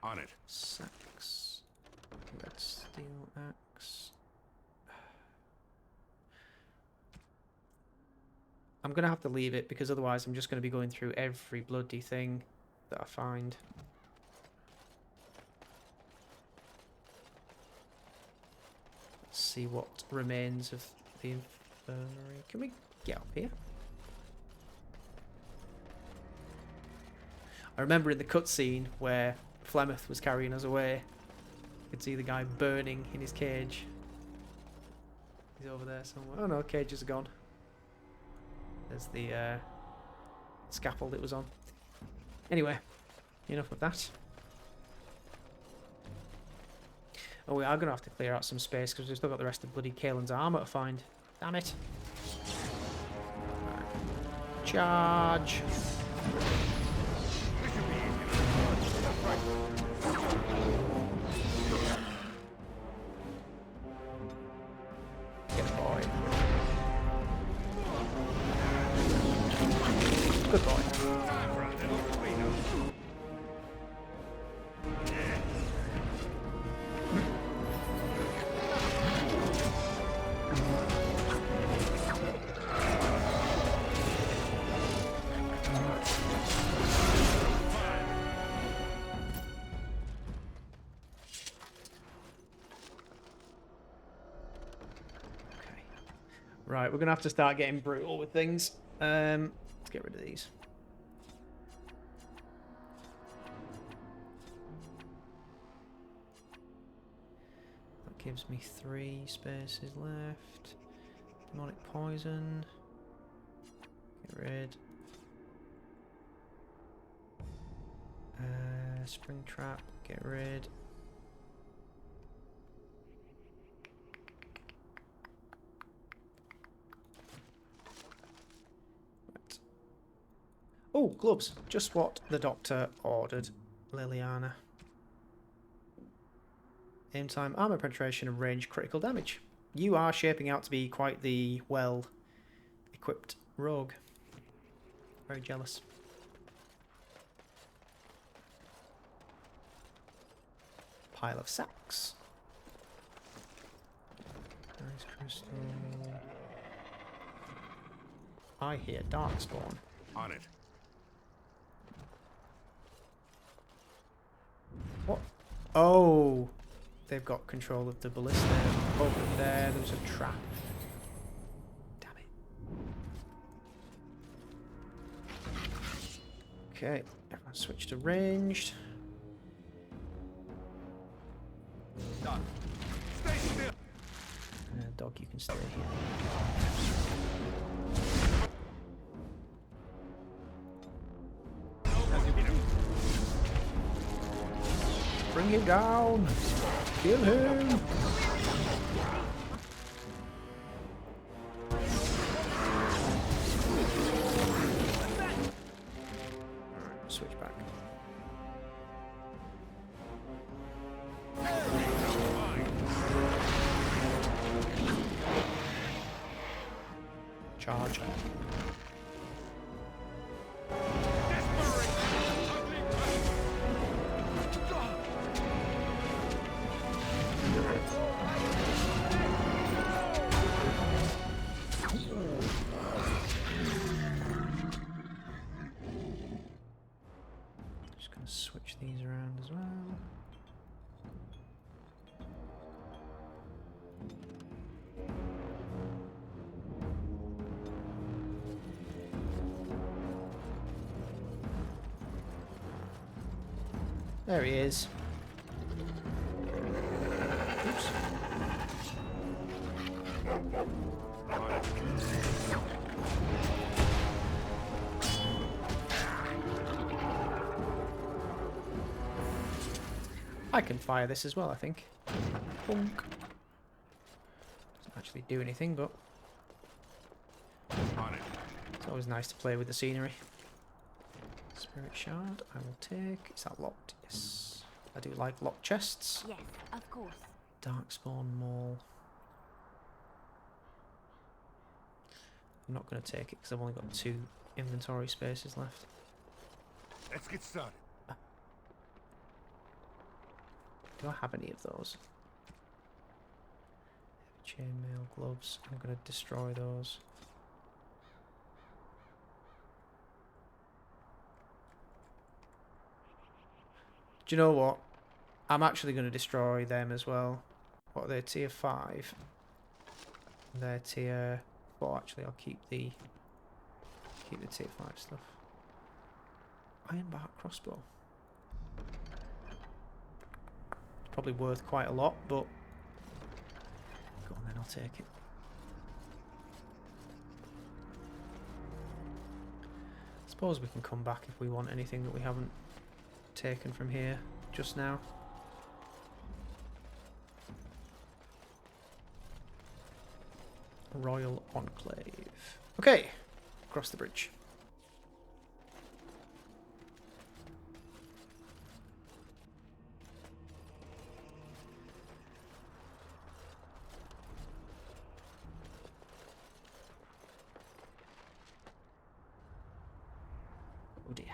On it. Sacks. Red steel axe. I'm going to have to leave it because otherwise I'm just going to be going through every bloody thing that I find. Let's see what remains of the infirmary. Can we get up here? I remember in the cutscene where Flemeth was carrying us away. You could see the guy burning in his cage. He's over there somewhere. Oh no, cage is gone. There's the scaffold it was on. Anyway, enough of that. Oh, we are going to have to clear out some space because we've still got the rest of bloody Kaelin's armour to find. Damn it. Right. Charge. Right, we're going to have to start getting brutal with things. Let's get rid of these. That gives me 3 spaces left. Demonic poison. Get rid. Spring trap. Get rid. Right. Oh, gloves. Just what the doctor ordered. Liliana. Aim time, armor penetration, and range critical damage. You are shaping out to be quite the well-equipped rogue. Very jealous. Pile of sacks. Nice crystal. I hear darkspawn. On it. What? Oh, they've got control of the ballista. Over there, there's a trap. Damn it. Okay, everyone switch to ranged. Done. Stay still. Dog, you can stay here. Bring him down! Kill him! Switch back. Charge. Just gonna switch these around as well. There he is. Oops. I can fire this as well, I think. Bonk. Doesn't actually do anything, but it's always nice to play with the scenery. Spirit shard, I will take. Is that locked? Yes. I do like locked chests. Yes, of course. Darkspawn Maul. I'm not going to take it because I've only got 2 inventory spaces left. Let's get started. Do I have any of those? Chainmail gloves. I'm going to destroy those. Do you know what? I'm actually going to destroy them as well. What are they? Tier 5. They're tier 4. Actually, I'll keep the tier 5 stuff. Ironbark crossbow. It's probably worth quite a lot, but go on then, I'll take it. I suppose we can come back if we want anything that we haven't taken from here just now. Royal Enclave. Okay, across the bridge. Oh dear.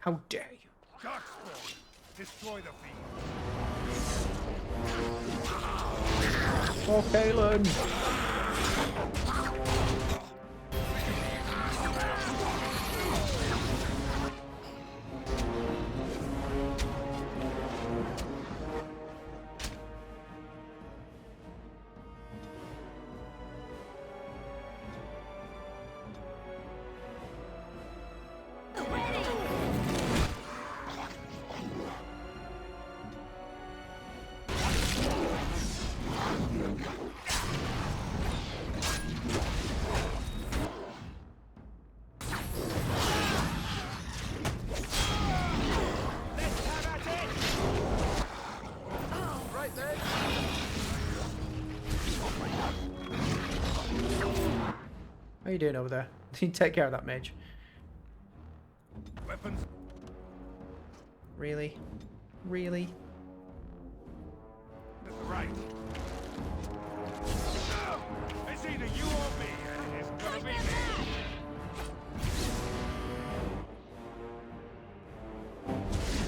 How dare you? Darkspawn, destroy the fiend. Oh, Kalen! How you doing over there? You take care of that mage. Weapons. Really? Really? Right. It's either you or me, and it's gonna be me.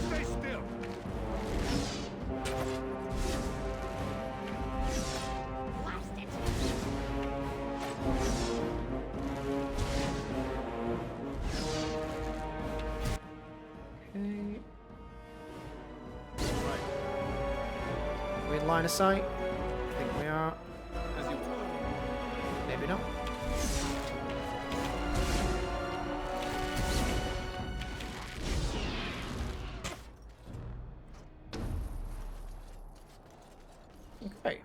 Stay still. Blast it. Okay. Right. Are we in line of sight? I think we are. Maybe not. Okay.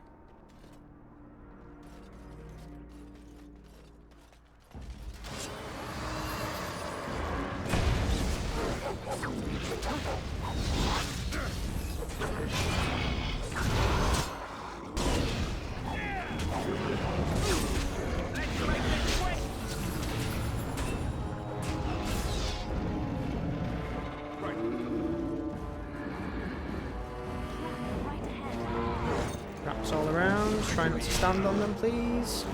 Wraps all around. Try not to stand on them, please.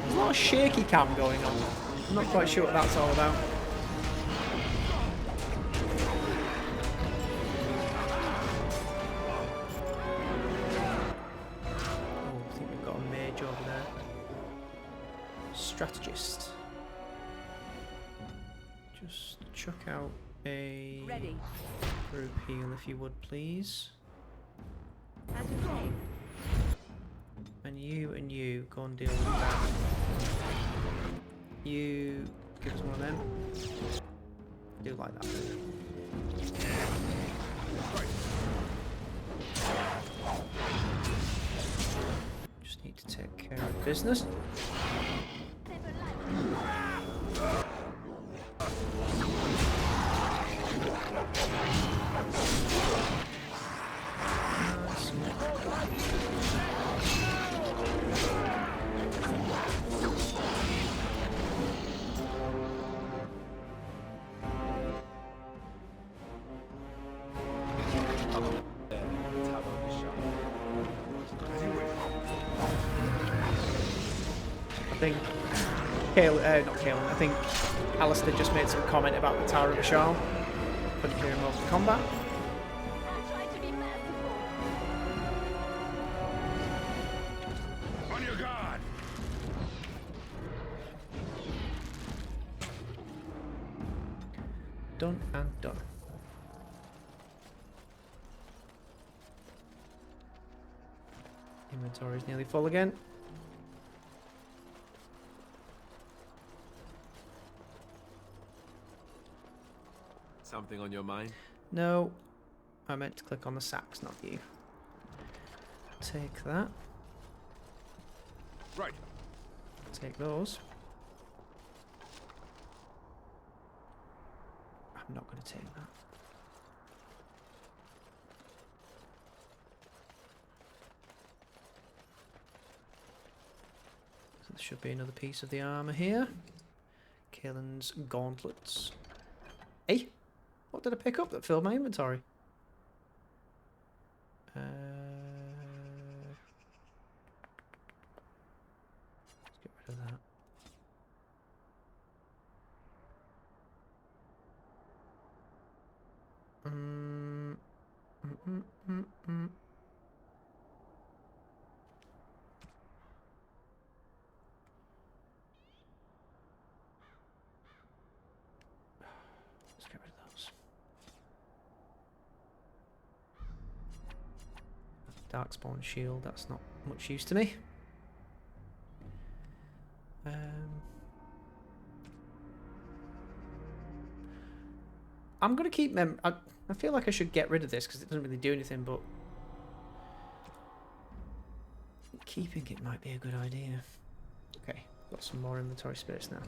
There's a lot of shaky cam going on. I'm not quite sure what that's all about. Oh, I think we've got a mage over there. Strategist. Just chuck out a group heal if you would, please. And you go and deal with that. You give us one of them. Do like that. Just need to take care of business. I think not Kalen, I think Alistair just made some comment about the Tower of Bashal. Couldn't hear him over the combat. On your guard. Done and done. Inventory is nearly full again. Something on your mind? No, I meant to click on the sacks, not you. Take that. Right. Take those. I'm not going to take that. So there should be another piece of the armour here. Kaelin's gauntlets. Hey, what did I pick up that filled my inventory? Let's get rid of those. Darkspawn shield, that's not much use to me. I'm gonna keep them. I feel like I should get rid of this because it doesn't really do anything, but keeping it might be a good idea. Okay, got some more inventory space now.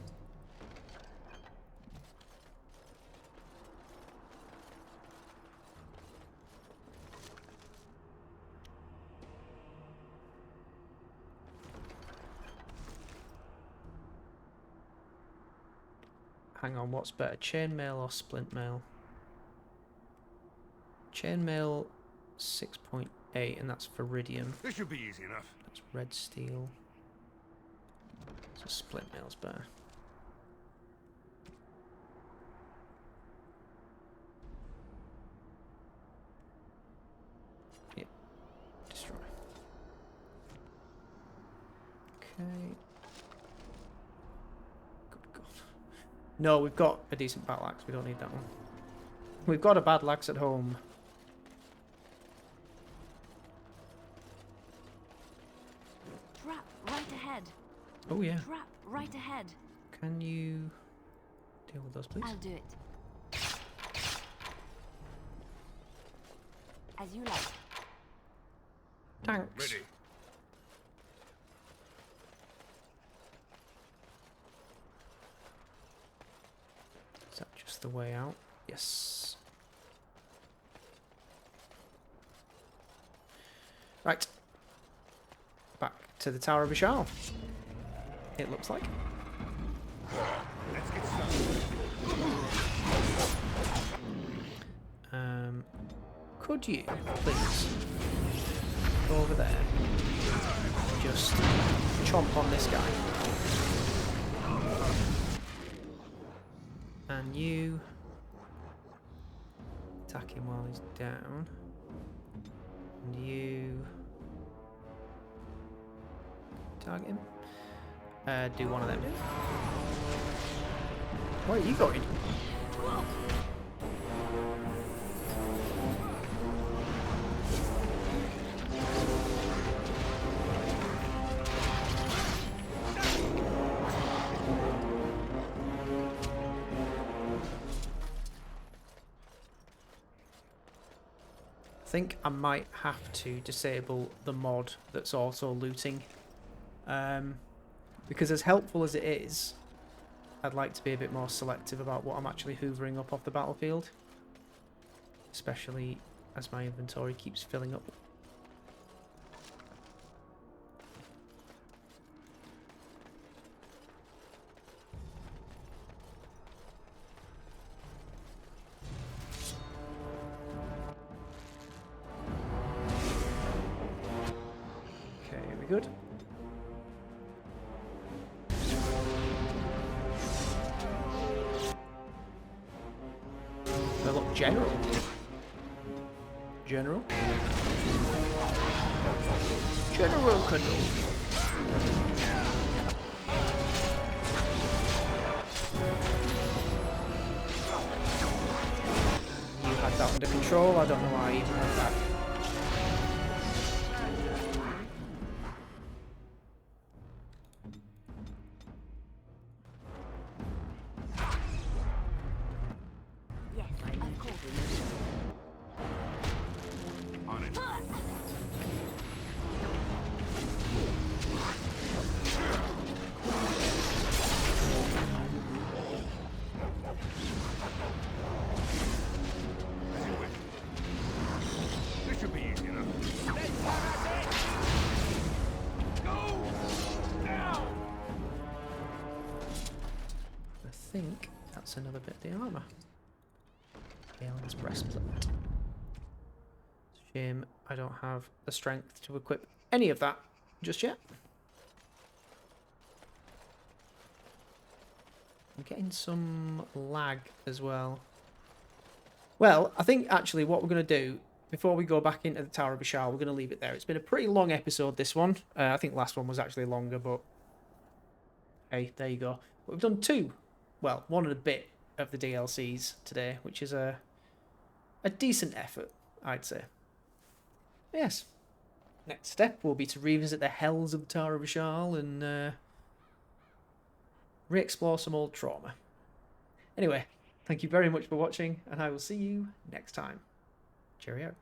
Hang on, what's better, chainmail or splint mail? Chainmail 6.8, and that's Viridium. This should be easy enough. That's red steel. So splint mail's better. Yep. Destroy. Okay. No, we've got a decent battle axe. We don't need that one. We've got a battle axe at home. Trap right ahead. Oh yeah. Trap right ahead. Can you deal with those, please? I'll do it. As you like. Thanks. Ready. Is that just the way out? Yes. Right. Back to the Tower of Bashal. It looks like. Let's get started. Could you, please, go over there? Just chomp on this guy. And you attack him while he's down. And you target him. Do one of them. Where are you going? I think I might have to disable the mod that's also looting. Because as helpful as it is, I'd like to be a bit more selective about what I'm actually hoovering up off the battlefield. Especially as my inventory keeps filling up. Good. Well, look, General. General? General Canoe. You had that under control. I don't know why I even had that. I think that's another bit of the armour. Galen's breastplate. Shame I don't have the strength to equip any of that just yet. I'm getting some lag as well. Well, I think actually what we're going to do before we go back into the Tower of Bashar, we're going to leave it there. It's been a pretty long episode, this one. I think last one was actually longer, but hey, there you go. But we've done two, well, one and a bit of the DLCs today, which is a decent effort, I'd say. Yes. Next step will be to revisit the hells of the Tower of Bashar and re-explore some old trauma. Anyway, thank you very much for watching, and I will see you next time. Cheerio.